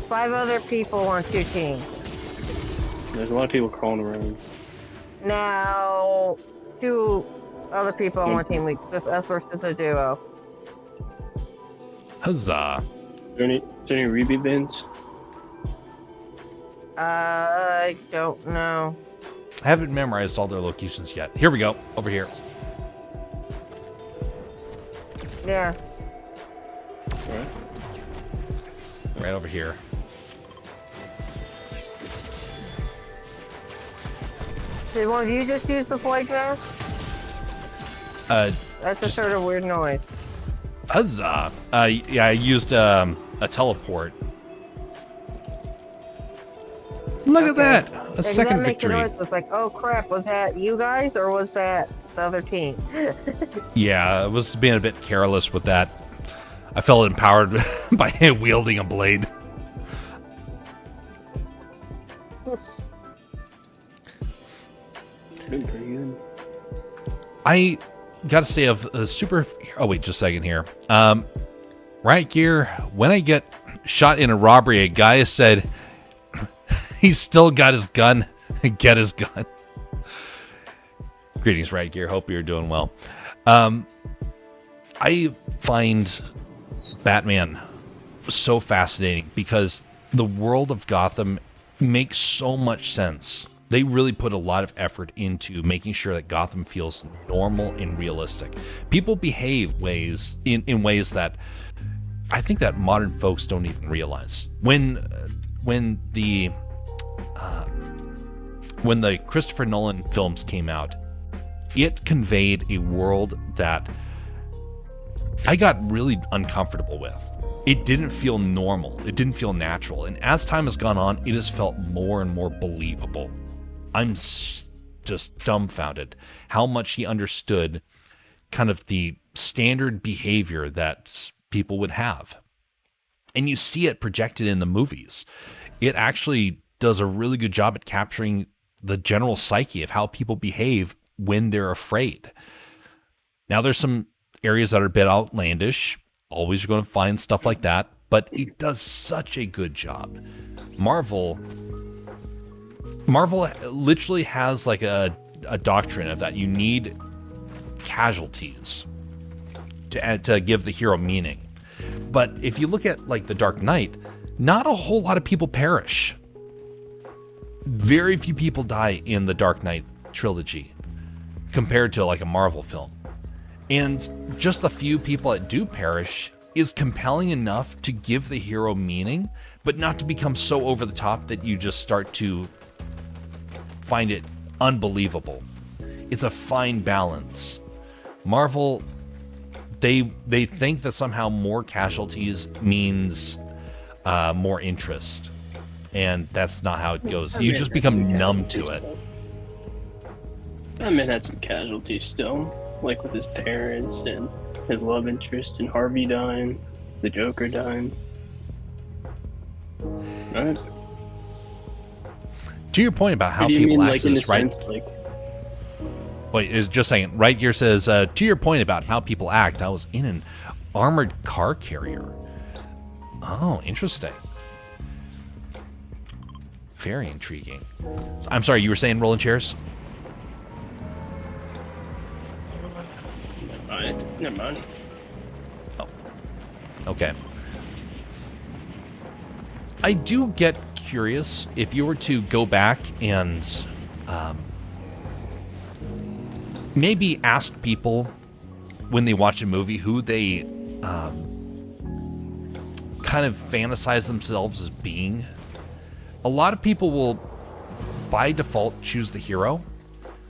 5 other people on 2 teams. There's a lot of people crawling around. Now, 2 other people on 1 team. Just us versus a duo. Huzzah. Is there any repeat bins? I don't know. I haven't memorized all their locations yet. Here we go. Over here. Yeah. Alright. Right over here. Did one of you just use the flight mask? That's just heard a weird noise. Huzzah. Yeah, I used a teleport. Look at that! A second that victory. Noise. It's like, oh crap, was that you guys or was that the other team? Yeah, I was being a bit careless with that. I felt empowered by wielding a blade. Been pretty good. I gotta say, of a super. Oh wait, just a second here. Riot Gear. When I get shot in a robbery, a guy said he's still got his gun. Get his gun. Greetings, Riot Gear. Hope you're doing well. I find Batman so fascinating because the world of Gotham makes so much sense. They really put a lot of effort into making sure that Gotham feels normal and realistic. People behave in ways that I think that modern folks don't even realize. When the Christopher Nolan films came out, it conveyed a world that I got really uncomfortable with. It didn't feel normal. It didn't feel natural. And as time has gone on, it has felt more and more believable. I'm just dumbfounded how much he understood kind of the standard behavior that people would have. And you see it projected in the movies. It actually does a really good job at capturing the general psyche of how people behave when they're afraid. Now, there's some areas that are a bit outlandish. Always you're going to find stuff like that, but it does such a good job. Marvel literally has like a doctrine of that you need casualties to give the hero meaning. But if you look at like The Dark Knight, not a whole lot of people perish. Very few people die in the Dark Knight trilogy compared to like a Marvel film. And just the few people that do perish is compelling enough to give the hero meaning, but not to become so over the top that you just start to find it unbelievable. It's a fine balance. Marvel, they think that somehow more casualties means more interest. And that's not how it goes. You just become numb to it. That man had some casualties still, like with his parents and his love interest, and Harvey dying, the Joker dying. Right. To your point about how people access, right? Wait, it's just saying, right here says, to your point about how people act, I was in an armored car carrier. Oh, interesting. Very intriguing. I'm sorry, you were saying rolling chairs? Never mind. Oh, okay. I do get curious if you were to go back and maybe ask people when they watch a movie who they kind of fantasize themselves as being. A lot of people will, by default, choose the hero,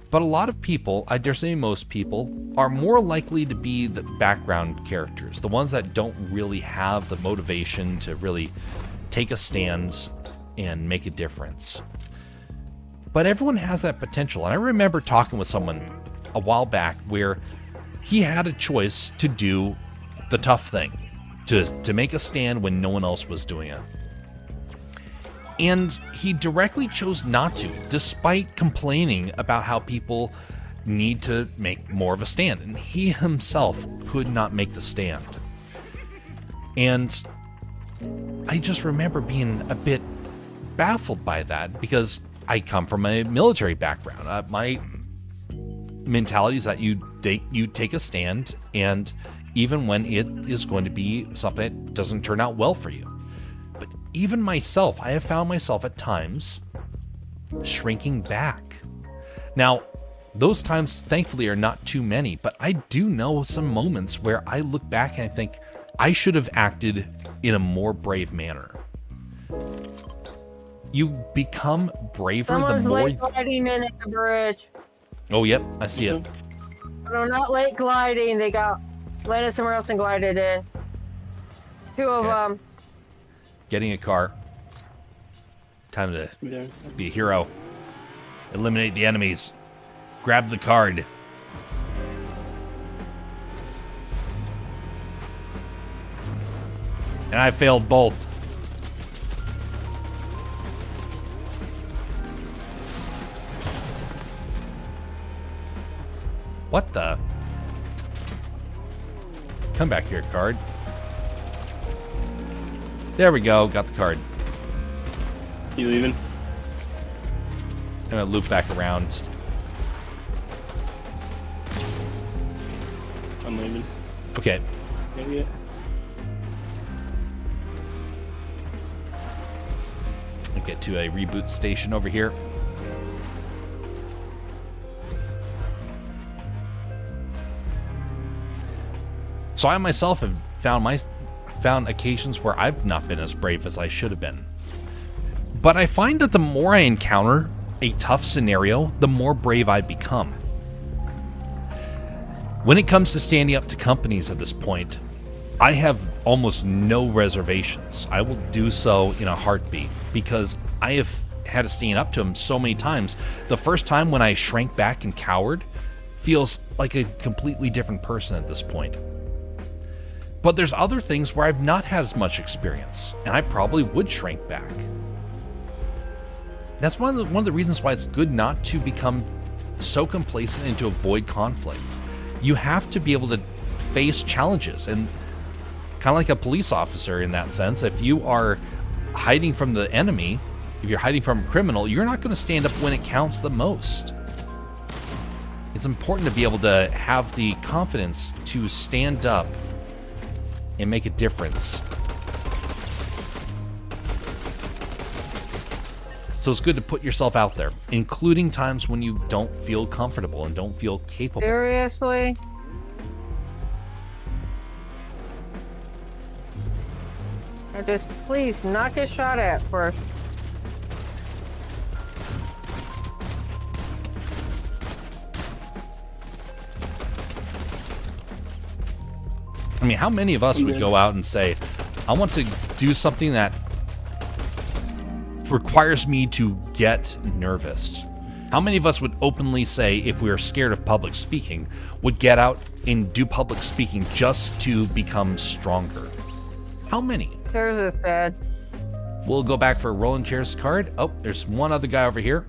but a lot of people, I dare say most people, are more likely to be the background characters, the ones that don't really have the motivation to really take a stand and make a difference. But everyone has that potential, and I remember talking with someone a while back where he had a choice to do the tough thing, to make a stand when no one else was doing it. And he directly chose not to, despite complaining about how people need to make more of a stand. And he himself could not make the stand. And I just remember being a bit baffled by that because I come from a military background. My mentality is that you take a stand, and even when it is going to be something that doesn't turn out well for you. But even myself, I have found myself at times shrinking back. Now, those times, thankfully, are not too many, but I do know some moments where I look back and I think I should have acted in a more brave manner. You become braver Someone's the more... late gliding in at the bridge. Oh, yep, I see it. No, not late gliding. They got landed somewhere else and glided in. Two of them. Getting a car. Time to be a hero. Eliminate the enemies. Grab the card. And I failed both. What the? Come back here, card. There we go, got the card. You leaving? I'm gonna loop back around. I'm leaving. Okay. Maybe. I'll get to a reboot station over here. So I myself have found occasions where I've not been as brave as I should have been. But I find that the more I encounter a tough scenario, the more brave I become. When it comes to standing up to companies at this point, I have almost no reservations. I will do so in a heartbeat because I have had to stand up to them so many times. The first time when I shrank back and cowered, feels like a completely different person at this point. But there's other things where I've not had as much experience, and I probably would shrink back. That's one of the reasons why it's good not to become so complacent and to avoid conflict. You have to be able to face challenges, and kind of like a police officer in that sense, if you are hiding from the enemy, if you're hiding from a criminal, you're not going to stand up when it counts the most. It's important to be able to have the confidence to stand up and make a difference. So it's good to put yourself out there, including times when you don't feel comfortable and don't feel capable. Seriously? And just please not get shot at first. I mean, how many of us would go out and say, I want to do something that requires me to get nervous? How many of us would openly say, if we were scared of public speaking, would get out and do public speaking just to become stronger? How many? Chairs is dead. We'll go back for a rolling chairs card. Oh, there's one other guy over here.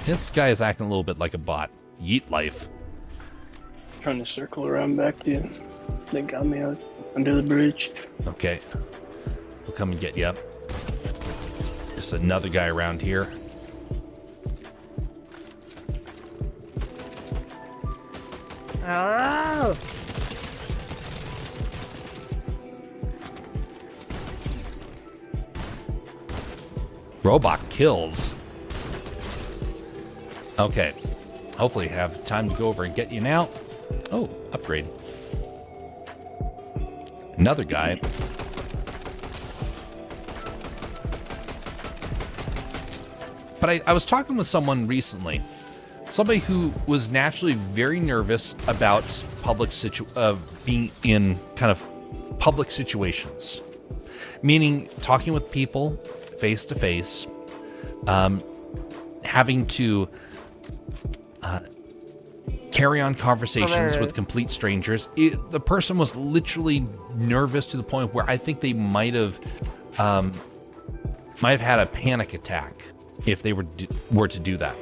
This guy is acting a little bit like a bot. Yeet life. Trying to circle around back to you. They got me out under the bridge. Okay. We'll come and get you up. There's another guy around here. Oh! Robot kills. Okay. Hopefully have time to go over and get you now. Oh, upgrade. Another guy. But I was talking with someone recently. Somebody who was naturally very nervous about being in kind of public situations. Meaning talking with people face to face, having to carry on conversations with complete strangers. The person was literally nervous to the point where I think they might have had a panic attack if they were to do that.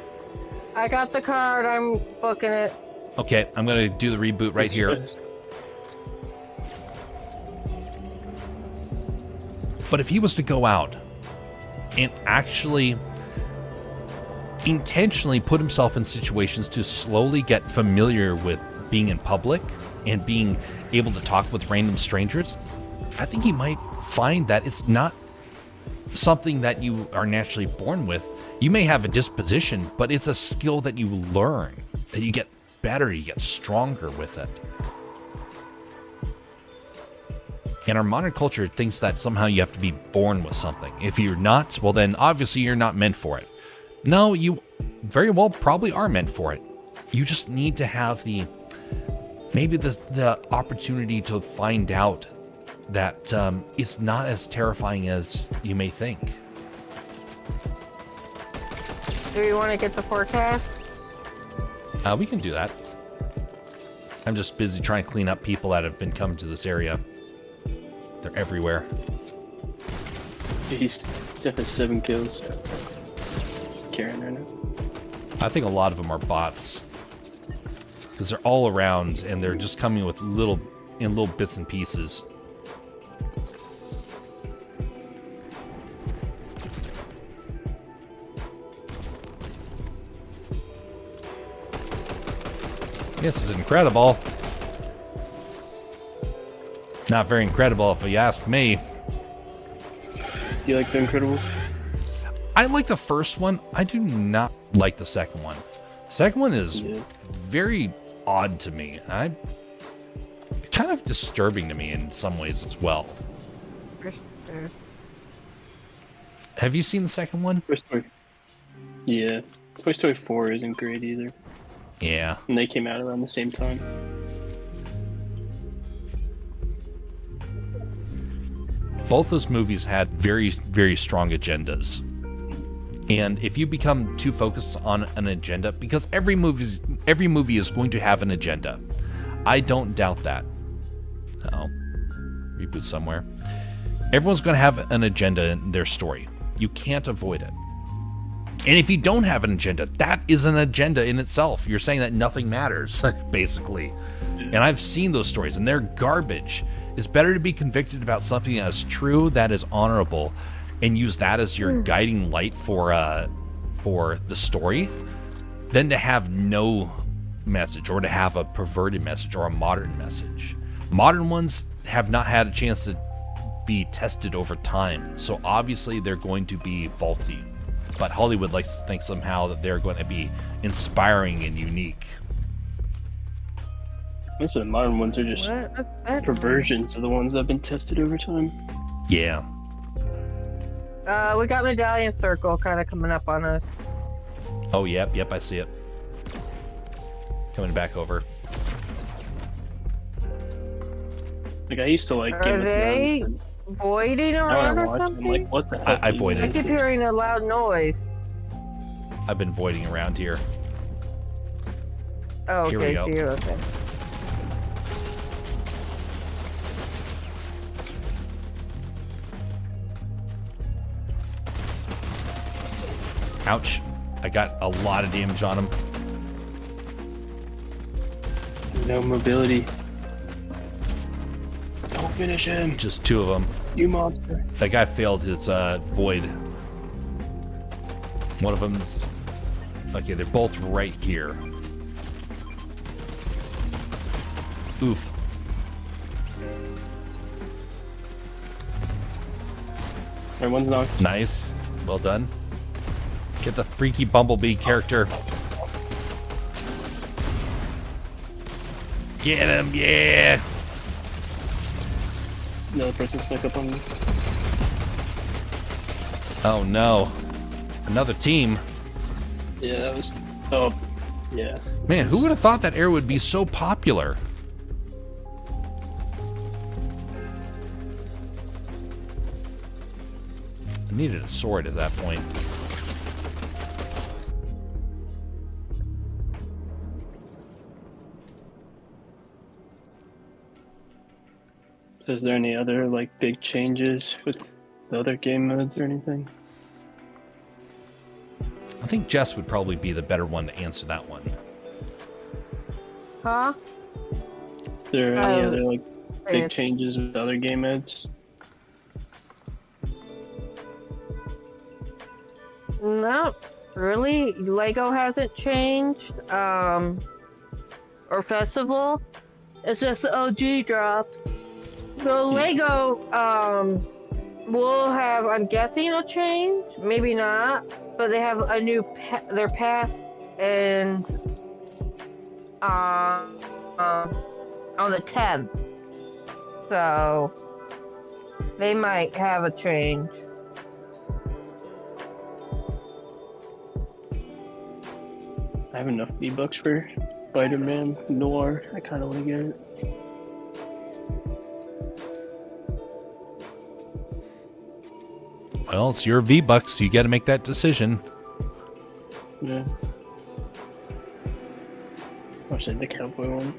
I got the card. I'm booking it. Okay, I'm gonna do the reboot right here. But if he was to go out and actually intentionally put himself in situations to slowly get familiar with being in public and being able to talk with random strangers, I think he might find that it's not something that you are naturally born with. You may have a disposition, but it's a skill that you learn, that you get better, you get stronger with it. And our modern culture thinks that somehow you have to be born with something. If you're not, well then obviously you're not meant for it. No, you very well probably are meant for it. You just need to have the opportunity to find out that it's not as terrifying as you may think. Do you want to get the forecast? We can do that. I'm just busy trying to clean up people that have been coming to this area. They're everywhere. He's definitely 7 kills. Carrying right now. I think a lot of them are bots. Because they're all around and they're just coming with little bits and pieces. This is incredible. Not very incredible if you ask me. Do you like The Incredible? I like the first one. I do not like the second one. The second one is very odd to me. Kind of disturbing to me in some ways as well. Have you seen the second one? Toy Story. Yeah. Toy Story 4 isn't great either. Yeah. And they came out around the same time. both those movies had very, very strong agendas. And if you become too focused on an agenda, because every movie is going to have an agenda. I don't doubt that. Uh-oh. Reboot somewhere. Everyone's going to have an agenda in their story. You can't avoid it. And if you don't have an agenda, that is an agenda in itself. You're saying that nothing matters, basically. And I've seen those stories, and they're garbage. It's better to be convicted about something that is true, that is honorable, and use that as your guiding light for the story, than to have no message, or to have a perverted message, or a modern message. Modern ones have not had a chance to be tested over time, so obviously they're going to be faulty. But Hollywood likes to think somehow that they're going to be inspiring and unique. Most of the modern ones are just perversions of the ones that have been tested over time. Yeah. We got Medallion Circle kind of coming up on us. Oh, yep, I see it. Coming back over. Like, I used to like Are Game of they Thrones. voiding Now around I or watch them, something? like, what the heck? I is voided. I this? keep hearing a loud noise. I've been voiding around here. Oh, Here we okay, go. so you're okay. Ouch. I got a lot of damage on him. No mobility. Don't finish him, Just two of them. you monster. That guy failed his void. One of them's... Okay, they're both right here. Oof. Everyone's knocked. Nice. Well done. Get the freaky Bumblebee character. Get him, yeah! Another person snuck up on me. Oh no. Another team. Yeah, that was. Oh, yeah. Man, who would have thought that area would be so popular? I needed a sword at that point. So is there any other like big changes with the other game modes or anything? I think Jess would probably be the better one to answer that one. Huh? Is there any Oh, other like big yes. changes with other game modes? No, really. Lego hasn't changed. Or Festival. It's just the OG dropped. So Lego, will have, I'm guessing, a change. Maybe not, but they have a new their pass and on the 10th. So they might have a change. I have enough V-Bucks for Spider-Man Noir. I kind of want to get it. Well, it's your V-Bucks. You got to make that decision. Yeah. Or say the cowboy one.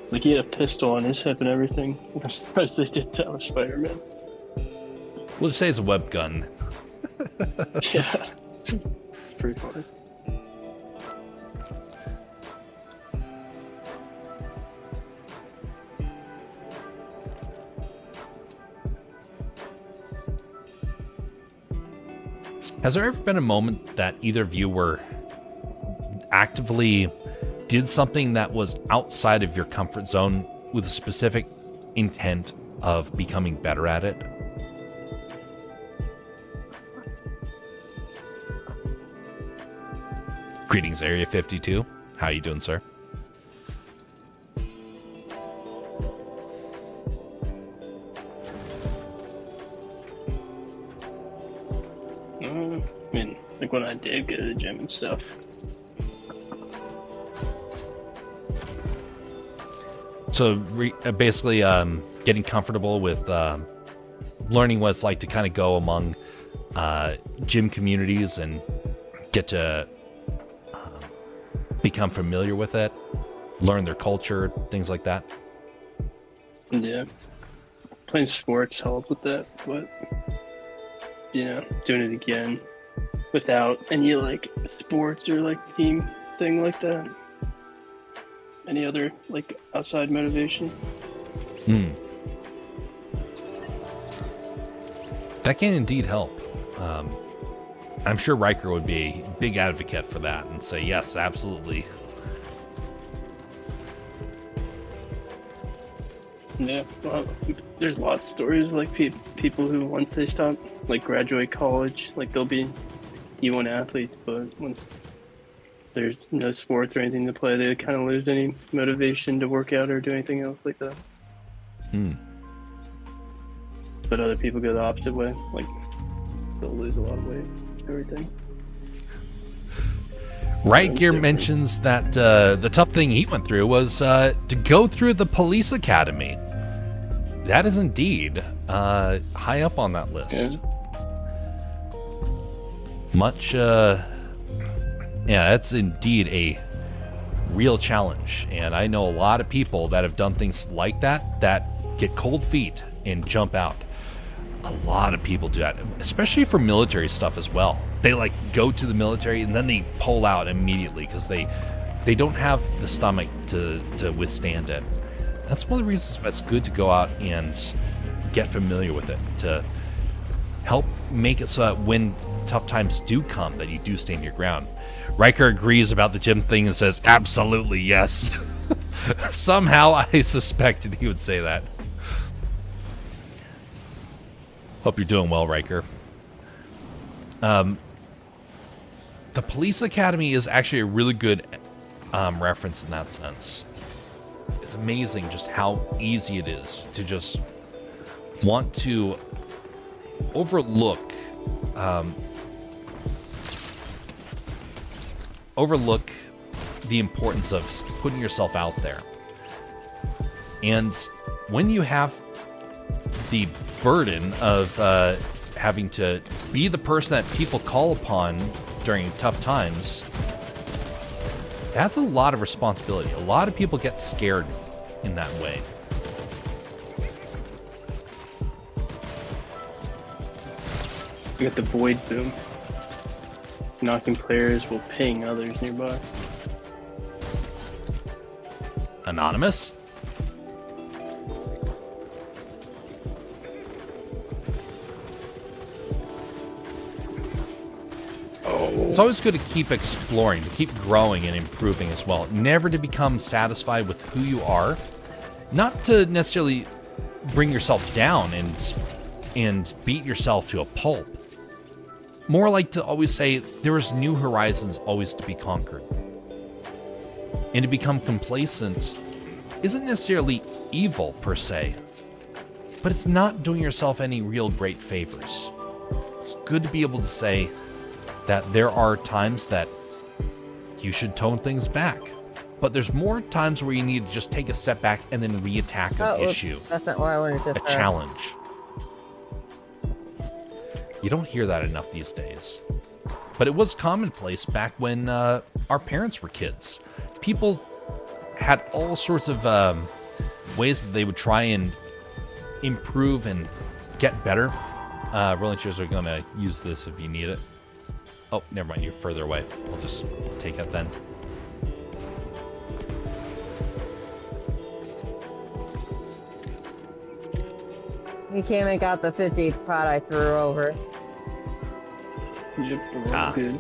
Like he had a pistol on his hip and everything. I'm surprised they did that with Spider-Man. We'll just say it's a web gun. Yeah. It's pretty funny. Has there ever been a moment that either of you were actively did something that was outside of your comfort zone with a specific intent of becoming better at it? Greetings, Area 52. How you doing, sir? I mean, like when I did go to the gym and stuff. So basically, getting comfortable with learning what it's like to kind of go among gym communities and get to become familiar with it, learn their culture, things like that. Yeah. Playing sports helped with that, but doing it again without any like sports or like team thing like that. Any other like outside motivation? That can indeed help. I'm sure Riker would be a big advocate for that and say, yes, absolutely. Yeah, well, there's lots of stories like people who once they stop, like graduate college, like they'll be D1 athletes, but once there's no sports or anything to play, they kind of lose any motivation to work out or do anything else like that. But other people go the opposite way, like they'll lose a lot of weight, everything. Right Gear mentions that the tough thing he went through was to go through the police academy. That is indeed high up on that list. Yeah. That's indeed a real challenge. And I know a lot of people that have done things like that get cold feet and jump out. A lot of people do that, especially for military stuff as well. They like go to the military and then they pull out immediately because they don't have the stomach to withstand it. That's one of the reasons why it's good to go out and get familiar with it, to help make it so that when tough times do come, that you do stand your ground. Riker agrees about the gym thing and says, absolutely, yes. Somehow I suspected he would say that. Hope you're doing well, Riker. The police academy is actually a really good reference in that sense. It's amazing just how easy it is to just want to overlook the importance of putting yourself out there. And when you have the burden of having to be the person that people call upon during tough times, that's a lot of responsibility. A lot of people get scared in that way. We got the void boom. Knocking players will ping others nearby. Anonymous? It's always good to keep exploring, to keep growing and improving as well. Never to become satisfied with who you are. Not to necessarily bring yourself down and beat yourself to a pulp. More like to always say there is new horizons always to be conquered. And to become complacent isn't necessarily evil per se, but it's not doing yourself any real great favors. It's good to be able to say that there are times that you should tone things back, but there's more times where you need to just take a step back and then re-attack an issue, That's not what I wanted to a challenge. You don't hear that enough these days, but it was commonplace back when our parents were kids. People had all sorts of ways that they would try and improve and get better. Rolling chairs are gonna use this if you need it. Oh, never mind, you're further away. I'll just take it then. He came and got the 50 pot I threw over. Yep, we're good.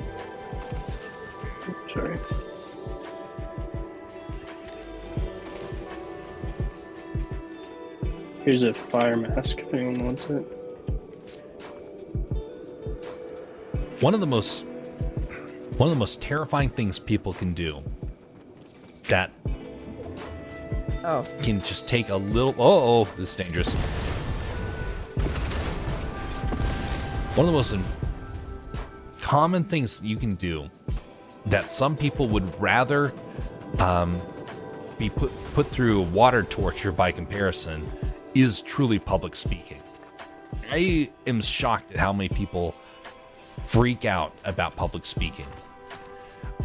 Sorry. Here's a fire mask if anyone wants it. One of the most terrifying things people can do that can just take a little... Oh, this is dangerous. One of the most common things you can do that some people would rather be put through water torture by comparison is truly public speaking. I am shocked at how many people freak out about public speaking.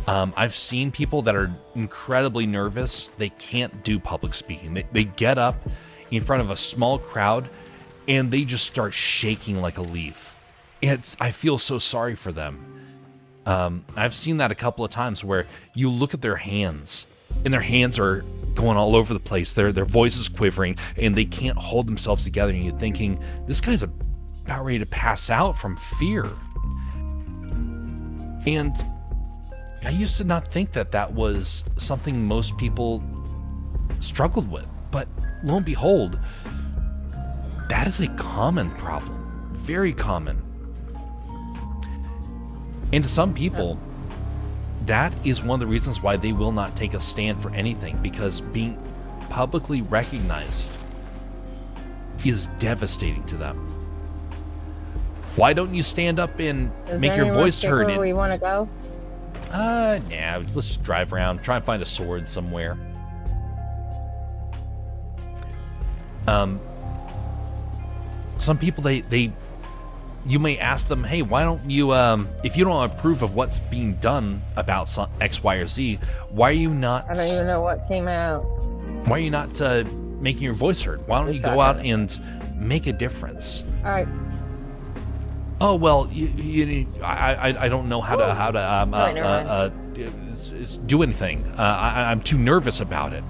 I've seen people that are incredibly nervous. They can't do public speaking. They get up in front of a small crowd and they just start shaking like a leaf. I feel so sorry for them. I've seen that a couple of times where you look at their hands and their hands are going all over the place. Their voice is quivering and they can't hold themselves together. And you're thinking, this guy's about ready to pass out from fear. And I used to not think that was something most people struggled with. But lo and behold, that is a common problem. Very common. And to some people, that is one of the reasons why they will not take a stand for anything, because being publicly recognized is devastating to them. Why don't you stand up and make your voice heard? Where we want to go? Nah, let's just drive around, try and find a sword somewhere. Some people, you may ask them, hey, why don't you, if you don't approve of what's being done about X, Y, or Z, why are you not... I don't even know what came out. Why are you not making your voice heard? Why don't you go out and make a difference? All right. Oh, well, I don't know how to do anything. I'm too nervous about it.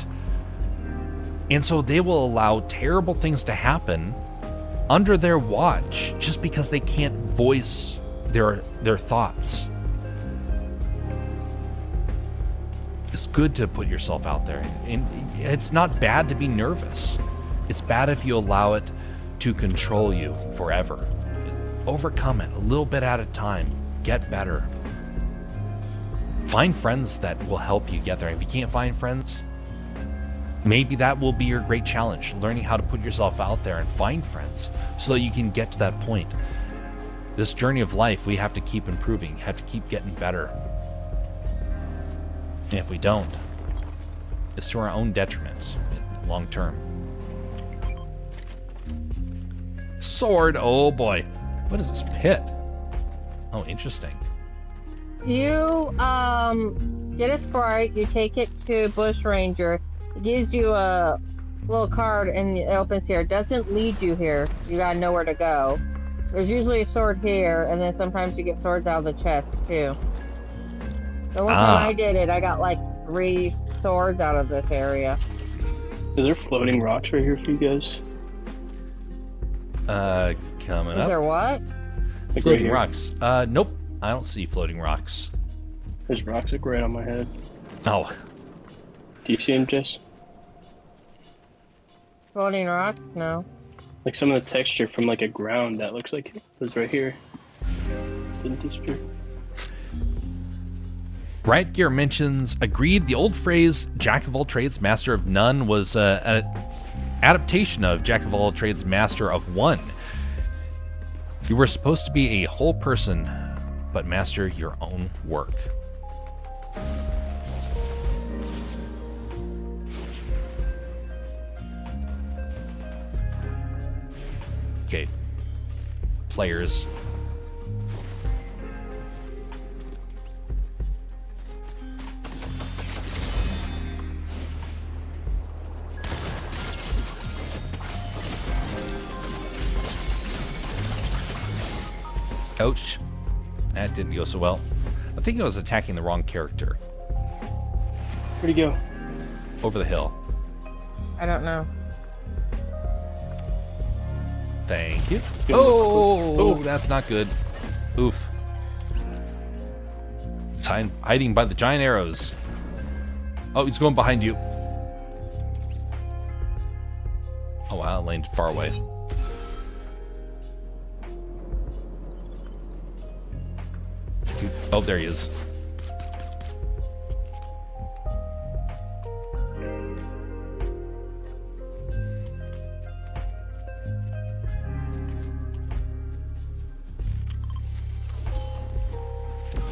And so they will allow terrible things to happen under their watch just because they can't voice their thoughts. It's good to put yourself out there. And it's not bad to be nervous. It's bad if you allow it to control you forever. Overcome it a little bit at a time. Get better. Find friends that will help you get there. If you can't find friends, maybe that will be your great challenge, learning how to put yourself out there and find friends so that you can get to that point. This journey of life, we have to keep improving, have to keep getting better. And if we don't, it's to our own detriment long term. Sword, oh boy. What is this pit? Oh, interesting. You get a Sprite, you take it to Bush Ranger. It gives you a little card and it opens here. It doesn't lead you here. You gotta know where to go. There's usually a sword here, and then sometimes you get swords out of the chest too. The one time I did it, I got like 3 swords out of this area. Is there floating rocks right here for you guys? Coming up. Is there what? Like Floating right rocks. Nope. I don't see floating rocks. There's rocks like right on my head. Oh. Do you see them, Jess? Floating rocks? No. Like some of the texture from like a ground that looks like it was right here. Didn't disappear. Riot Gear mentions, agreed, the old phrase, jack of all trades, master of none, was an adaptation of jack of all trades, master of one. You were supposed to be a whole person, but master your own work. Okay. Players. Ouch. That didn't go so well. I think I was attacking the wrong character. Where'd he go? Over the hill. I don't know. Thank you. Good. Oh, that's not good. Oof. He's hiding by the giant arrows. Oh, he's going behind you. Oh, wow, it landed far away. Oh, there he is.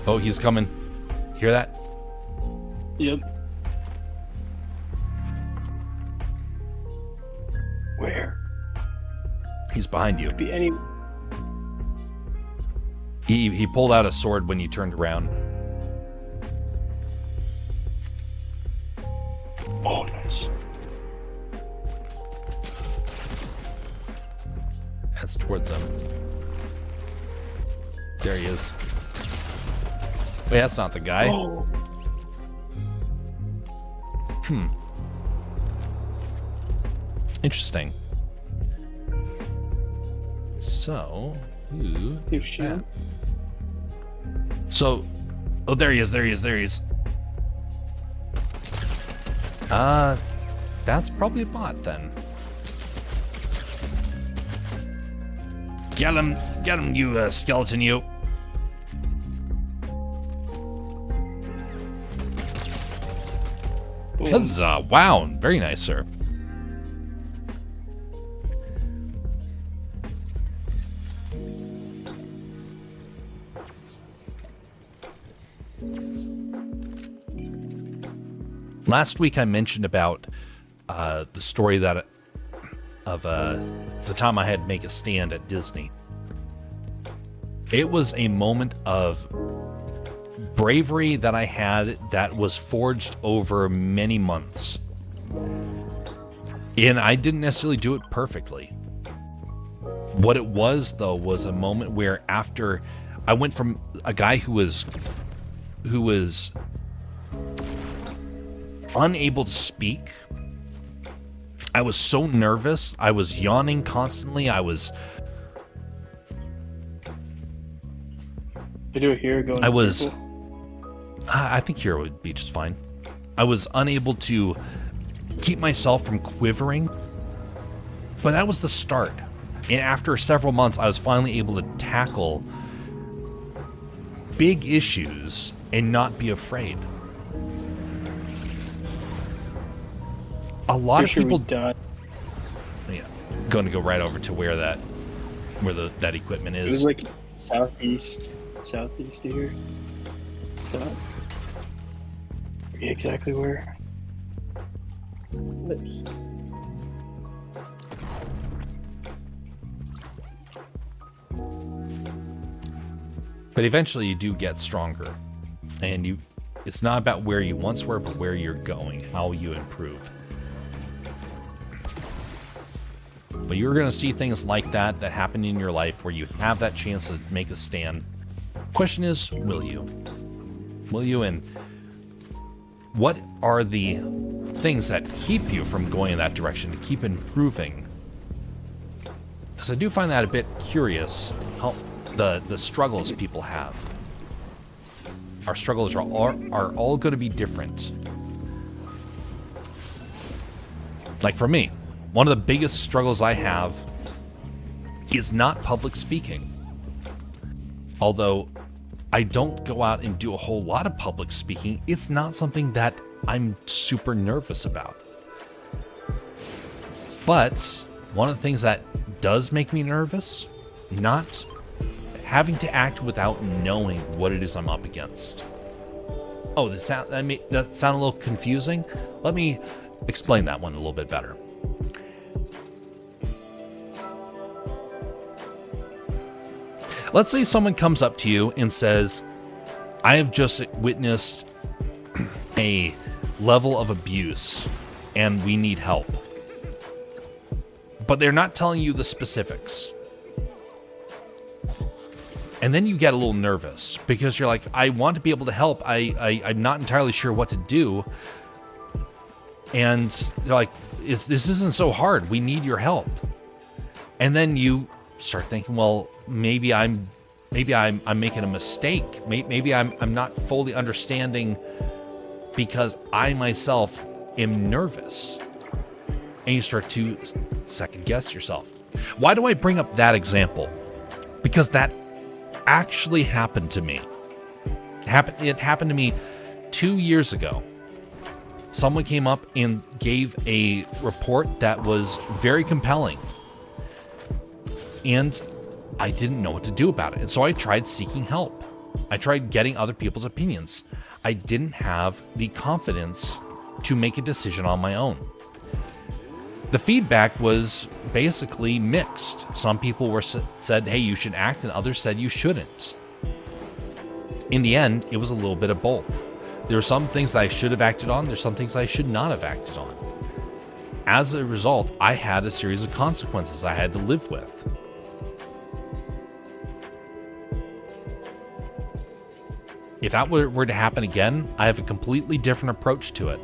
Oh, he's coming. Hear that? Yep. He's behind you. Could be any. He pulled out a sword when you turned around. Oh, nice. That's towards him. There he is. Wait, that's not the guy. Oh. Interesting. So, who Your is shield. that? So, oh, there he is, there he is, there he is. That's probably a bot then. Get him, you skeleton, you. Huzzah! Wow, very nice, sir. Last week I mentioned about the story that of the time I had to make a stand at Disney. It was a moment of bravery that I had that was forged over many months. And I didn't necessarily do it perfectly. What it was, though, was a moment where after I went from a guy who was unable to speak. I was so nervous. I was yawning constantly. I do a hero going. I think hero would be just fine. I was unable to keep myself from quivering. But that was the start. And after several months, I was finally able to tackle big issues and not be afraid. A lot of people died. Yeah, going to go right over to where that equipment is. It was like southeast of here. So, forget exactly where. Oops. But eventually you do get stronger. And it's not about where you once were, but where you're going, how you improve. But you're going to see things like that happen in your life where you have that chance to make a stand. Question is, will you? Will you? And what are the things that keep you from going in that direction, to keep improving? Because I do find that a bit curious, how the struggles people have. Our struggles are all going to be different. Like for me, one of the biggest struggles I have is not public speaking. Although I don't go out and do a whole lot of public speaking, it's not something that I'm super nervous about. But one of the things that does make me nervous, not having to act without knowing what it is I'm up against. Oh, that sounded a little confusing. Let me explain that one a little bit better. Let's say someone comes up to you and says, I have just witnessed a level of abuse and we need help. But they're not telling you the specifics. And then you get a little nervous because you're like, I want to be able to help. I'm not entirely sure what to do. And they're like, this isn't so hard. We need your help. And then you start thinking, well, maybe I'm making a mistake. Maybe I'm not fully understanding because I myself am nervous. And you start to second guess yourself. Why do I bring up that example? Because that actually happened to me. It happened to me 2 years ago. Someone came up and gave a report that was very compelling. And I didn't know what to do about it. And so I tried seeking help. I tried getting other people's opinions. I didn't have the confidence to make a decision on my own. The feedback was basically mixed. Some people said, hey, you should act, and others said you shouldn't. In the end, it was a little bit of both. There were some things that I should have acted on. There's some things I should not have acted on. As a result, I had a series of consequences I had to live with. If that were to happen again, I have a completely different approach to it.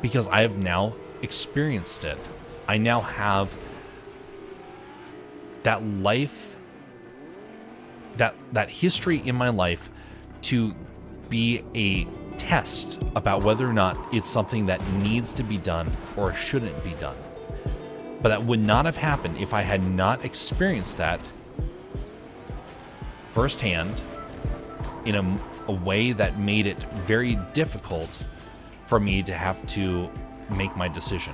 Because I have now experienced it. I now have that life, that history in my life to be a test about whether or not it's something that needs to be done or shouldn't be done. But that would not have happened if I had not experienced that firsthand in a way that made it very difficult for me to have to make my decision.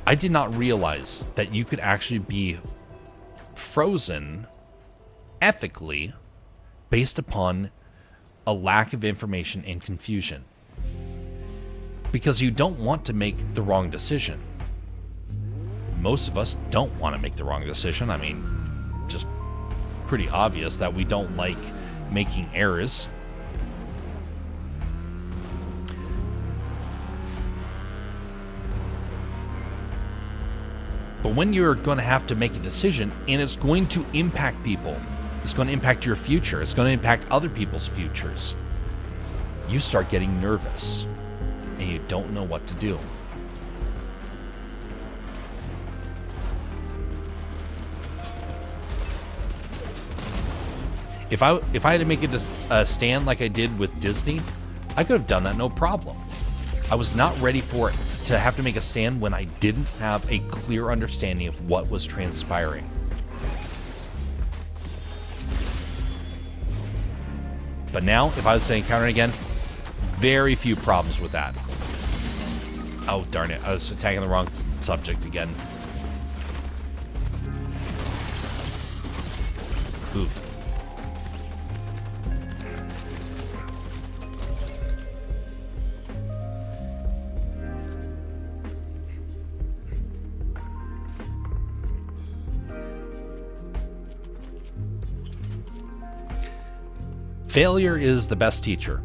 I did not realize that you could actually be frozen ethically based upon a lack of information and confusion. Because you don't want to make the wrong decision. Most of us don't want to make the wrong decision. I mean, just pretty obvious that we don't like making errors. But when you're going to have to make a decision and it's going to impact people, it's going to impact your future, it's going to impact other people's futures, you start getting nervous and you don't know what to do. If I had to make a stand like I did with Disney, I could have done that no problem. I was not ready for it to have to make a stand when I didn't have a clear understanding of what was transpiring. But now, if I was to encounter it again, very few problems with that. Oh, darn it. I was attacking the wrong subject again. Oof. Failure is the best teacher.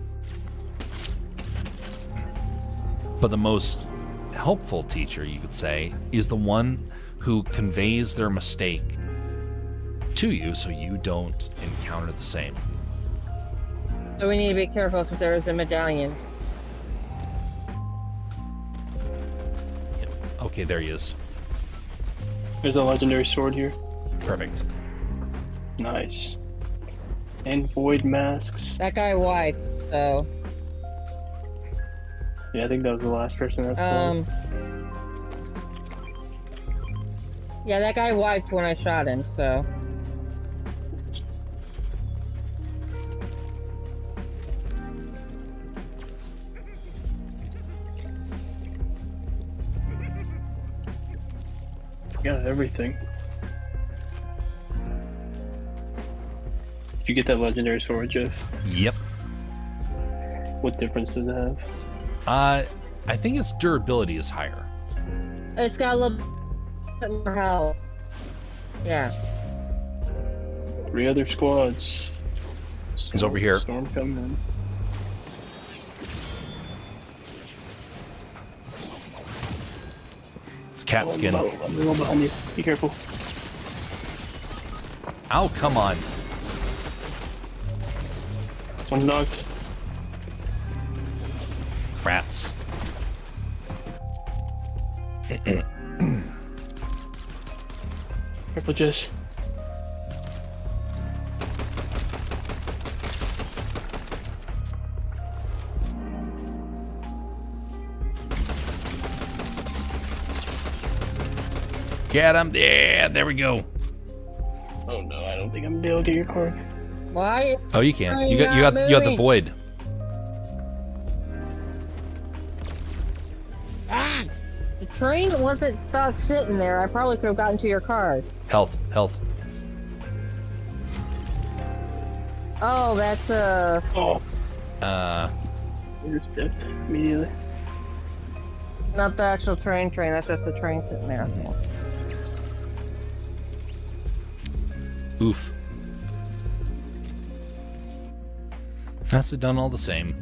But the most helpful teacher, you could say, is the one who conveys their mistake to you so you don't encounter the same. So we need to be careful because there is a medallion. Yep. Okay, there he is. There's a legendary sword here. Perfect. Nice. And void masks. That guy wiped, so. Yeah, I think that was the last person that's spawned. Yeah, that guy wiped when I shot him, so. Got everything. Did you get that legendary sword, Jeff? Yep. What difference does it have? I think its durability is higher. It's got a little bit more health. Yeah. 3 other squads. He's over here. Storm coming. It's cat skin. I'm going behind you. Be careful. Oh, come on. One knocked. Rats. Careful, Jess. Get him. Yeah, there we go. Oh no, I don't think I'm gonna be able to get your card. Why? Oh, you can. You got the moving? void. Ah! The train wasn't stuck sitting there. I probably could have gotten to your car. Health. Oh, that's Oh. You just dipped immediately. Not the actual train, that's just the train sitting there. Oof. That's done all the same.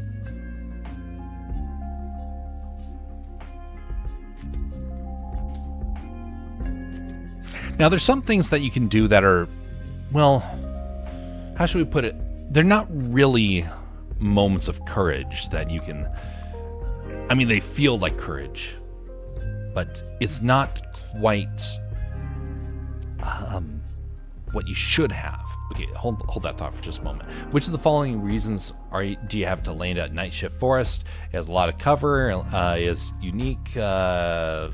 Now, there's some things that you can do that are, well, how should we put it? They're not really moments of courage that you can, I mean, they feel like courage, but it's not quite what you should have. Okay, hold that thought for just a moment. Which of the following reasons do you have to land at Night Shift Forest? It has a lot of cover, is unique. Let's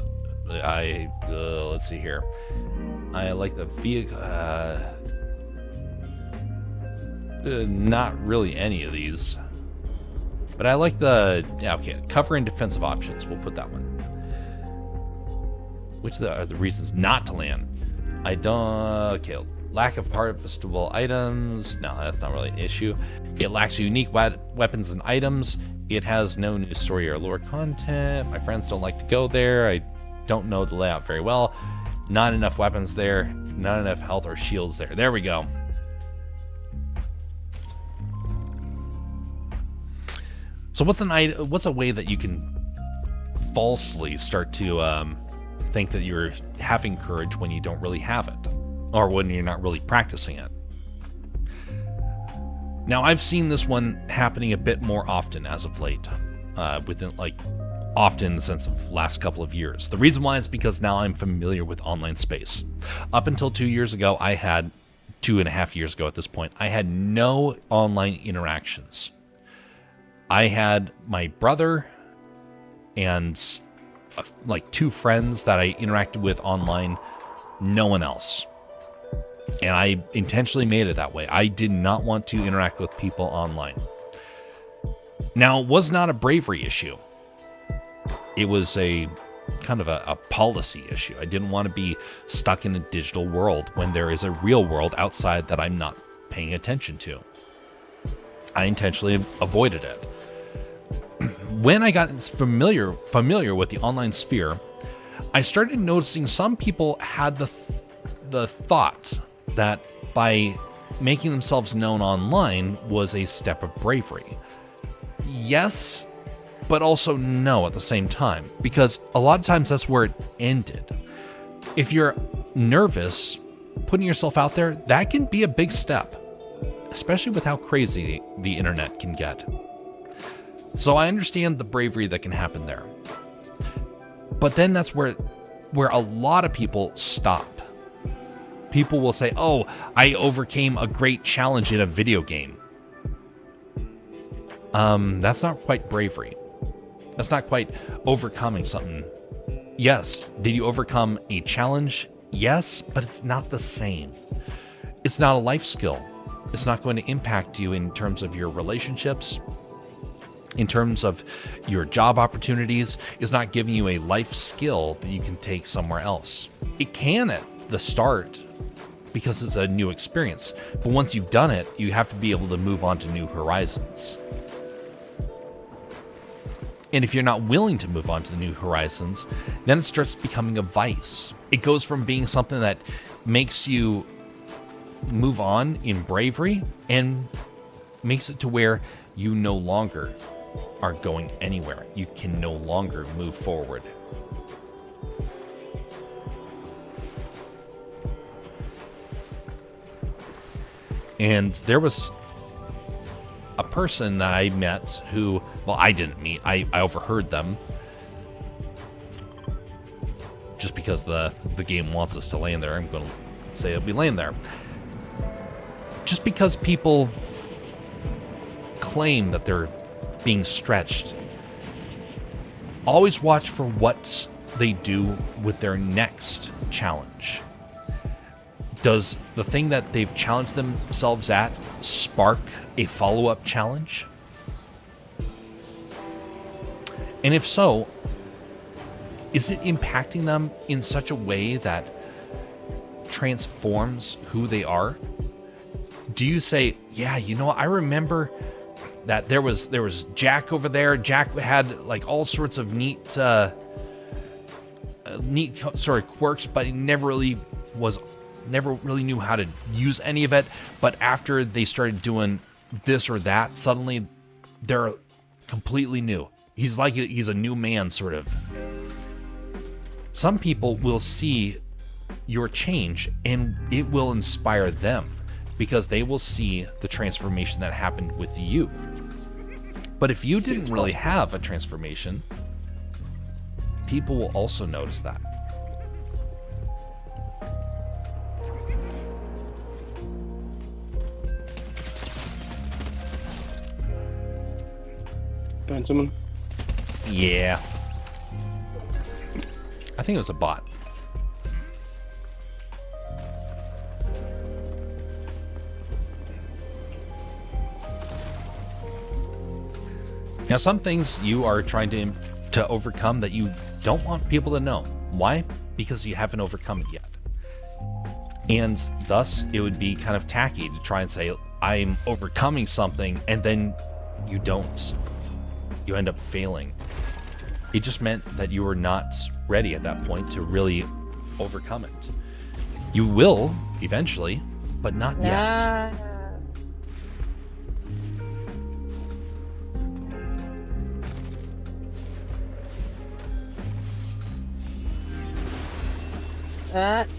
see here. I like the vehicle. Not really any of these, but I like the cover and defensive options. We'll put that one. Which are the reasons not to land? I don't. Okay, lack of harvestable items. No, that's not really an issue. It lacks unique weapons and items. It has no new story or lore content. My friends don't like to go there. I don't know the layout very well. Not enough weapons there. Not enough health or shields there. There we go. So what's a way that you can falsely start to think that you're having courage when you don't really have it, or when you're not really practicing it? Now, I've seen this one happening a bit more often as of late, often in the sense of last couple of years. The reason why is because now I'm familiar with online space. Up until 2 years ago, 2.5 years ago at this point, I had no online interactions. I had my brother and like 2 friends that I interacted with online, no one else. And I intentionally made it that way. I did not want to interact with people online. Now, it was not a bravery issue. It was a kind of a policy issue. I didn't want to be stuck in a digital world when there is a real world outside that I'm not paying attention to. I intentionally avoided it. When I got familiar with the online sphere, I started noticing some people had the thought that by making themselves known online was a step of bravery. Yes, but also no at the same time, because a lot of times that's where it ended. If you're nervous, putting yourself out there, that can be a big step, especially with how crazy the internet can get. So I understand the bravery that can happen there. But then that's where a lot of people stop. People will say, "Oh, I overcame a great challenge in a video game." That's not quite bravery. That's not quite overcoming something. Yes, did you overcome a challenge? Yes, but it's not the same. It's not a life skill. It's not going to impact you in terms of your relationships, in terms of your job opportunities. It's not giving you a life skill that you can take somewhere else. It can at the start because it's a new experience. But once you've done it, you have to be able to move on to new horizons. And if you're not willing to move on to the new horizons, then it starts becoming a vice. It goes from being something that makes you move on in bravery and makes it to where you no longer are going anywhere. You can no longer move forward. And there was a person that I met who, well, I didn't meet. I overheard them. Just because the game wants us to land there, I'm going to say it'll be laying there. Just because people claim that they're being stretched, always watch for what they do with their next challenge. Does the thing that they've challenged themselves at spark a follow-up challenge? And if so, is it impacting them in such a way that transforms who they are? Do you say, yeah, you know, I remember that there was Jack over there. Jack had like all sorts of neat quirks, but he never really knew how to use any of it. But after they started doing this or that, suddenly they're completely new. He's a new man, sort of. Some people will see your change and it will inspire them because they will see the transformation that happened with you. But if you didn't really have a transformation, people will also notice that. Find someone? Yeah. I think it was a bot. Now, some things you are trying to overcome that you don't want people to know. Why? Because you haven't overcome it yet. And thus, it would be kind of tacky to try and say, I'm overcoming something, and then you don't. You end up failing. It just meant that you were not ready at that point to really overcome it. You will eventually, but not yet.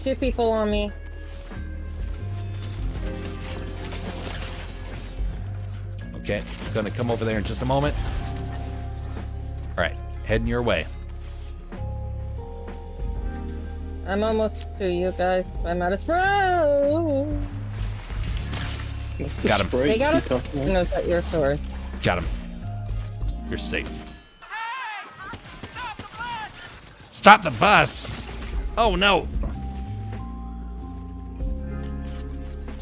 Two people on me. Okay, gonna come over there in just a moment. All right, heading your way. I'm almost to you guys. I'm out of spray. Got him. They got us. No, is that your sword? Got him. You're safe. Stop the bus! Oh no!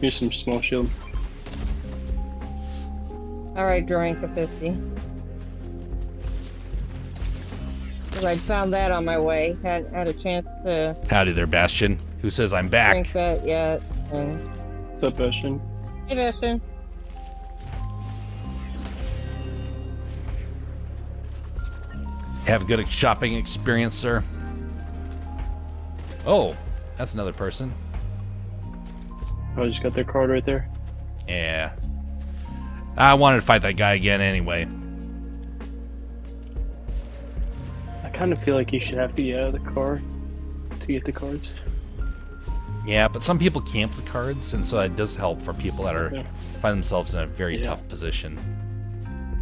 Here's some small shield. Alright, drawing for 50. Cause I found that on my way. Had a chance to Howdy there, Bastion. Who says I'm back? drink that yet. And What's up, Bastion? hey, Bastion. Have a good shopping experience, sir. Oh, that's another person. Oh, I just got their card right there. Yeah. I wanted to fight that guy again anyway. I kind of feel like you should have to get out of the car to get the cards. Yeah, but some people camp the cards, and so it does help for people that are find themselves in a very tough position.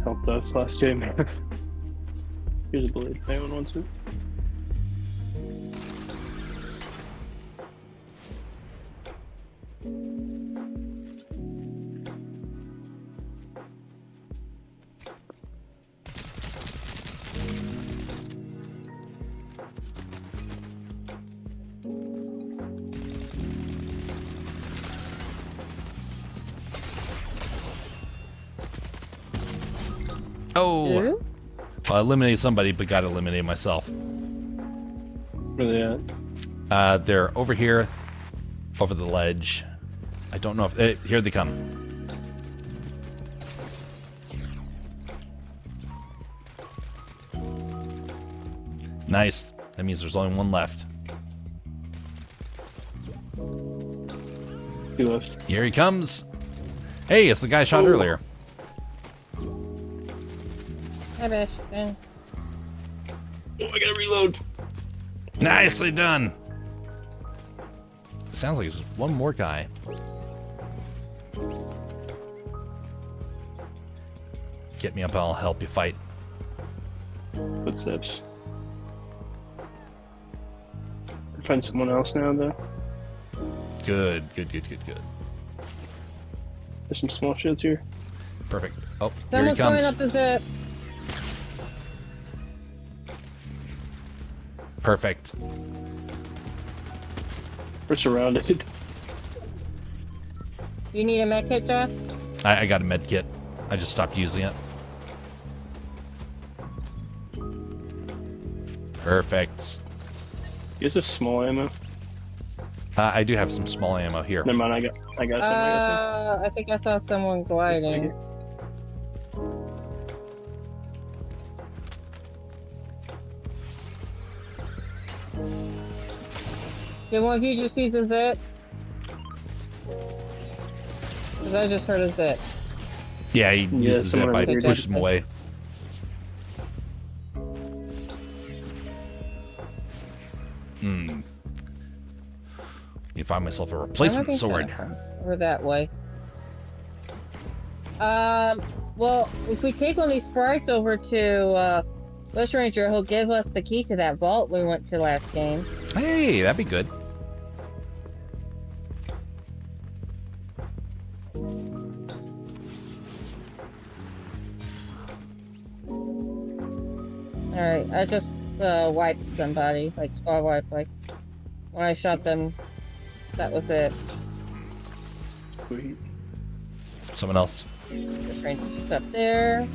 Helped us last game. Here's a blade. Anyone wants it? Oh! Ooh. Well, I eliminated somebody, but got eliminated myself. Where they at? They're over here, over the ledge. I don't know if... here they come. Nice. That means there's only one left. Two left. Here he comes. Hey, it's the guy I shot earlier. Hi, Bastion. Oh, I gotta reload. Nicely done. Sounds like there's one more guy. Get me up, I'll help you fight. Footsteps. Find someone else now, though. Good. There's some small shields here. Perfect. Oh, here he Someone's going comes. up the zip. Perfect. We're surrounded. You need a med kit, Jeff? I got a med kit. I just stopped using it. Perfect. Is this small ammo? I do have some small ammo here. Never mind, I got some. I think I saw someone gliding. Did one of you just use a zip? Because I just heard a zip. Yeah, he used the zip. someone I agreed. pushed him away. You find myself a replacement sword. Over that way. Well, if we take one of these sprites over to Bush Ranger, he'll give us the key to that vault we went to last game. Hey, that'd be good. Alright, I just wiped somebody, like squad wipe, like when I shot them, that was it. Sweet. Someone else. Bush Ranger's up there.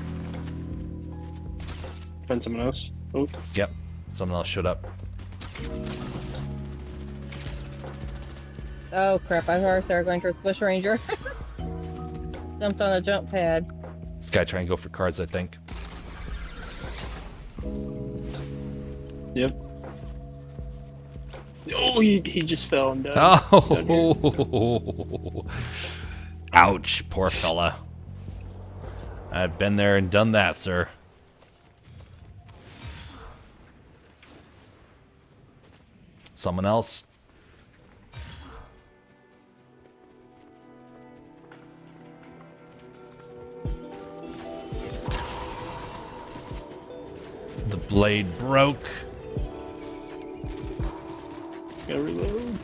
Find someone else. Oh, Yep. Someone else showed up. Oh crap, I already started going towards Bush Ranger. Jumped on a jump pad. This guy trying to go for cards, I think. yep. Oh, he just fell and died. Oh! Ouch, poor fella. I've been there and done that, sir. Someone else? The blade broke. Gotta reload.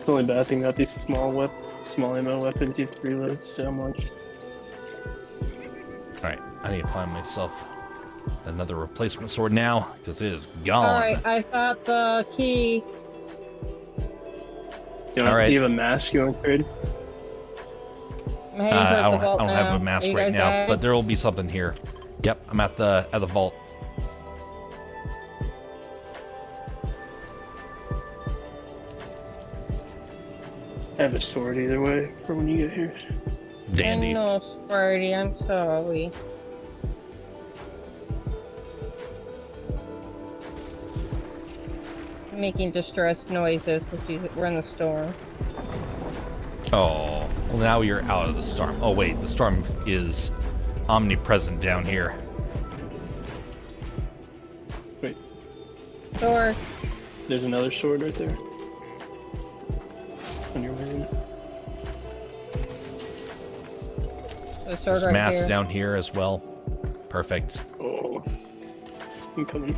The only bad thing about these small ammo weapons, you have to reload so much. Alright, I need to find myself another replacement sword now, because it is gone. Alright, I got the key. You All right. Do you have a mask you want to trade? I'm heading towards I the vault don't now. have a mask Are you right guys now, there? but there will be something here. Yep, I'm at the vault. I have a sword either way for when you get here. Dandy. No, Spidey, I'm sorry. Making distressed noises because we're in the storm. Oh, well now you're out of the storm. Oh wait, the storm is omnipresent down here. Wait, Door. there's another sword right there. On your way in. The sword There's right masks here. down here as well. Perfect. Oh, I'm coming.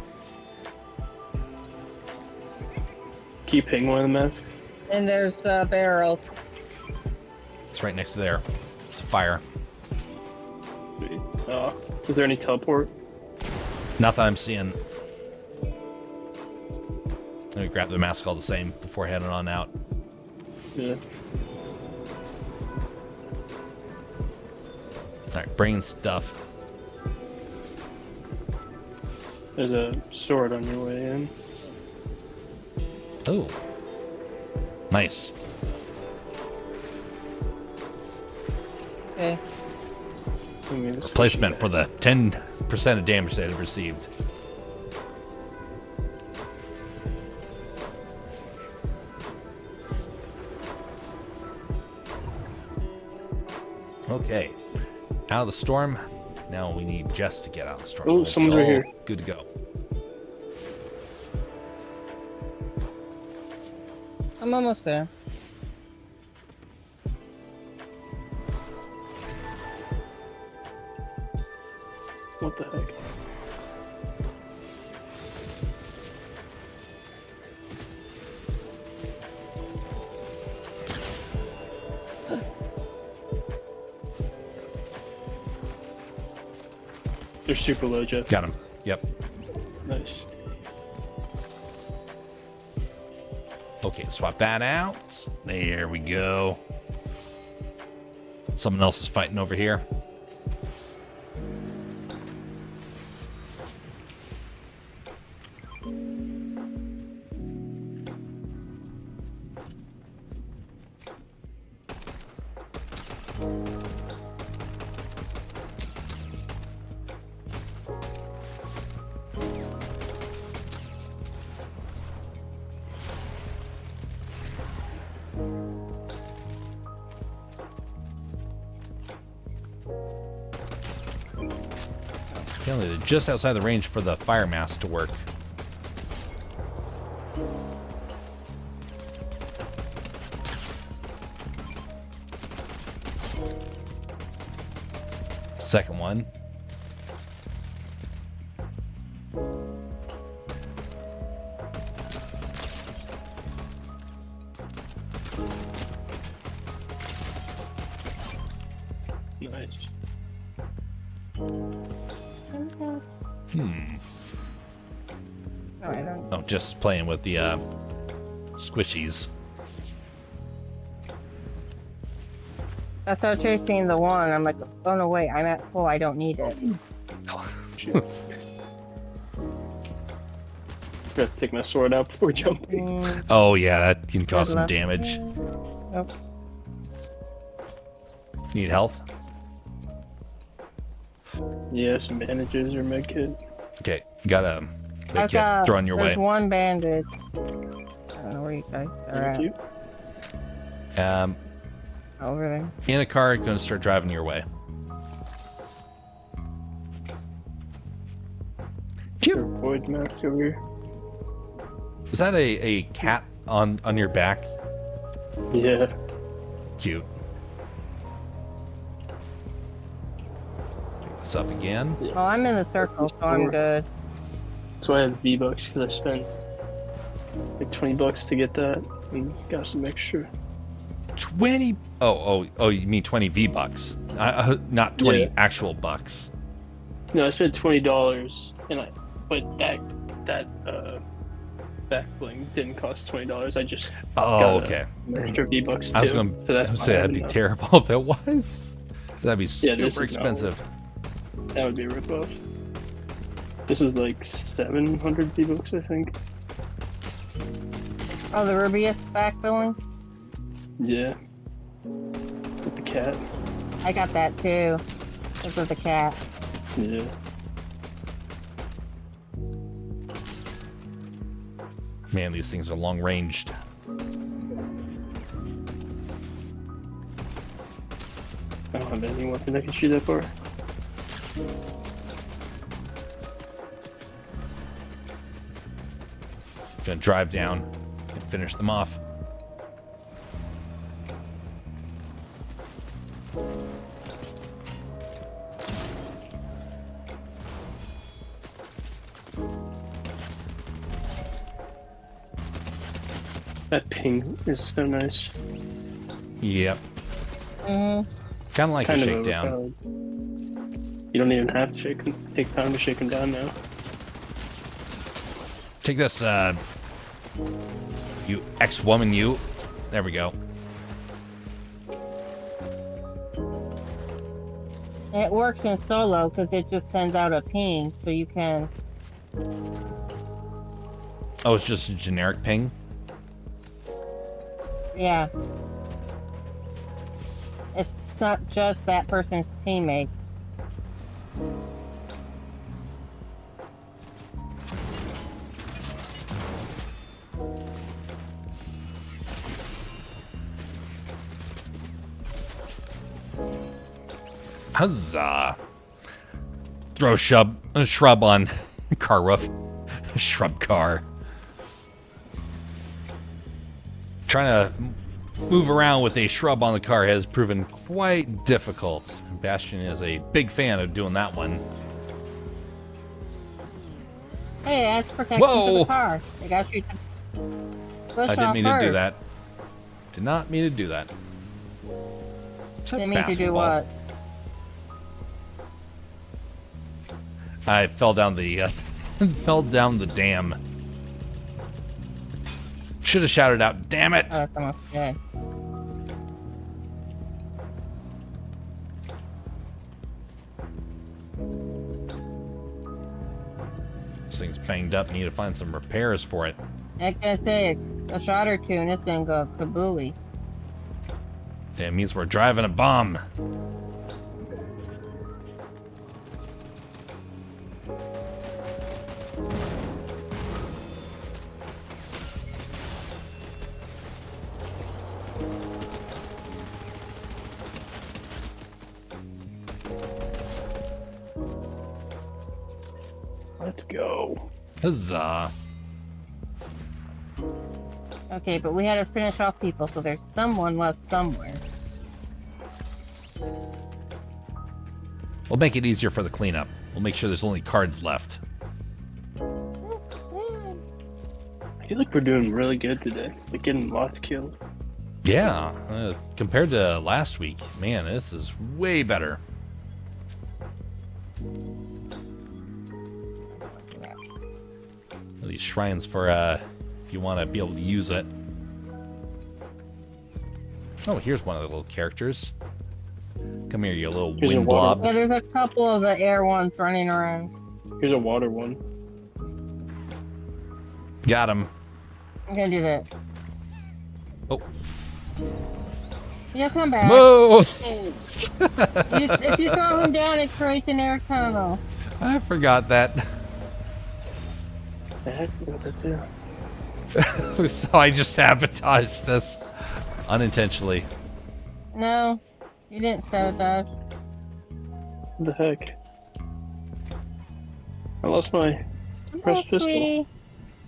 Keep ping one of the masks. And there's barrels. It's right next to there. It's a fire. Sweet. Is there any teleport? Nothing I'm seeing. Let me grab the mask all the same before heading on out. Yeah. Alright, bringing stuff. There's a sword on your way in. Oh. Nice. Okay. Replacement for the 10% of damage that it received. Okay. Out of the storm. Now we need Jess to get out of the storm. Oh, someone's right here. Good to go. I'm almost there. What the heck? They're super low, Jeff. Got him. Yep. Nice. Okay, swap that out. There we go. Someone else is fighting over here. Apparently they're just outside the range for the fire mask to work. Second one. Nice. No, I don't. Oh, just playing with the squishies. That's how chasing the one. I'm like, oh no, wait, I'm at full. I don't need it. Got to take my sword out before jumping. Oh yeah, that can cause Good some luck. damage. Nope. Need health? Yeah, some bandages or med kit. Okay, got a I've med kit. got. Throw on your There's way. one bandage. I don't know where you guys are Thank at. you. Over there. In a car, gonna start driving your way. Your void mask over here. Is that a cat on your back? Yeah. Cute. Pick this up again. Well, I'm in the circle, so I'm good. That's why I have V-Bucks, because I spent like $20 to get that and got some extra. 20. Oh, you mean 20 V-Bucks? Not 20 Yeah. actual bucks. No, I spent $20, but that back bling didn't cost $20. I just Oh, got okay. extra V-Bucks too. I was so gonna that's why say I that'd have be enough. terrible if it was. That'd be Yeah, this super is not expensive. That would be a ripoff. This is like 700 V-Bucks, I think. Oh, the Rubius backfilling? Yeah. With the cat. I got that too. This is the cat. Yeah. Man, these things are long ranged. I don't have any weapon that can shoot that far. Gonna drive down and finish them off. That ping is so nice. Yep. Mm-hmm. Kind of like a Kind of shakedown. overpowered. You don't even have to take time to shake him down now. Take this, you ex-woman, you. There we go. It works in solo because it just sends out a ping, so you can. Oh, it's just a generic ping? Yeah. It's not just that person's teammates. Huzzah. Throw a shrub on car roof. Shrub car. Trying to move around with a shrub on the car has proven quite difficult. Bastion is a big fan of doing that one. Hey, that's protection Whoa. for the car. They got you to push I didn't off mean first. to do that. Did not mean to do that. It's a Didn't mean to do basketball. what? I fell down the fell down the dam. Should have shouted out, "Damn it!" Oh, that's almost dead. This thing's banged up. Need to find some repairs for it. Like I say, a shot or two and it's gonna go kabooey. That means we're driving a bomb. Let's go. Huzzah. Okay, but we had to finish off people, so there's someone left somewhere. We'll make it easier for the cleanup. We'll make sure there's only cards left. I feel like we're doing really good today. Like getting lots killed. Yeah, compared to last week, man, this is way better. These shrines for if you want to be able to use it. Oh, here's one of the little characters. Come here, you little Here's a wind water- blob. Yeah, there's a couple of the air ones running around. Here's a water one. Got him. I'm gonna do that. Oh. Yeah, come back. Whoa! If you throw him down, it creates an air tunnel. I forgot that. The heck? What that too? So I just sabotaged this unintentionally. No, you didn't sabotage. What the heck? I lost my suppressed pistol. Sweetie.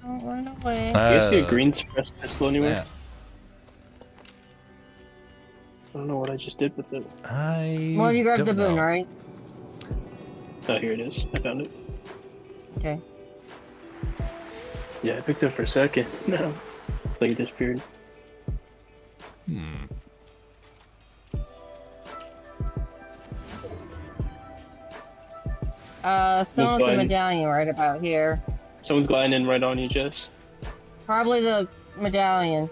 Don't run away. Do you see a green suppressed pistol anywhere? Snap. I don't know what I just did with it. Well, you grabbed don't the boon, know. right? Oh, here it is. I found it. Okay. Yeah, I picked it up for a second. No. Like it disappeared. Someone with the fine. medallion right about here. Someone's gliding in right on you, Jess. Probably the medallion.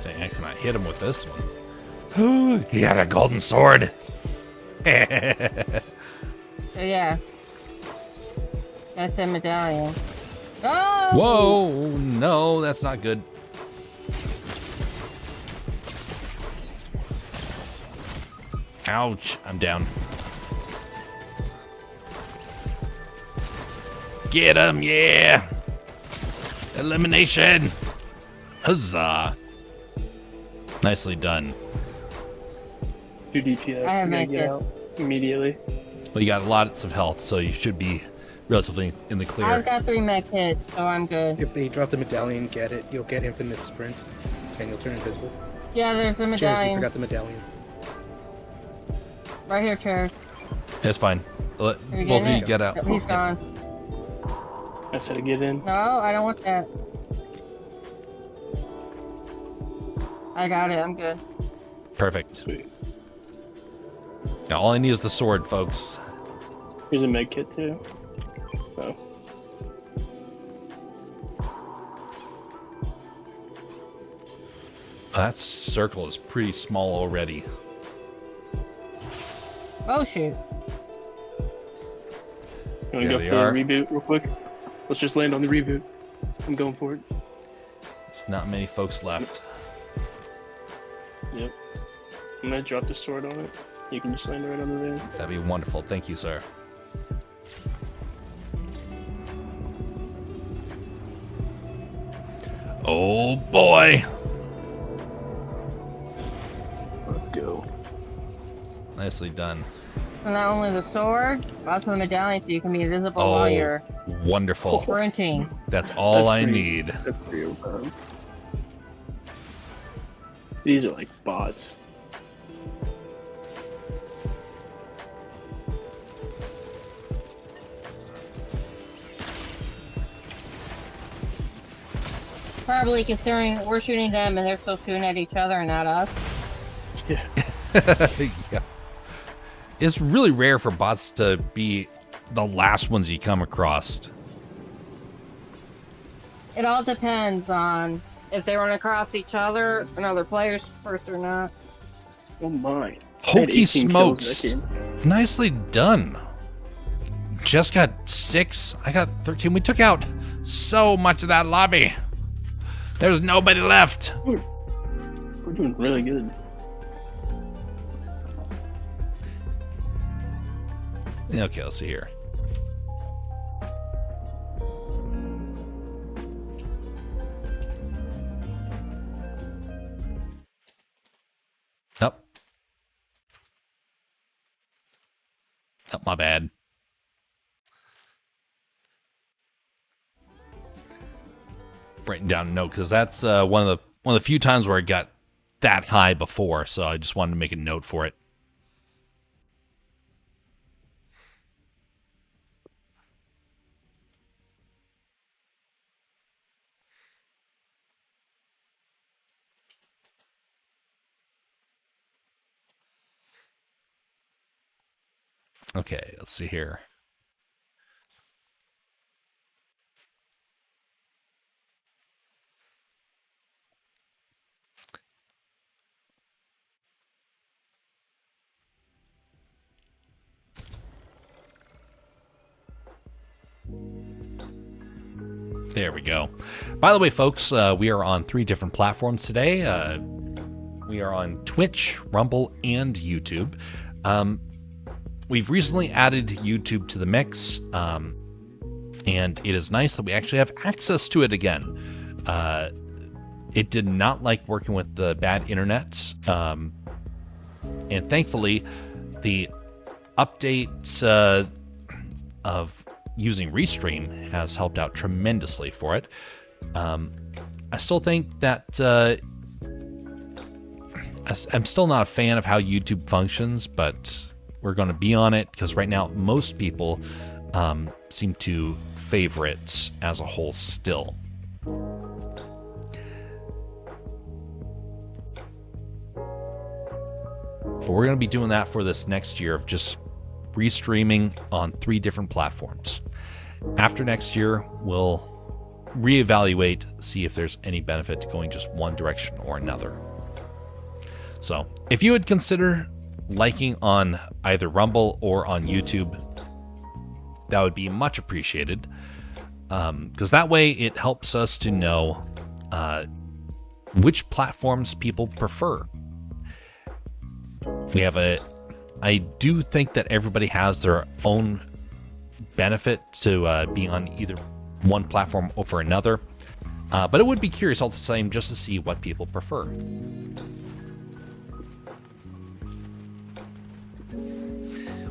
Dang, I cannot hit him with this one. He had a golden sword. So yeah. That's the medallion. Oh! Whoa! No, that's not good. Ouch! I'm down. Get him! Yeah! Elimination! Huzzah! Nicely done. 2 DPS. I have You gotta my get kids. out immediately. Well, you got lots of health, so you should be relatively in the I've clear. got 3 mech hits, so I'm good. If they drop the medallion, get it. You'll get infinite sprint, and you'll turn invisible. Yeah, there's a Cheers, you medallion. forgot the medallion. Right here, Chairs. It's fine. Let Are you both of getting you it? get out. Yep, he's gone. I said to get in. No, I don't want that. I got it, I'm good. Perfect. Sweet. Now all I need is the sword, folks. Here's a med kit too. Oh. That circle is pretty small already. Oh shoot. You wanna There go they for are. the reboot real quick? Let's just land on the reboot. I'm going for it. There's not many folks left. Yep. I'm gonna drop the sword on it. You can just land right on the van. That'd be wonderful. Thank you, sir. Oh boy! Let's go. Nicely done. So not only the sword, but also the medallion so you can be invisible Oh, while you're wonderful. sprinting. That's all I That's pretty- need. That's pretty overpowered. These are like bots. Probably considering we're shooting them and they're still shooting at each other and not us. Yeah. Yeah. It's really rare for bots to be the last ones you come across. It all depends on if they run across each other and other players first or not. Oh my. I had Hokey 18 kills in smokes. that game. Nicely done. Just got 6. I got 13. We took out so much of that lobby. There's nobody left. We're doing really good. Okay, let's see here. my bad. Writing down a note because that's one of the few times where I got that high before, so I just wanted to make a note for it. Okay, let's see here. There we go. By the way, folks, we are on 3 different platforms today. We are on Twitch, Rumble, and YouTube. We've recently added YouTube to the mix, and it is nice that we actually have access to it again. It did not like working with the bad internet, and thankfully, the update of using Restream has helped out tremendously for it. I still think that I'm still not a fan of how YouTube functions, but we're going to be on it because right now most people seem to favor it as a whole still. But we're going to be doing that for this next year of just restreaming on 3 different platforms. After next year, we'll reevaluate, see if there's any benefit to going just one direction or another. So if you would consider liking on either Rumble or on YouTube, that would be much appreciated, because that way it helps us to know which platforms people prefer. I do think that everybody has their own benefit to be on either one platform over another, but it would be curious all the same just to see what people prefer.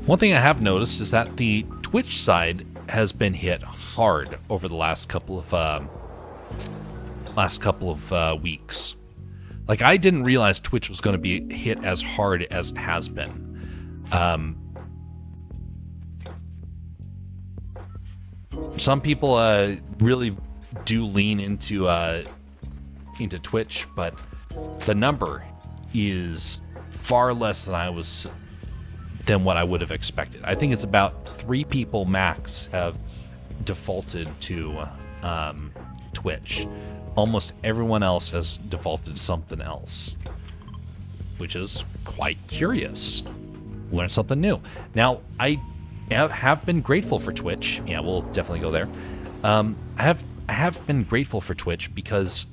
One thing I have noticed is that the Twitch side has been hit hard over the last couple of weeks. Like, I didn't realize Twitch was going to be hit as hard as it has been. Some people really do lean into Twitch, but the number is far less than what I would have expected. I think it's about 3 people max have defaulted to Twitch. Almost everyone else has defaulted to something else, which is quite curious. Learn something new. Now, I have been grateful for Twitch. Yeah, we'll definitely go there. I have been grateful for Twitch because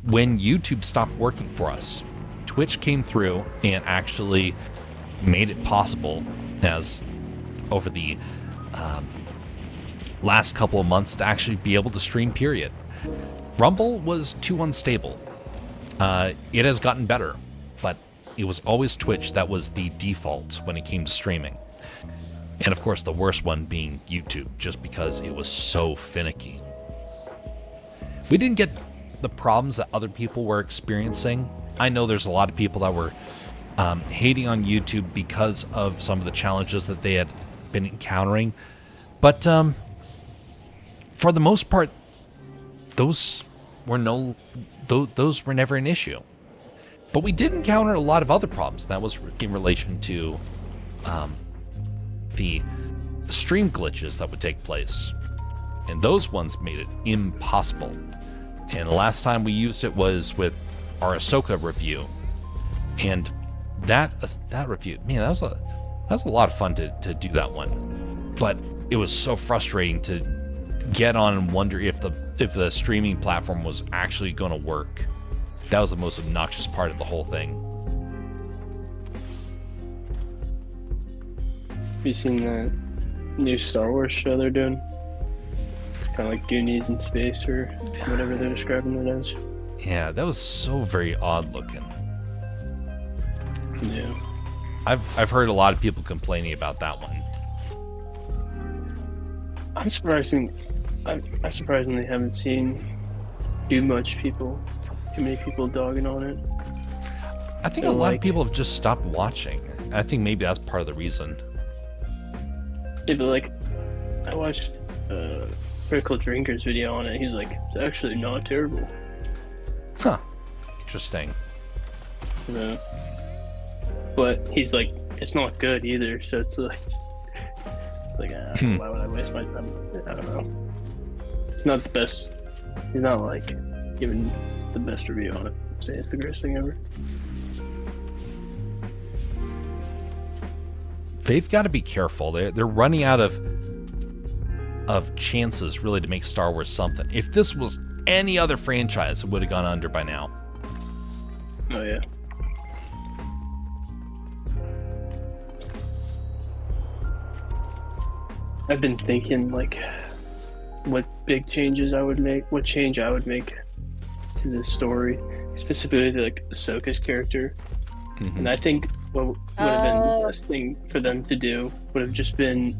when YouTube stopped working for us, Twitch came through and actually made it possible, as over the last couple of months, to actually be able to stream, period. Rumble was too unstable. It has gotten better, but it was always Twitch that was the default when it came to streaming. And of course, the worst one being YouTube, just because it was so finicky. We didn't get the problems that other people were experiencing. I know there's a lot of people that were hating on YouTube because of some of the challenges that they had been encountering. But for the most part, those were never an issue. But we did encounter a lot of other problems. That was in relation to the stream glitches that would take place. And those ones made it impossible. And the last time we used it was with our Ahsoka review. And that review, man, that was a lot of fun to do that one. But it was so frustrating to get on and wonder if the streaming platform was actually going to work. That was the most obnoxious part of the whole thing. Have you seen that new Star Wars show they're doing? Kind of like Goonies in space or whatever they're describing it as. Yeah, that was so very odd looking. Yeah. I've heard a lot of people complaining about that one. I surprisingly haven't seen too many people dogging on it. I think a lot of people have just stopped watching. I think maybe that's part of the reason. Yeah, but like, I watched Critical Drinker's video on it. He's like, it's actually not terrible. Huh. Interesting. Yeah. But he's like, it's not good either. So it's like why would I waste my time? I don't know. It's not the best. He's not like giving the best review on it. Say it's the greatest thing ever. They've got to be careful. They're running out of chances really to make Star Wars something. If this was any other franchise, it would have gone under by now. Oh yeah. I've been thinking like what big changes I would make, what change I would make to this story, specifically to like Ahsoka's character. Mm-hmm. And I think what would have been the best thing for them to do would have just been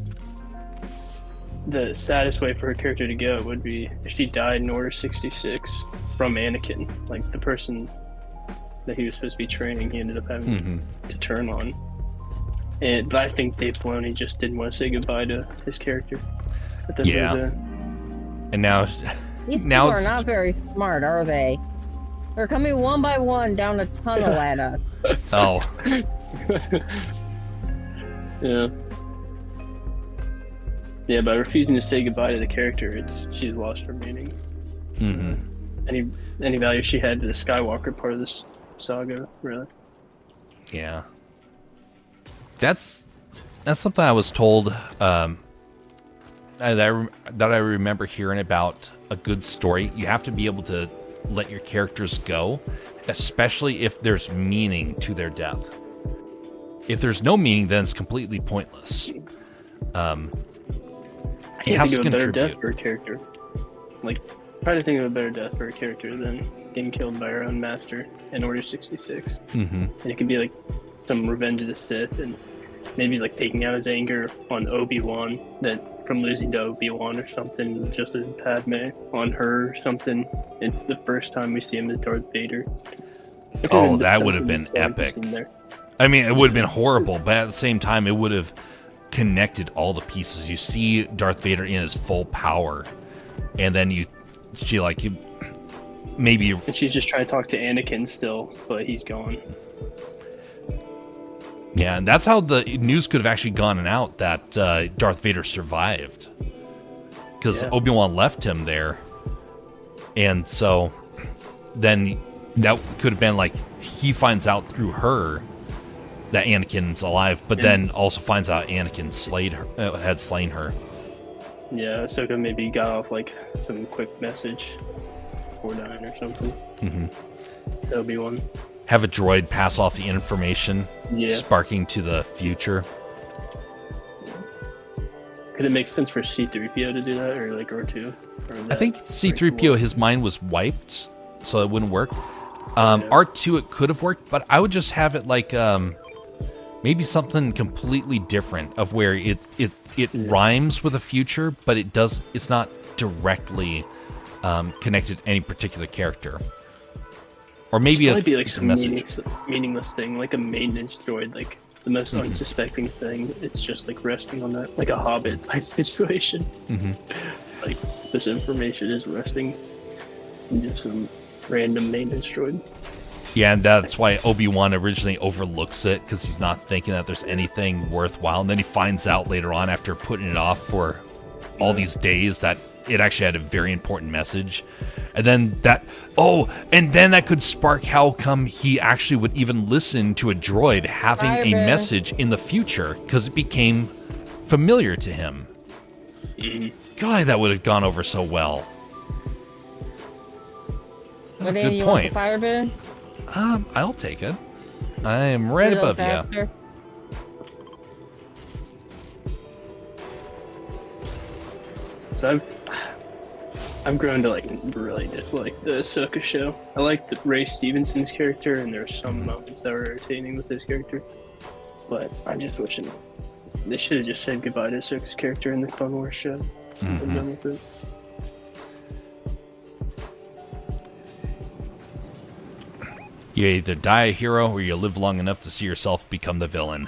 the saddest way for her character to go would be if she died in Order 66 from Anakin, like the person that he was supposed to be training, he ended up having to turn on. But I think Dave Filoni just didn't want to say goodbye to his character. Yeah. And now, These people now are not very smart, are they? They're coming one by one down a tunnel at us. Oh. Yeah. Yeah, by refusing to say goodbye to the character, she's lost her meaning. Mm-hmm. Any value she had to the Skywalker part of this saga, really. Yeah. That's something I was told that I remember hearing about a good story. You have to be able to let your characters go, especially if there's meaning to their death. If there's no meaning, then it's completely pointless. It has to think of a better contribute. death for a character. Like, try to think of a better death for a character than getting killed by her own master in Order 66. Mm-hmm. And it could be like some Revenge of the Sith, and maybe like taking out his anger on Obi-Wan, that from losing to Obi-Wan or something, just as Padme on her or something. It's the first time we see him as Darth Vader. Oh, that would have been epic. I mean, it would have been horrible, but at the same time, it would have connected all the pieces. You see Darth Vader in his full power, and then maybe. And she's just trying to talk to Anakin still, but he's gone. Yeah, and that's how the news could have actually gone out that Darth Vader survived. Because Obi-Wan left him there. And so then that could have been like he finds out through her that Anakin's alive, but then also finds out Anakin had slain her. Yeah, Ahsoka maybe got off like some quick message before dying or something. Mm-hmm. Obi-Wan. Have a droid pass off the information, sparking to the future. Could it make sense for C-3PO to do that, or like R2? I think C-3PO, his mind was wiped, so it wouldn't work. R2, it could have worked, but I would just have it like maybe something completely different, of where it rhymes with the future, but it's not directly connected to any particular character. Or maybe it's be like it's a some message. meaningless thing, like a maintenance droid, like the most unsuspecting thing. It's just like resting on that, like a Hobbit type situation. Like this information is resting in just some random maintenance droid. Yeah, and that's why Obi-Wan originally overlooks it, because he's not thinking that there's anything worthwhile. And then he finds out later on, after putting it off for all these days, that it actually had a very important message. And then that could spark how come he actually would even listen to a droid having a message in the future, because it became familiar to him. God, that would have gone over so well. That's a good point. Fire bin? I'll take it. I am right above you. So I've grown to like really dislike the Ahsoka show. I like Ray Stevenson's character, and there are some moments that were entertaining with his character, but I'm just wishing they should have just said goodbye to Ahsoka's character in the Clone Wars show. I'm done with it. You either die a hero or you live long enough to see yourself become the villain.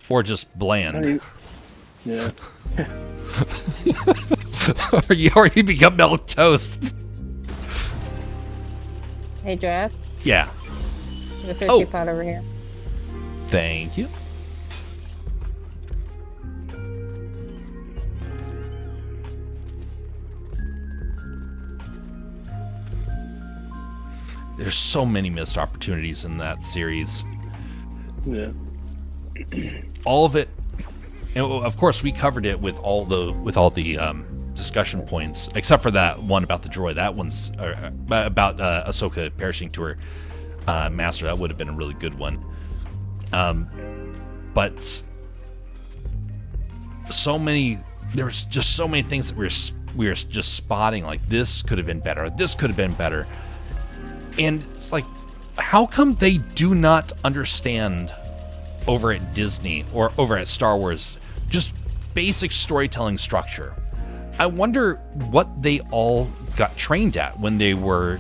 Or just bland. Yeah. or you become milk toast. Hey, Jeff. Yeah. The 50 pot over here. Thank you. There's so many missed opportunities in that series. Yeah. All of it, and of course, we covered it with all the discussion points, except for that one about the droid. That one's about Ahsoka perishing to her master. That would have been a really good one. But there's just so many things that we were just spotting. Like, this could have been better. This could have been better. And it's like, how come they do not understand over at Disney or over at Star Wars just basic storytelling structure? I wonder what they all got trained at when they were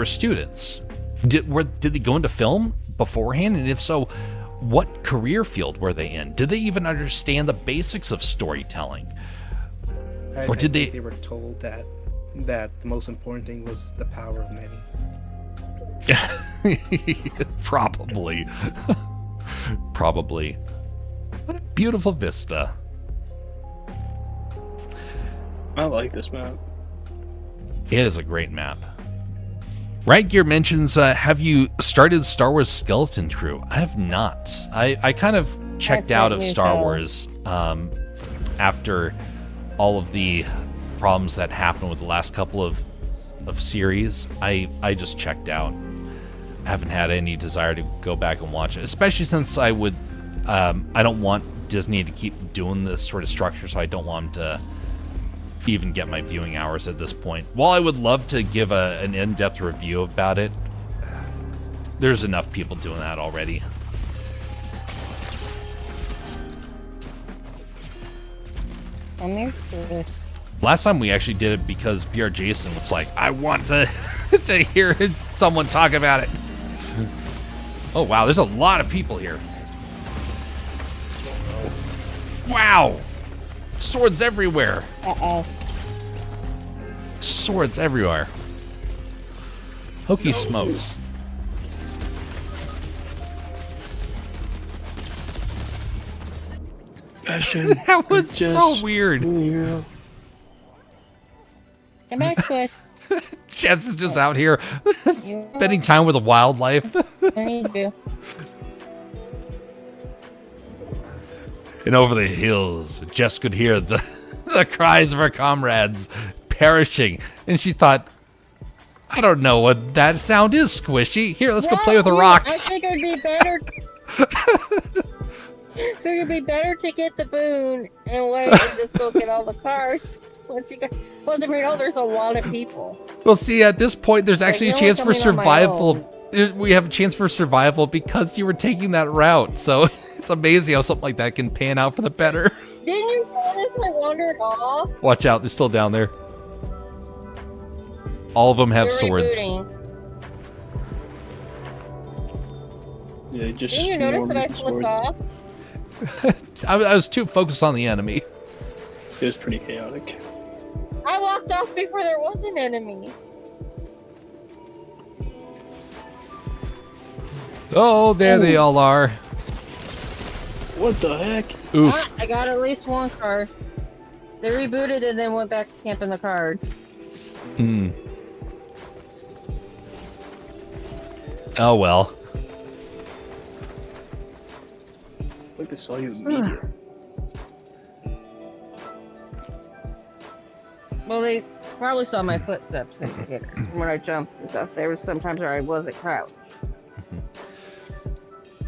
students. Did they go into film beforehand? And if so, what career field were they in? Did they even understand the basics of storytelling? I think they were told that the most important thing was the power of many. Probably. Probably. What a beautiful vista. I like this map. It is a great map. Right Gear mentions, have you started Star Wars Skeleton Crew? I have not. I kind of checked out of Star Wars after all of the problems that happened with the last couple of series. I just checked out. I haven't had any desire to go back and watch it, especially since I don't want Disney to keep doing this sort of structure, so I don't want them to even get my viewing hours at this point. While I would love to give an in-depth review about it, there's enough people doing that already. Last time we actually did it because BR Jason was like, I want to to hear someone talk about it. Oh wow, there's a lot of people here. Wow! Swords everywhere. Uh-oh. Swords everywhere. Hokey smokes. That was so weird. Come back, Squish. Jess is just out here spending time with the wildlife. I need you. And over the hills, Jess could hear the cries of her comrades perishing. And she thought, I don't know what that sound is, Squishy. Here, let's go play with a rock. I think it'd be better. It'd be better to get the boon and wait and just go get all the cards. Once you got, well, there's a lot of people. Well, see, at this point, there's actually a chance for survival. We have a chance for survival because you were taking that route. So it's amazing how something like that can pan out for the better. Didn't you notice I wandered off? Watch out, they're still down there. All of them have swords. Yeah, just Didn't you notice that I slipped off? I was too focused on the enemy. It was pretty chaotic. I walked off before there was an enemy. Oh, there they all are. What the heck? Oof. Ah, I got at least one card. They rebooted and then went back to camping the card. Hmm. Oh well. Like I saw you immediately. Well, they probably saw my footsteps when I jumped and stuff. There was sometimes where I wasn't crouched.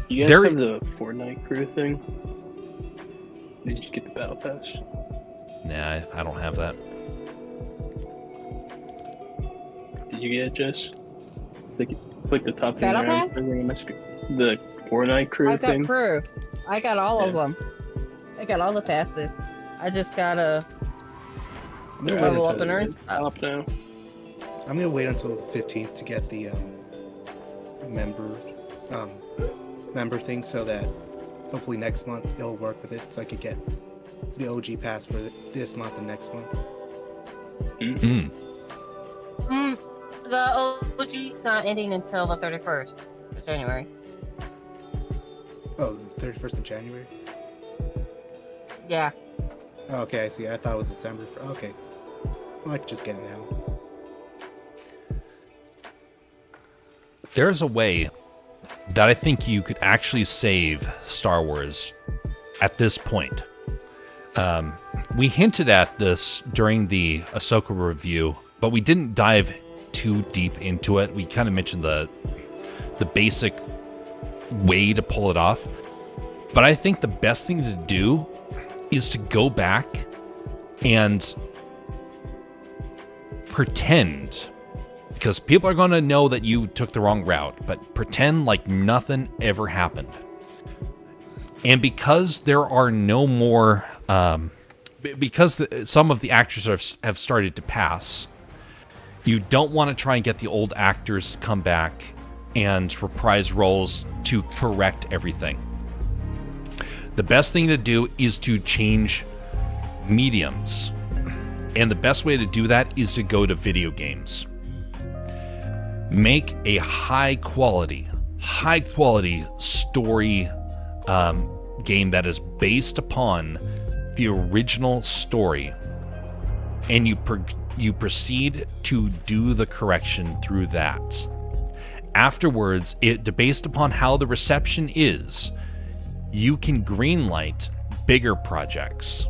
You guys have the Fortnite crew thing? Did you get the battle pass? Nah, I don't have that. Did you get it, Jess? Click the top thing Battle there. pass? The Fortnite crew I got thing. crew. I got all of them. I got all the passes. I just gotta I'm gonna wait level until up and earn the, stuff. Up now. I'm gonna wait until the 15th to get the member member thing, so that hopefully next month it'll work with it, so I could get the OG pass for this month and next month. Mm. The OG's not ending until the 31st of January. Oh, the 31st of January? Yeah. Oh, okay, I see. I thought it was December. Okay. Well, I could just get it now. There's a way that I think you could actually save Star Wars at this point. We hinted at this during the Ahsoka review, but we didn't dive too deep into it. We kind of mentioned the basic way to pull it off. But I think the best thing to do is to go back and pretend, because people are going to know that you took the wrong route, but pretend like nothing ever happened. And because there are no more, because some of the actors have started to pass, you don't want to try and get the old actors to come back and reprise roles to correct everything. The best thing to do is to change mediums. And the best way to do that is to go to video games. Make a high quality story game that is based upon the original story, and you proceed to do the correction through that. Afterwards, based upon how the reception is, you can greenlight bigger projects,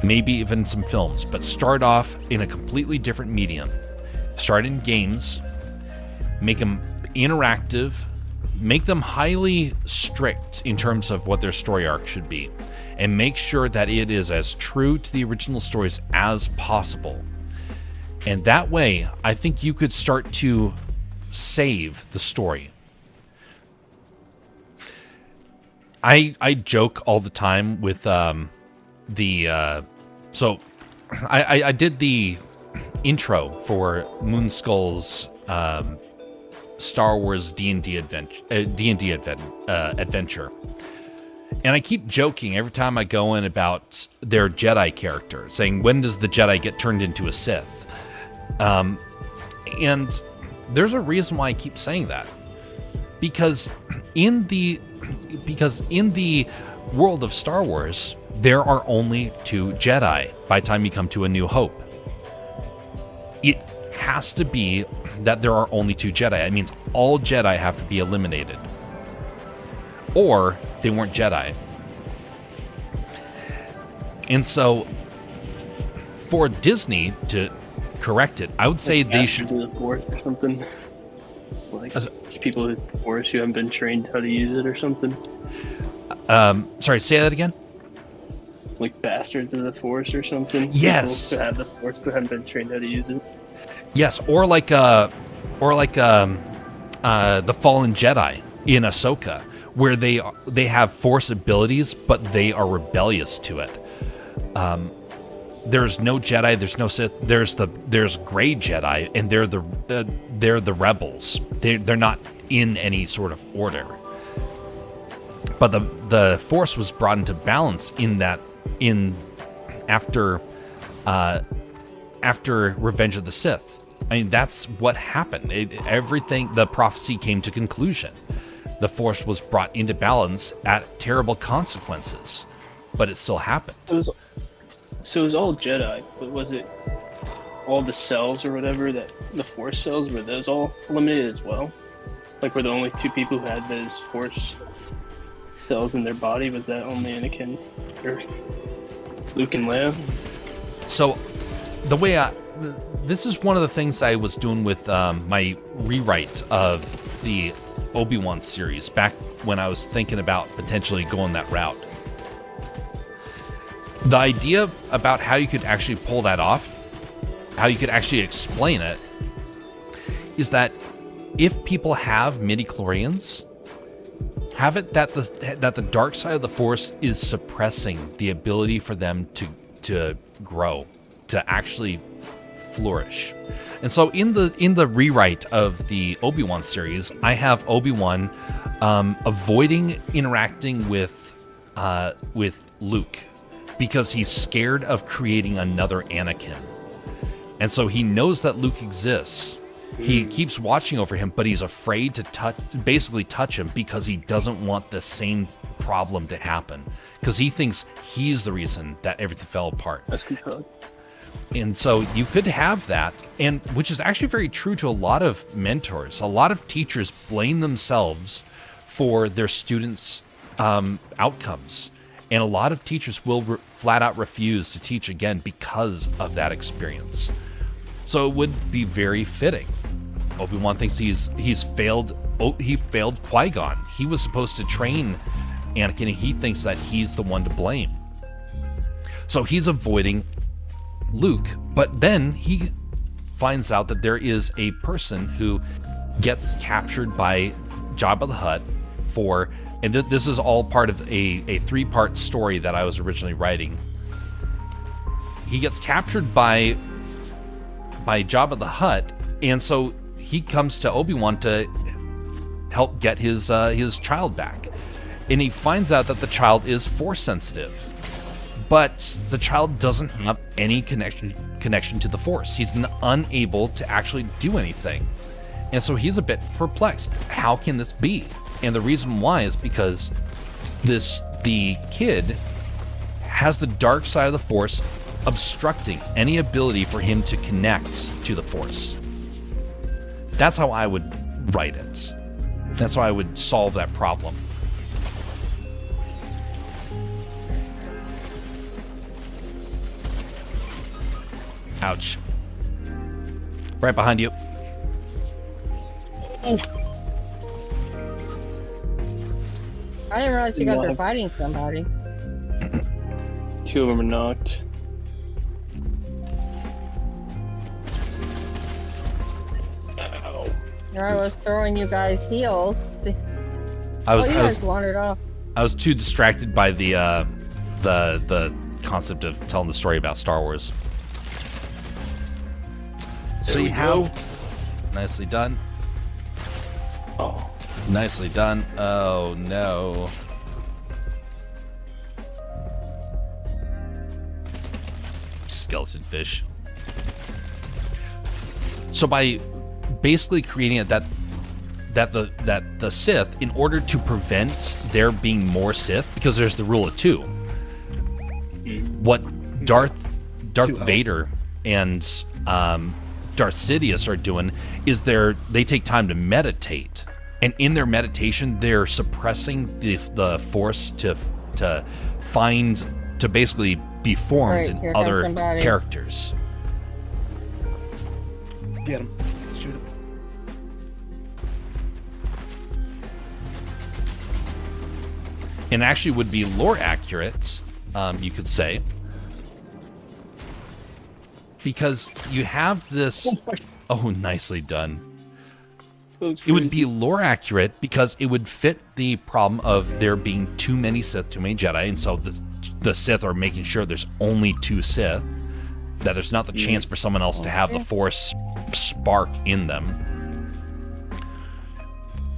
maybe even some films, but start off in a completely different medium. Start in games, make them interactive, make them highly strict in terms of what their story arc should be, and make sure that it is as true to the original stories as possible. And that way, I think you could start to save the story. I joke all the time with so I did the intro for Moonskull's Star Wars D&D adventure. And I keep joking every time I go in about their Jedi character, saying, when does the Jedi get turned into a Sith? And there's a reason why I keep saying that. Because in the world of Star Wars, there are only 2 Jedi by the time you come to A New Hope. It has to be that there are only 2 Jedi. It means all Jedi have to be eliminated, or they weren't Jedi. And so, for Disney to correct it, I would say they should do the Force or something. Like people with the Force who haven't been trained how to use it or something. Sorry, say that again. Like bastards of the Force or something. Yes. People who have the Force but haven't been trained how to use it. Yes, or like the Fallen Jedi in Ahsoka, where they have Force abilities, but they are rebellious to it. There's no Jedi, there's no Sith, there's gray Jedi, and they're the rebels. They're not in any sort of order. But the Force was brought into balance after Revenge of the Sith. I mean, that's what happened. The prophecy came to conclusion. The Force was brought into balance at terrible consequences, but it still happened. So it was all Jedi, but was it all the cells or whatever, that the Force cells, were those all eliminated as well? Like, were the only 2 people who had those Force cells in their body? Was that only Anakin or Luke and Leia? So the way this is one of the things I was doing with my rewrite of the Obi-Wan series back when I was thinking about potentially going that route. The idea about how you could actually pull that off, how you could actually explain it, is that if people have midi-chlorians, have it that the dark side of the Force is suppressing the ability for them to grow, to actually flourish. And so in the rewrite of the Obi-Wan series, I have Obi-Wan avoiding interacting with Luke because he's scared of creating another Anakin. And so he knows that Luke exists. He keeps watching over him, but he's afraid to touch him because he doesn't want the same problem to happen. Because he thinks he's the reason that everything fell apart. That's compelling. And so you could have that, and which is actually very true to a lot of mentors. A lot of teachers blame themselves for their students' outcomes. And a lot of teachers will flat out refuse to teach again because of that experience. So it would be very fitting. Obi-Wan thinks he's failed. He failed Qui-Gon. He was supposed to train Anakin, and he thinks that he's the one to blame. So he's avoiding Luke, but then he finds out that there is a person who gets captured by Jabba the Hutt and this is all part of a three-part story that I was originally writing. He gets captured by Jabba the Hutt, and so he comes to Obi-Wan to help get his child back. And he finds out that the child is Force sensitive, but the child doesn't have any connection to the Force. He's unable to actually do anything. And so he's a bit perplexed. How can this be? And the reason why is because the kid has the dark side of the Force obstructing any ability for him to connect to the Force. That's how I would write it. That's how I would solve that problem. Ouch. Right behind you. Oh. I didn't realize you guys were fighting somebody. Two of them are knocked. Ow. I was throwing you guys heals. I you guys wandered off. I was too distracted by the concept of telling the story about Star Wars. So you have nicely done. Oh. Nicely done. Oh no. Skeleton fish. So by basically creating it that the Sith, in order to prevent there being more Sith, because there's the rule of two. What Darth Vader and Darth Sidious are doing is they take time to meditate, and in their meditation they're suppressing the Force to basically be formed in other characters. Get him. Shoot him. And actually would be lore accurate, you could say, because you have this. Oh, nicely done. It would be lore accurate because it would fit the problem of there being too many Sith, too many Jedi, and so the Sith are making sure there's only two Sith, that there's not the chance for someone else to have the Force spark in them.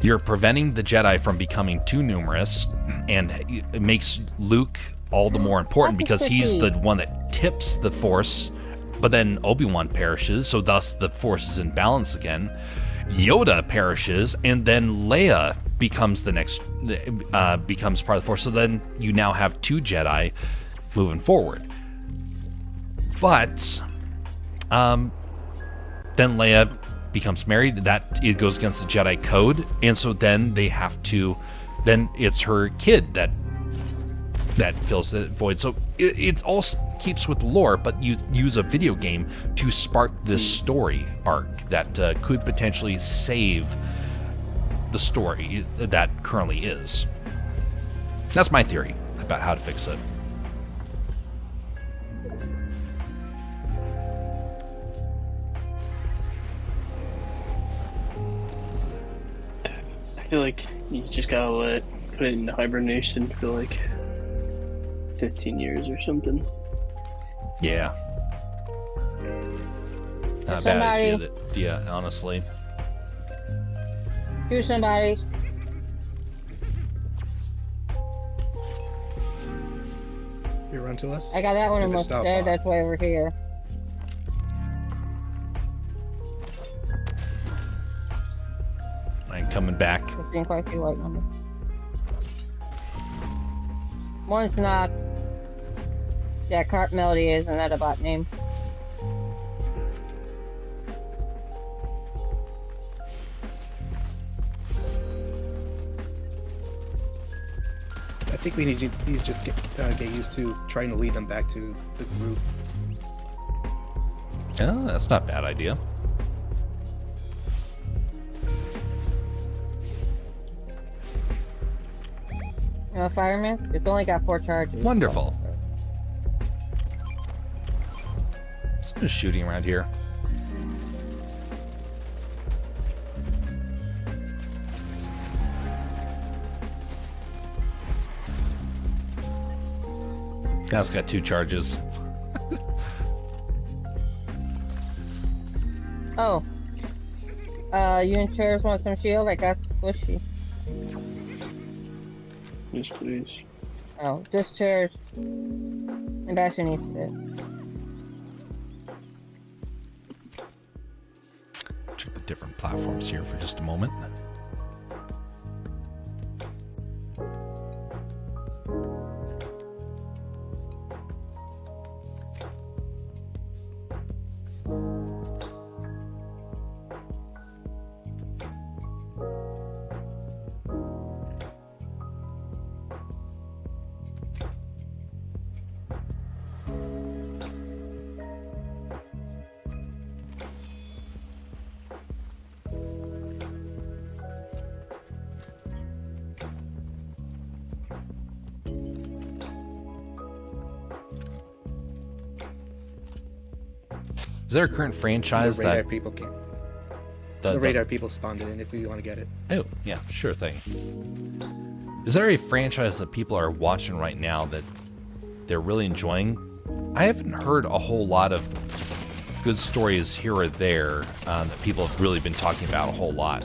You're preventing the Jedi from becoming too numerous, and it makes Luke all the more important because he's the one that tips the Force, but then Obi-Wan perishes, so thus the Force is in balance again. Yoda perishes, and then Leia becomes becomes part of the Force, so then you now have two Jedi moving forward. But then Leia becomes married. That it goes against the Jedi code, and so then they have to. Then it's her kid that fills the void. So it all keeps with lore, but you use a video game to spark this story arc that could potentially save the story that currently is. That's my theory about how to fix it. I feel like you just gotta let put it in hibernation for like 15 years or something. Yeah. Not a bad idea, honestly. Do somebody. You run to us? I got that one With a almost stop dead. bot. That's way over here. I'm coming back. I've seen quite a few white numbers. One's not. Yeah, Cart Melody isn't that a bot name? I think we need to just get used to trying to lead them back to the group. Oh, that's not a bad idea. Fireman? It's only got 4 charges. Wonderful. Someone's shooting around here. That's got 2 charges. Oh. You and Chairs want some shield? I got squishy. Yes, please. Oh, just Chairs. And Bastion needs it. Check the different platforms here for just a moment. Is there a current franchise The radar that people came. the The radar people spawned it in if we want to get it. Oh, yeah, sure thing. Is there a franchise that people are watching right now that they're really enjoying? I haven't heard a whole lot of good stories here or there that people have really been talking about a whole lot.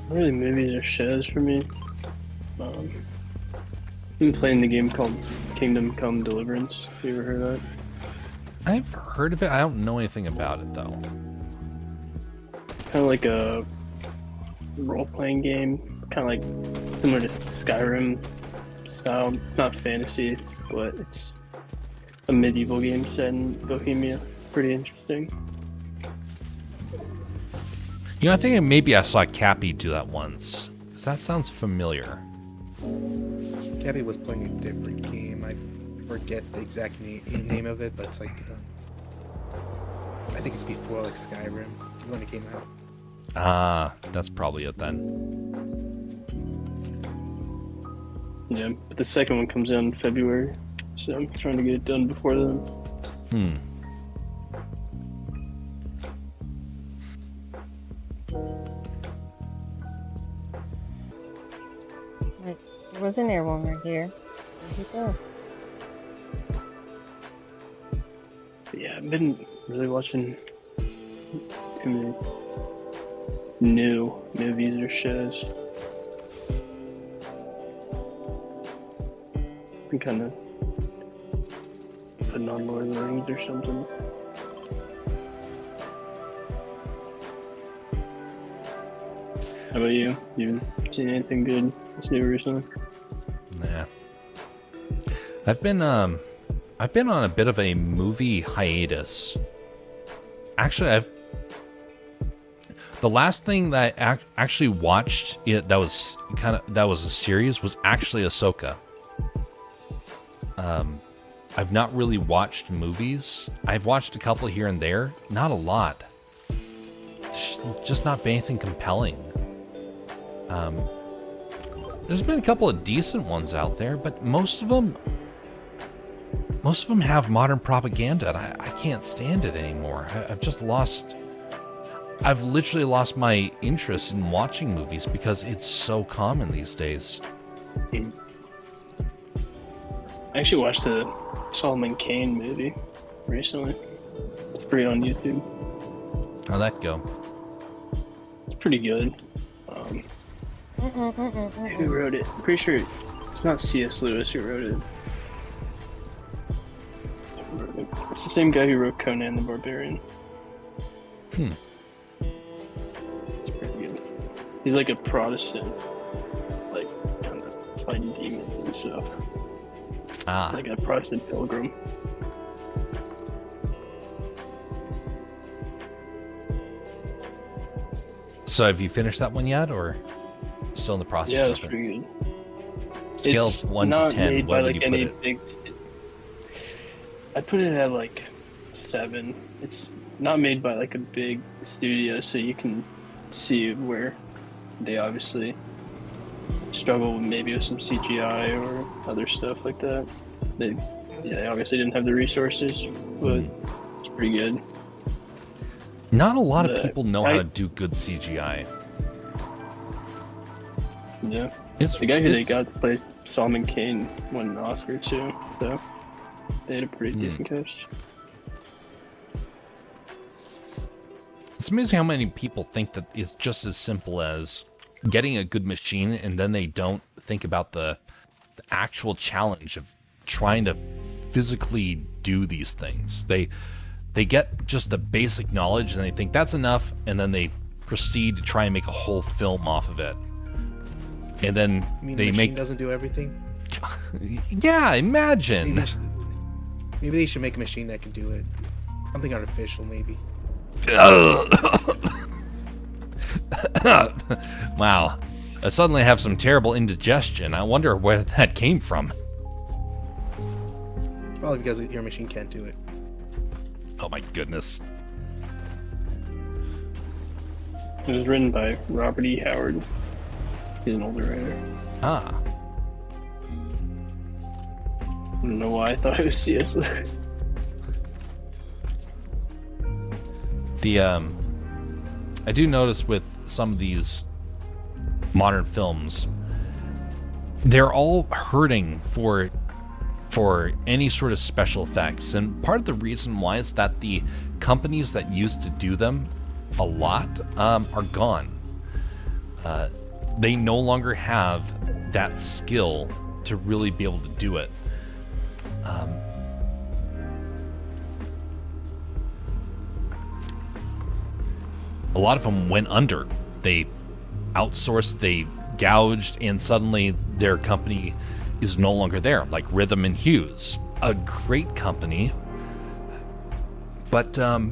Really, movies or shows for me. I've been playing the game called Kingdom Come Deliverance. Have you ever heard of that? I've heard of it. I don't know anything about it, though. Kind of like a role-playing game. Kind of like similar to Skyrim style. It's not fantasy, but it's a medieval game set in Bohemia. Pretty interesting. You know, I think maybe I saw Cappy do that once. 'Cause that sounds familiar. Gabby was playing a different game. I forget the exact name of it, but it's like I think it's before like Skyrim when it came out. Ah, that's probably it then. Yeah, but the second one comes out in February, so I'm trying to get it done before then. Wait, there was an air one right here. Where'd he go? But yeah, I've been really watching too many new movies or shows. I'm kind of putting on Lord of the Rings or something. How about you? You seen anything good this new recently? Nah. I've been on a bit of a movie hiatus. Actually, the last thing that I actually watched that was a series was actually Ahsoka. I've not really watched movies. I've watched a couple here and there, not a lot. Just not been anything compelling. There's been a couple of decent ones out there, but most of them have modern propaganda, and I can't stand it anymore. I've just lost I've literally lost my interest in watching movies because it's so common these days. I actually watched the Solomon Kane movie recently. It's free on YouTube. How'd that go? It's pretty good. Who wrote it? I'm pretty sure it's not C.S. Lewis who wrote it. It's the same guy who wrote Conan the Barbarian. Hmm. It's pretty good. He's like a Protestant, like kind of fighting demons and stuff. Ah. Like a Protestant pilgrim. So have you finished that one yet, or still in the process? Yeah, of it's it? pretty good. Scale It's of 1 to not 10. made Where by would like you put any it? big. I'd put it at like 7. It's not made by like a big studio, so you can see where they obviously struggle maybe with some CGI or other stuff like that. They obviously didn't have the resources, but it's pretty good. Not a lot of The people know how guy- to do good CGI. Yeah, It's the guy who they it's- got to play Solomon Kane won an Oscar too, so they had a pretty decent cast. It's amazing how many people think that it's just as simple as getting a good machine, and then they don't think about the actual challenge of trying to physically do these things. They get just the basic knowledge and they think that's enough, and then they proceed to try and make a whole film off of it. And then You mean they the machine make doesn't do everything? yeah, imagine. Maybe they should make a machine that can do it. Something artificial, maybe. Wow. I suddenly have some terrible indigestion. I wonder where that came from. Probably because your machine can't do it. Oh my goodness. It was written by Robert E. Howard. He's an older writer. Ah. I don't know why I thought it was C.S. Lewis. I do notice with some of these modern films, they're all hurting for any sort of special effects, and part of the reason why is that the companies that used to do them a lot are gone. They no longer have that skill to really be able to do it. A lot of them went under. They outsourced, they gouged, and suddenly their company is no longer there, like Rhythm and Hughes. A great company, but the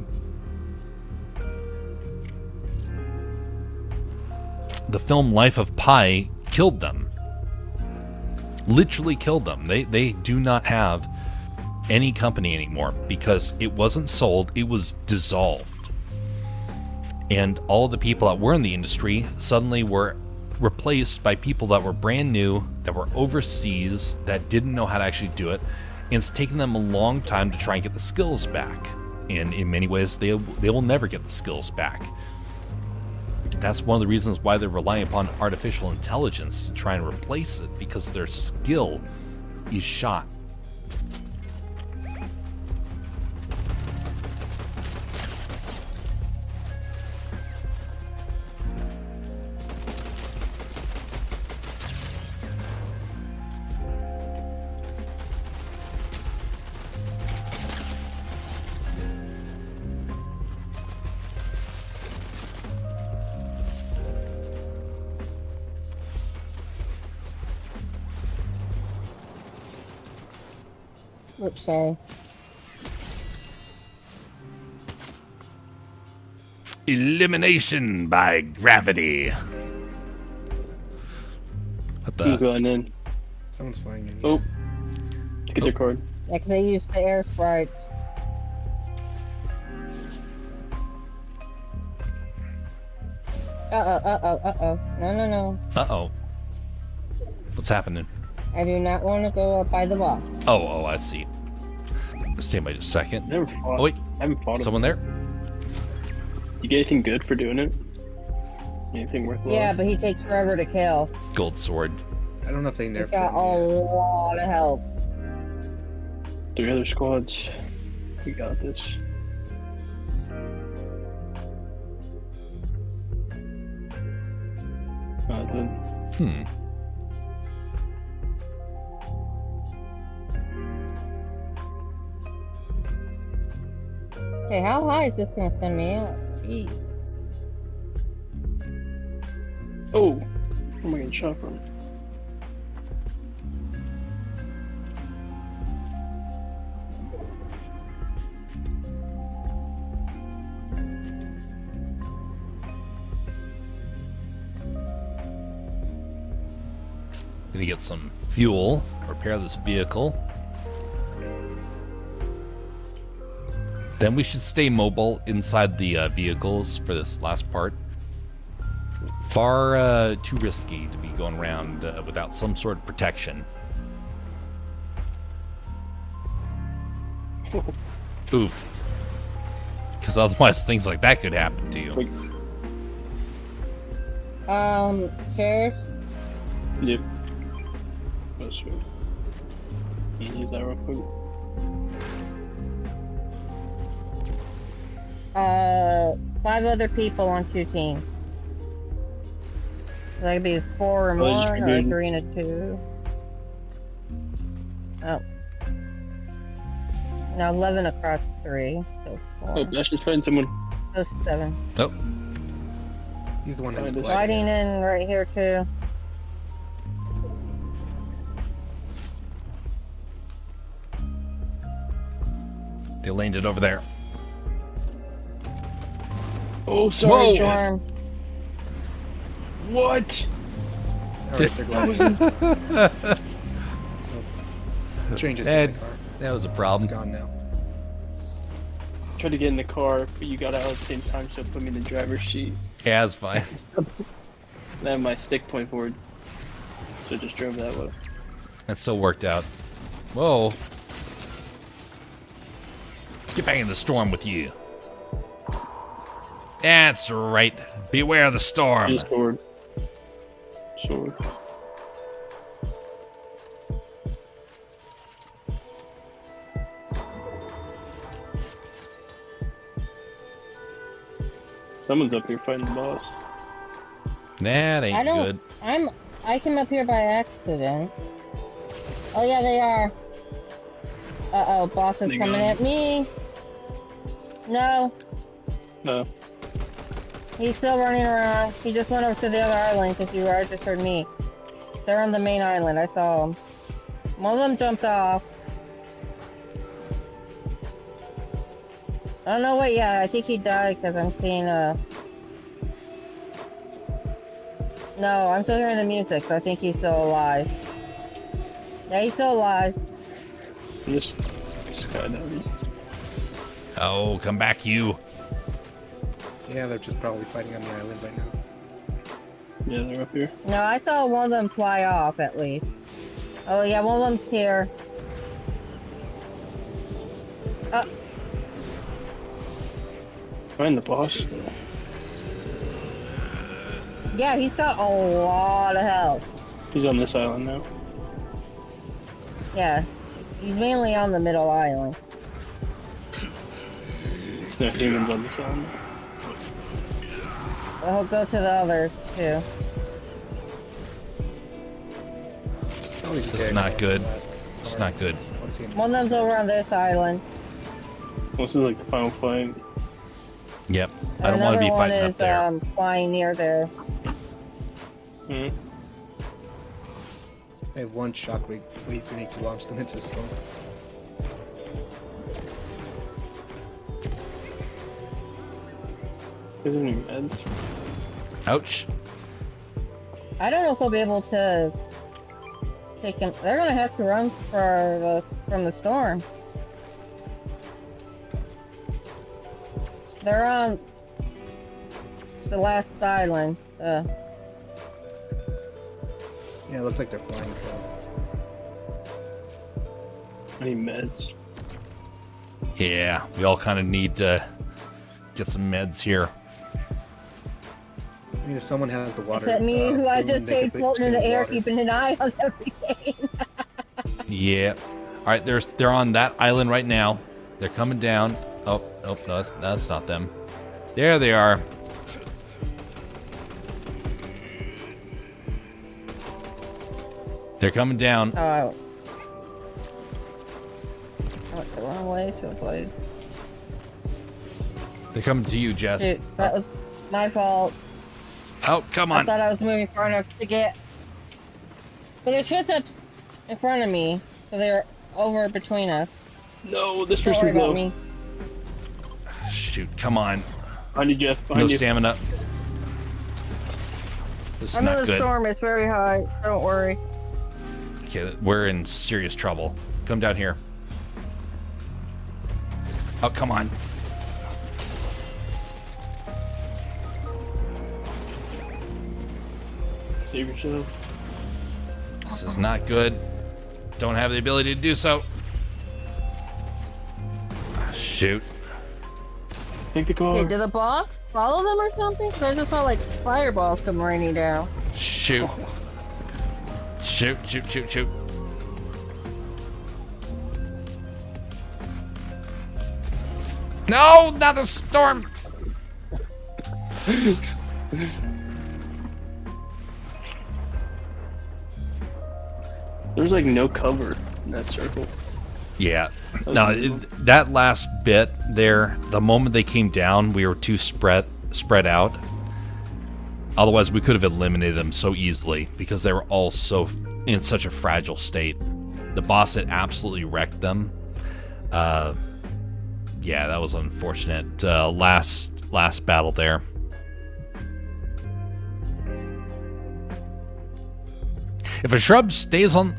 film Life of Pi killed them. Literally killed them. They do not have any company anymore because it wasn't sold, it was dissolved. And all the people that were in the industry suddenly were replaced by people that were brand new, that were overseas, that didn't know how to actually do it. And it's taken them a long time to try and get the skills back. And in many ways, they will never get the skills back. That's one of the reasons why they're relying upon artificial intelligence to try and replace it, because their skill is shot. Oops, sorry. Elimination by gravity. What Who's the? going in? Someone's flying in. Oh, get their card. Yeah, 'cause they use the air sprites. Uh-oh. No. Uh-oh. What's happening? I do not want to go up by the boss. Oh, I see. Stand by just a second. Never fought. Oh, wait. I haven't fought him. Someone there? You get anything good for doing it? Anything worthwhile? Yeah, but he takes forever to kill. Gold sword. I don't know if they He's nerfed got them a yet. lot of help. 3 other squads. We got this. That's it. Hmm. Okay, how high is this gonna send me up? Jeez. Oh! Where am I getting shot from? Gonna get some fuel, repair this vehicle. Then we should stay mobile inside the vehicles for this last part. Far too risky to be going around without some sort of protection. Oof. Because otherwise things like that could happen to you. Wait. Shares? Yep. That's sweet. Can you use that real quick? 5 other people on 2 teams. So that could be 4 and Oh, you 1, can or do- 3 and 2. Oh. Now 11 across 3. So 4. Oh, Bash is fighting someone. So 7. Oh, He's the one that's Find us. Sliding in right here too. they landed over there. Oh, sorry, Whoa! John. Storm. What? Alright, they're gliding. So, changes in Ed. the car. That was a It's problem. gone now. Tried to get in the car, but you got out at the same time, so it put me in the driver's seat. Yeah, it's fine. And I have my stick point forward, so I just drove that way. That still worked out. Whoa. Get back in the storm with you. That's right. Beware the storm. Use sword. Sword. Someone's up here fighting the boss. That I ain't don't. good. I came up here by accident. Oh yeah, they are. Uh-oh, boss is They coming gone. at me. No, No. he's still running around. He just went over to the other island because you registered me. They're on the main island. I saw them. One of them jumped off. Oh no, wait, yeah, I think he died because I'm seeing No, I'm still hearing the music, so I think he's still alive. Yeah, he's still alive. This skydiving. Oh, come back, you. Yeah, they're just probably fighting on the island right now. Yeah, they're up here. No, I saw one of them fly off at least. Oh yeah, one of them's here. Find the boss. Yeah, he's got a lot of health. He's on this island now. Yeah, he's mainly on the middle island. No, humans on this island. But he'll go to the others too. Probably just This is getting not off good. the last It's part. not good. Don't see him. One of them's over on this island. This is like the final fight. Yep. I And don't want to be another one fighting is, up there. flying near there. Hmm. I have one shock wave grenade to launch them into the storm. Isn't even meds. Ouch. I don't know if they'll be able to take him. They're gonna have to run from the storm. They're on the last island. Yeah, it looks like they're flying above. I need meds. Yeah, we all kind of need to get some meds here. I mean, if someone has the water, Except me, who I balloon, just they stayed could put floating in the some air, water. keeping an eye on everything. Yeah. All right, they're on that island right now. They're coming down. Oh, no, that's not them. There they are. They're coming down. Oh, I went the wrong way to avoid. They're coming to you, Jess. Shoot, that was my fault. Oh, come I on. thought I was moving far enough to get. But there's footsteps in front of me, so they're over between us. No, this Don't worry person's about low. me. Shoot, come on. Behind you, Jeff. No Behind you. stamina. This is I know not the good. storm is very high. Don't worry. Okay, we're in serious trouble. Come down here. Oh, come on. Save yourself. This is not good. Don't have the ability to do so. Ah, shoot. Take the car. Okay, did the boss follow them or something? Because I just saw like fireballs come raining down. Shoot. Shoot, shoot, shoot, shoot. No, not the storm. There's like no cover in that circle. Yeah. No, that last bit there, the moment they came down, we were too spread out. Otherwise, we could have eliminated them so easily because they were all so in such a fragile state. The boss had absolutely wrecked them. Yeah, that was unfortunate. Last battle there. If a shrub stays on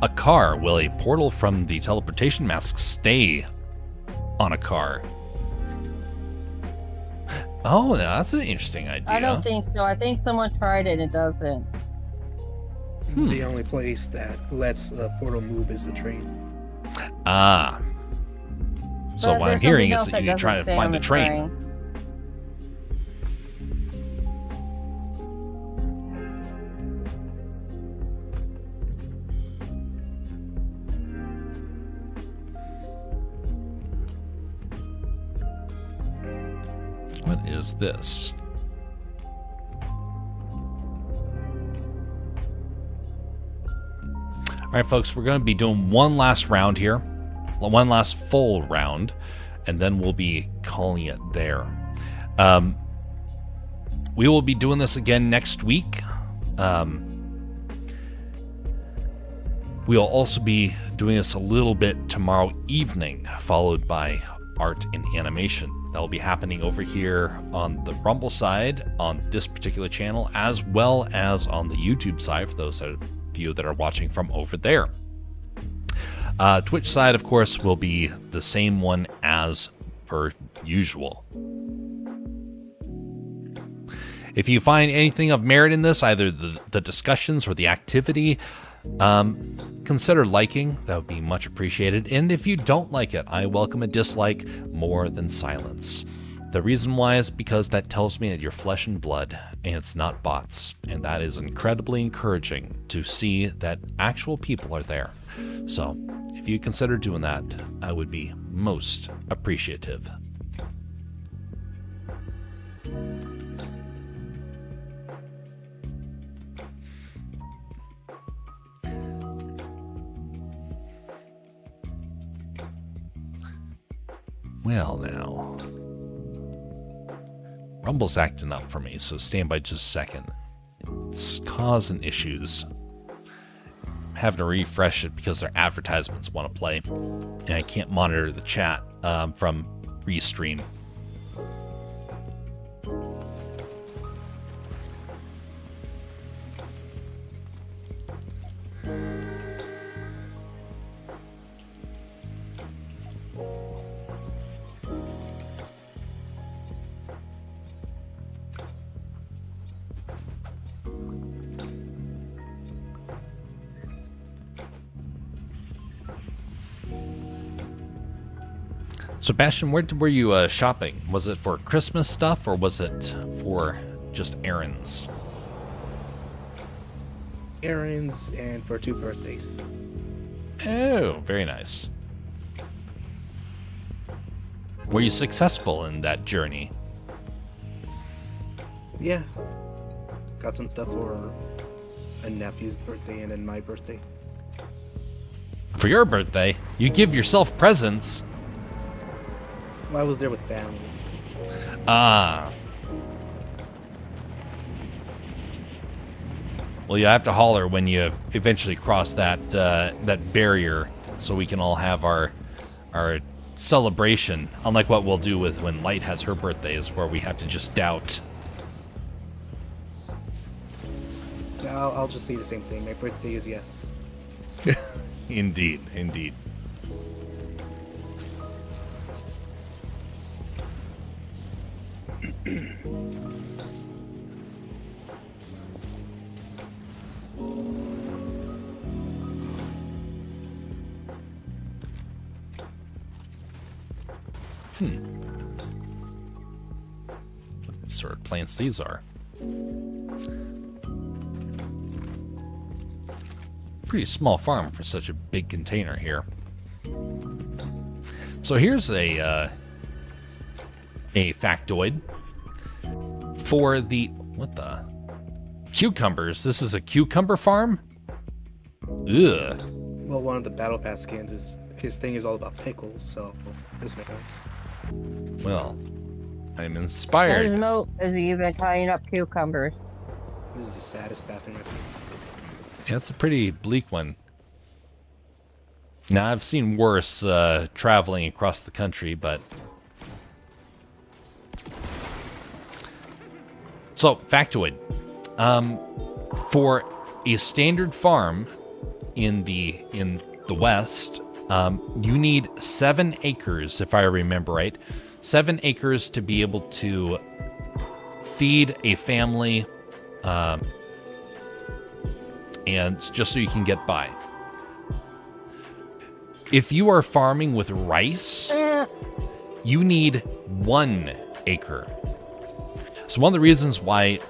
a car, will a portal from the teleportation mask stay on a car? Oh, no, that's an interesting idea. I don't think so. I think someone tried it and it doesn't. The only place that lets the portal move is the train. Ah. So But what I'm there's hearing something is else that you're doesn't trying to stay find on the train. What is this? All right, folks, we're going to be doing one last round here, one last full round, and then we'll be calling it there. We will be doing this again next week. We'll also be doing this a little bit tomorrow evening, followed by art and animation. That will be happening over here on the Rumble side on this particular channel, as well as on the YouTube side for those of you that are watching from over there. Twitch side, of course, will be the same one as per usual. If you find anything of merit in this, either the discussions or the activity, consider liking. That would be much appreciated. And if you don't like it, I welcome a dislike more than silence. The reason why is because that tells me that you're flesh and blood and it's not bots. And that is incredibly encouraging to see that actual people are there. So if you consider doing that, I would be most appreciative. Well, now. Rumble's acting up for me, so stand by just a second. It's causing issues. I'm having to refresh it because their advertisements want to play, and I can't monitor the chat from Restream. Sebastian, where were you shopping? Was it for Christmas stuff or was it for just errands? Errands and for 2 birthdays. Oh, very nice. Were you successful in that journey? Yeah. Got some stuff for a nephew's birthday and then my birthday. For your birthday, you give yourself presents. Well, I was there with family. Ah. Well, you have to holler when you eventually cross that that barrier, so we can all have our celebration. Unlike what we'll do with when Light has her birthdays, where we have to just doubt. I'll just say the same thing. My birthday is yes. Indeed, indeed. What sort of plants these are? Pretty small farm for such a big container here. So here's a factoid for the what the cucumbers. This is a cucumber farm. Ugh. Well, one of the battle pass skins is his thing is all about pickles, so this makes sense. Well, I'm His inspired. note is even tying up cucumbers. This is the saddest bathroom I've seen. Yeah, it's a pretty bleak one. Now, I've seen worse traveling across the country, but... So, factoid. For a standard farm in the West, you need 7 acres, if I remember right. 7 acres to be able to feed a family, and just so you can get by. If you are farming with rice, you need 1 acre. So one of the reasons why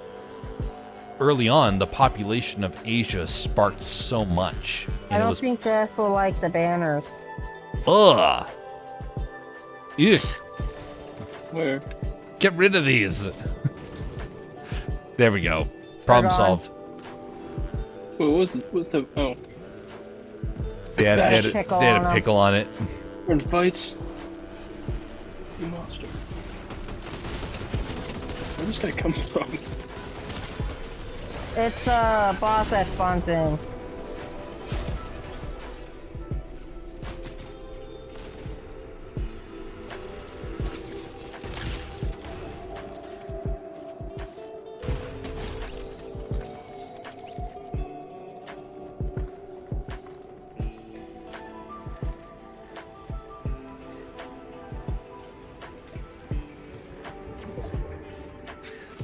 early on the population of Asia sparked so much. I don't think Jeff will like the banners. Ugh. Ugh. Where? Get rid of these. There we go. Problem Right on. solved. What's the oh, They had a Pickle they had on a 'em. pickle on it. we're in fights. You monster. Where's this guy coming from? It's the boss that spawns in.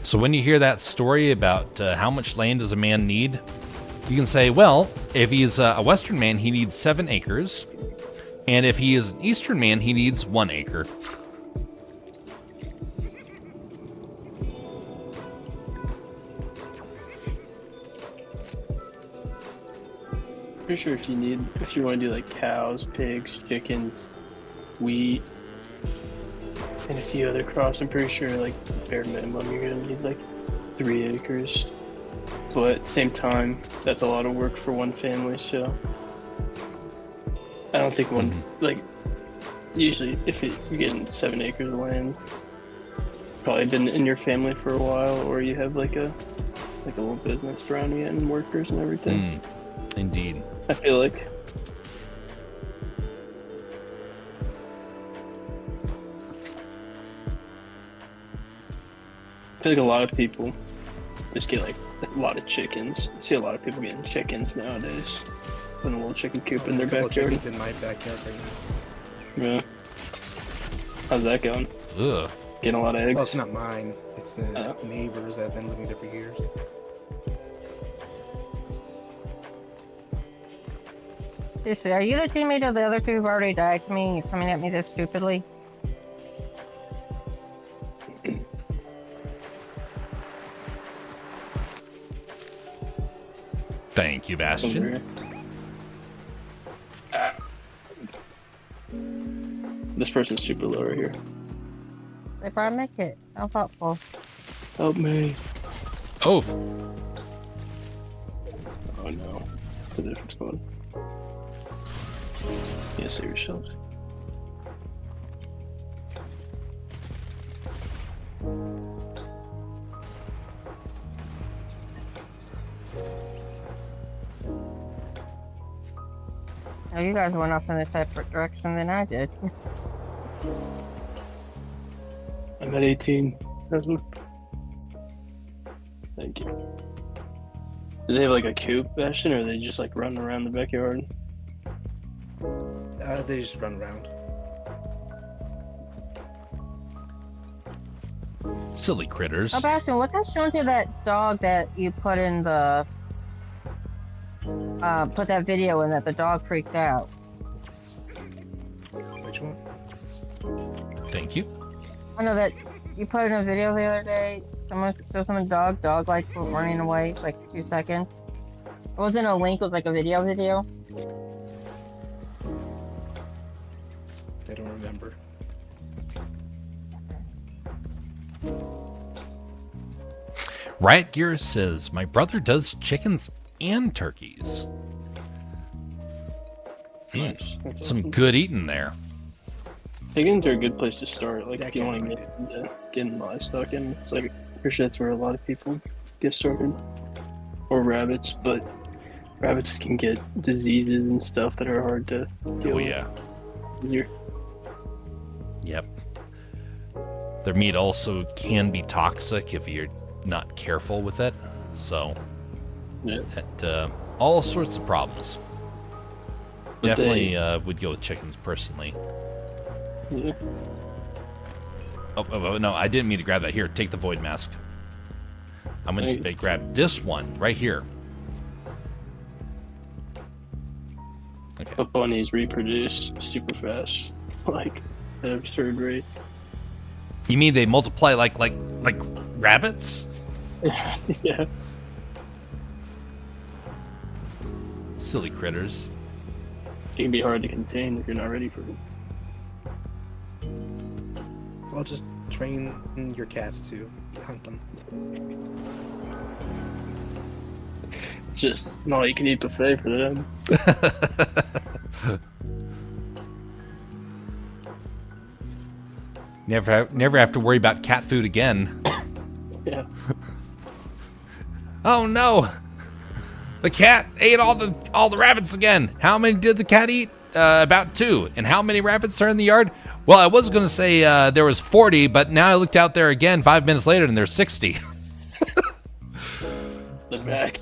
So when you hear that story about how much land does a man need, you can say, well, if he's a Western man, he needs 7 acres. And if he is an Eastern man, he needs 1 acre. Pretty sure if you want to do like cows, pigs, chickens, wheat, and a few other crops, I'm pretty sure like bare minimum you're gonna need like 3 acres. But at the same time, that's a lot of work for one family, so I don't think like usually if you're getting 7 acres of land, it's probably been in your family for a while, or you have like a little business surrounding it and workers and everything. Indeed. I feel like. I feel like a lot of people just get like a lot of chickens. I see a lot of people getting chickens nowadays. Putting a little chicken coop in their A couple backyard. chickens in my backyard right now. Yeah. How's that going? Ugh. Getting a lot of eggs? Well, it's not mine. It's the Oh. neighbors that have been living there for years. Seriously, are you the teammate of the other 2 who've already died to me? You're coming at me this stupidly? Thank you, Bastion. This person's super low right here. If I make it, how thoughtful. Help me. Oh, Oh no. It's a different squad. Yeah, save yourselves. Oh, you guys went off in a separate direction than I did. I'm at 18. That's what... Thank you. Do they have like a coop, Bastion, or are they just like running around the backyard? They just run around. silly critters. Oh, Bastion, what got shown to that dog that you put in the... put that video in that the dog freaked out? Which one? Thank you. I know that you put in a video the other day. Someone showed someone dog like running away like a few seconds. It wasn't a link, it was like a video. I don't remember. Riot Gear says, my brother does chickens and turkeys. Nice. That's Some awesome. good eating there. Chickens are a good place to start. Like Yeah, I if you can't want to find get into getting livestock in, it's like I'm pretty sure that's where a lot of people get started. Or rabbits, but rabbits can get diseases and stuff that are hard to deal Oh with. yeah. You're, Yep. Their meat also can be toxic if you're not careful with it. So, yeah. all sorts of problems. But Definitely would go with chickens personally. Yeah. Oh, no, I didn't mean to grab that. Here, take the void mask. I'm going to grab this one right here. Okay. But bunnies reproduce super fast, like at an absurd rate. You mean they multiply like rabbits? Yeah. Silly critters. It can be hard to contain if you're not ready for it. Well, just train your cats to hunt them. It's just an all you can eat buffet for them. Never have to worry about cat food again. Yeah. Oh no! The cat ate all the rabbits again. How many did the cat eat? About 2. And how many rabbits are in the yard? Well, I was going to say there was 40, but now I looked out there again 5 minutes later and there's 60. The back.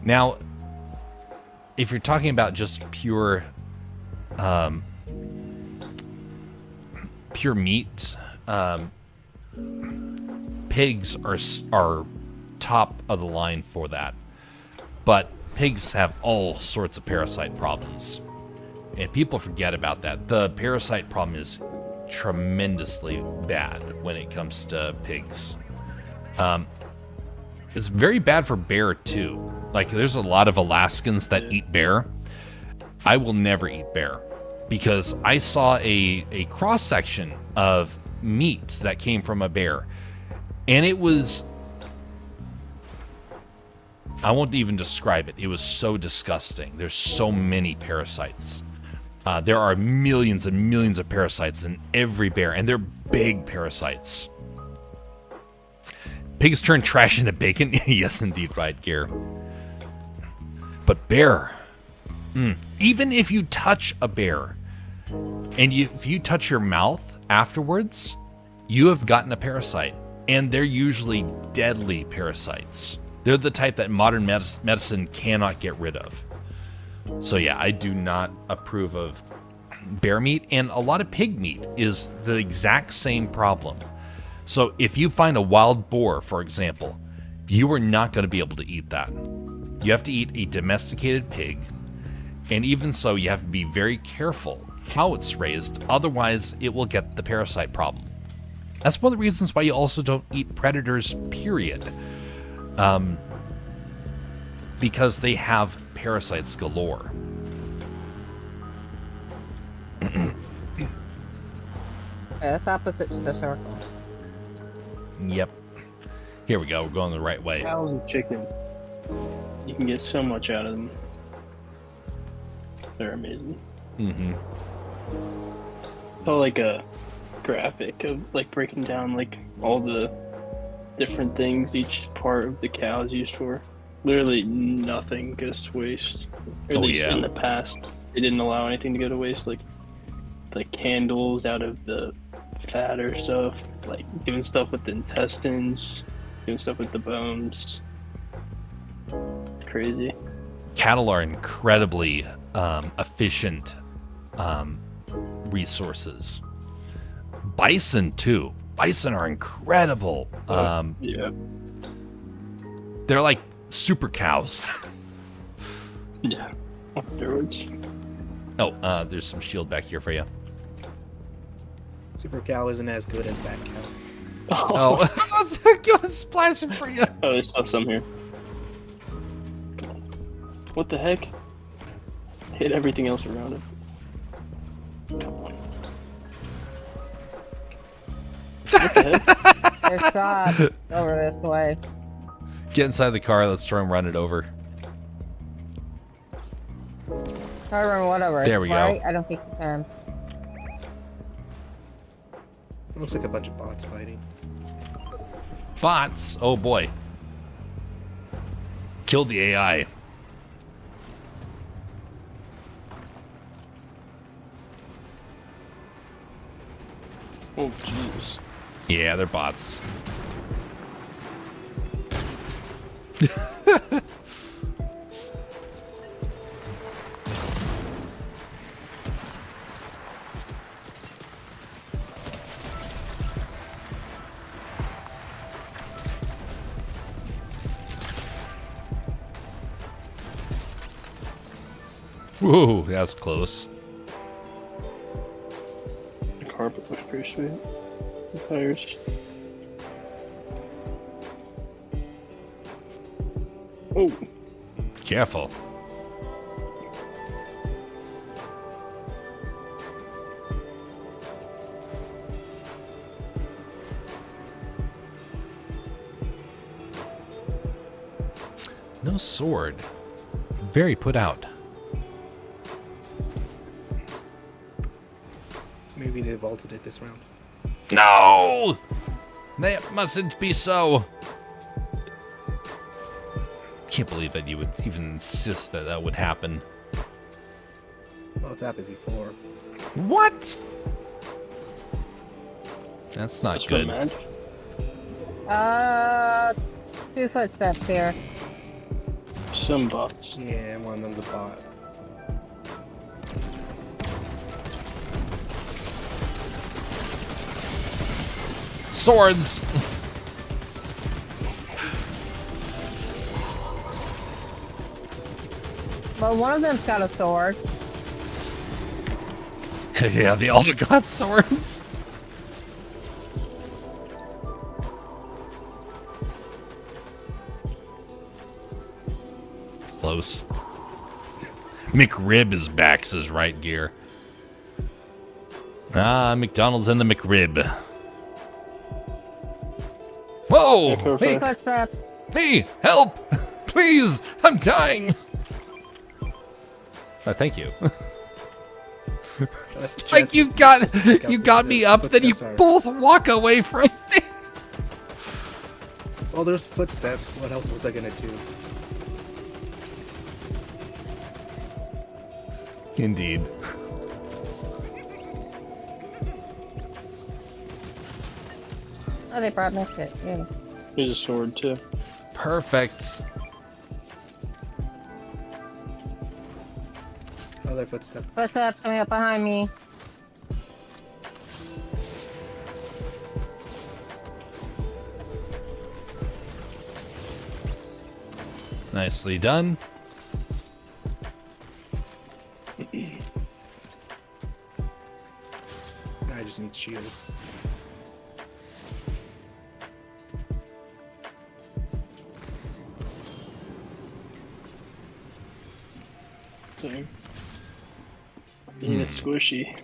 Now, if you're talking about just pure meat, pigs are top of the line for that. But pigs have all sorts of parasite problems. And people forget about that. The parasite problem is tremendously bad when it comes to pigs. It's very bad for bear too. Like there's a lot of Alaskans that eat bear. I will never eat bear because I saw a cross section of meat that came from a bear. And it was, I won't even describe it. It was so disgusting. There's so many parasites. There are millions and millions of parasites in every bear, and they're big parasites. Pigs turn trash into bacon? Yes, indeed, right, Gear. But bear, even if you touch a bear, and if you touch your mouth afterwards, you have gotten a parasite. And they're usually deadly parasites. They're the type that modern medicine cannot get rid of. So yeah, I do not approve of bear meat, and a lot of pig meat is the exact same problem. So if you find a wild boar, for example, you are not going to be able to eat that. You have to eat a domesticated pig, and even so, you have to be very careful how it's raised, otherwise it will get the parasite problem. That's one of the reasons why you also don't eat predators, period. Because they have parasites galore. Yeah, that's opposite to the circle. Yep. Here we go. We're going the right way. Cows and chicken. You can get so much out of them. They're amazing. Mm-hmm. It's all like a graphic of like breaking down like all the different things each part of the cow is used for. Literally nothing goes to waste. Or at least in the past, they didn't allow anything to go to waste. Like candles out of the fat or stuff. Like doing stuff with the intestines, doing stuff with the bones. Crazy. Cattle are incredibly efficient resources. Bison too. Bison are incredible. Yeah. They're like super cows. Yeah. On steroids. Oh, there's some shield back here for you. Super cow isn't as good as bad cow. Oh, I was gonna splash it for you. Oh, I saw some here. Come on. What the heck? Hit everything else around it. Come on. What the heck? There's shots over this way. Get inside the car. Let's try and run it over. Try to run whatever. There we go. Right? I don't think you can. It looks like a bunch of bots fighting. Bots. Oh boy. Killed the AI. Oh, jeez. Yeah, they're bots. Whoa, that's close. The carpet looks pretty sweet. The tires. Oh, Careful. No sword. Very put out. Maybe they vaulted it this round. No! That mustn't be so. Can't believe that you would even insist that that would happen. Well, it's happened before. What? That's not that's good. mad. 2 footsteps here. Some bots. Yeah, one of them's a bot. Swords! Well, one of them's got a sword. Yeah, they all got swords. Close. McRib is back, says Right Gear. Ah, McDonald's and the McRib. Whoa! Echo Hey, effect. Footsteps. hey, help! Please, I'm dying. Thank you. Like you got me up, then you both walk away from me. Well, there's footsteps. What else was I gonna do? Indeed. Oh, they brought me shit. Yeah. There's a sword too. Perfect. Other footstep. Footsteps coming up behind me. Nicely done. I just need shield. Same. Yeah, it's squishy.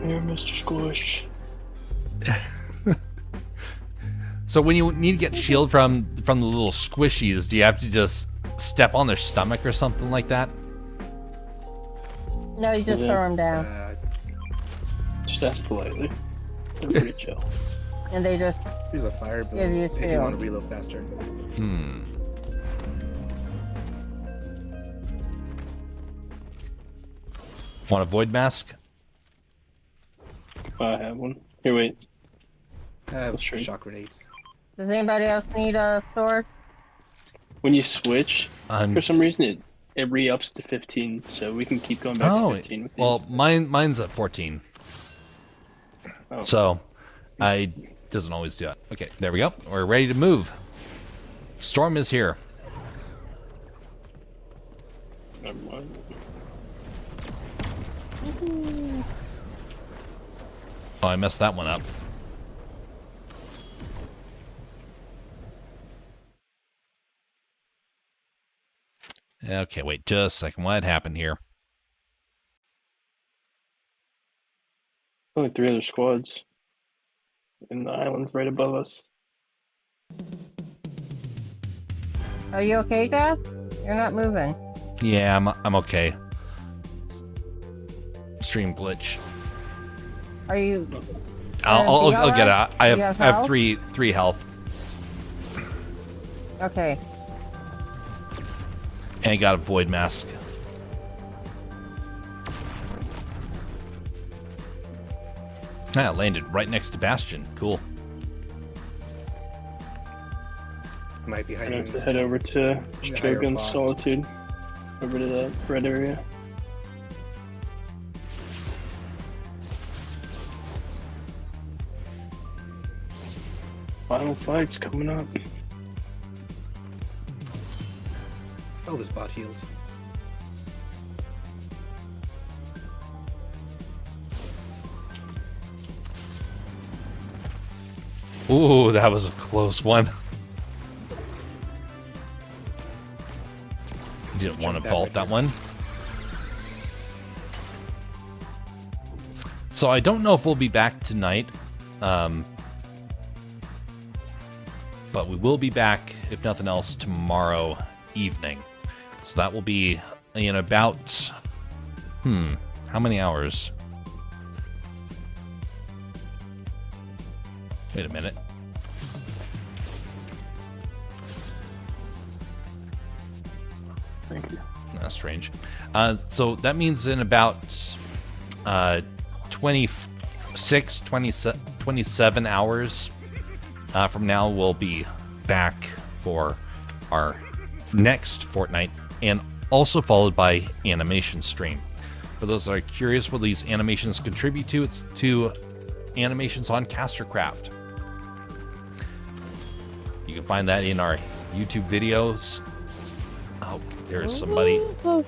Here, Mr. Squish. So when you need to get shield from the little squishies, do you have to just step on their stomach or something like that? No, you just Yeah. throw them down, Just ask politely. They're pretty chill. and they just. Here's a fire boom Give you if you shield. want to reload faster. Want a void mask? I have one. Here, wait. I have That's true. shock grenades. Does anybody else need a sword? When you switch, I'm- for some reason it re-ups to 15, so we can keep going back to 15 with these. well, mine's at 14. Oh. So, I doesn't always do it. Okay, there we go. We're ready to move. Storm is here. Never mind. Oh, I messed that one up. Okay, wait just a second. What happened here? Only 3 other squads. And the island's right above us. Are you okay, Jeff? You're not moving. Yeah, I'm okay. Stream glitch. Are you? I'll get it. I You have have health? three health, Okay. and I got a void mask. Ah, it landed right next to Bastion. Cool. Might be I hiding. have to head over to higher Shogun's bot. Solitude. Over to that red area. Final fight's coming up. Oh, this bot heals. Ooh, that was a close one. Didn't want to back vault right that here. one. So I don't know if we'll be back tonight, but we will be back, if nothing else, tomorrow evening. So that will be in about, how many hours? Wait a minute. Thank you. That's strange. So that means in about 26, 27 hours from now, we'll be back for our next Fortnite, and also followed by animation stream. For those that are curious what these animations contribute to, it's to animations on Castercraft. You can find that in our YouTube videos. Oh, there is somebody. Oh,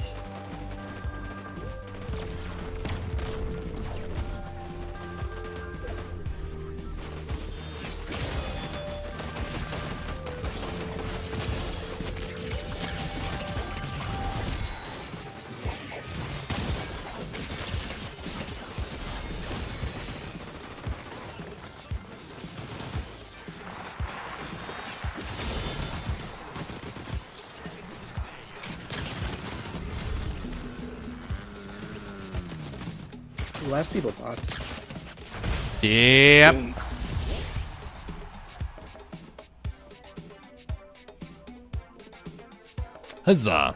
The last people bots. Yep. Boom. Huzzah.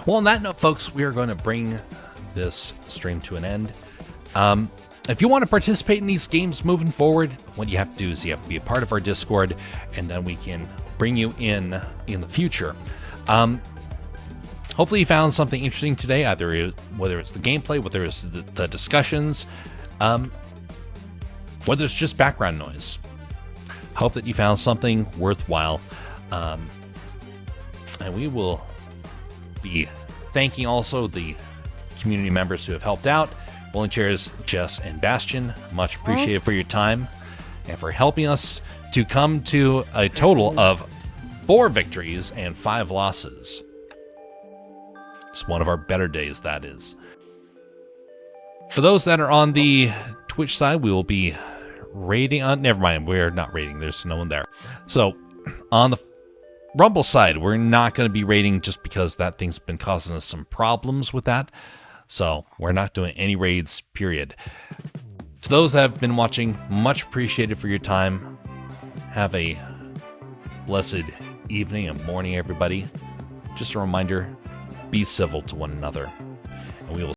Well, on that note, folks, we are going to bring this stream to an end. If you want to participate in these games moving forward, what you have to do is you have to be a part of our Discord, and then we can bring you in the future. Hopefully you found something interesting today, whether it's the gameplay, whether it's the discussions, whether it's just background noise. Hope that you found something worthwhile. And we will be thanking also the community members who have helped out. Bowling Chairs, Jess, and Bastion, much appreciated for your time. and for helping us to come to a total of 4 victories and 5 losses. It's one of our better days, that is. For those that are on the Twitch side, we will be raiding on. Never mind, we're not raiding. There's no one there. So on the Rumble side, we're not going to be raiding just because that thing's been causing us some problems with that. So we're not doing any raids, period. To those that have been watching, much appreciated for your time. Have a blessed evening and morning, everybody. Just a reminder, be civil to one another. And we will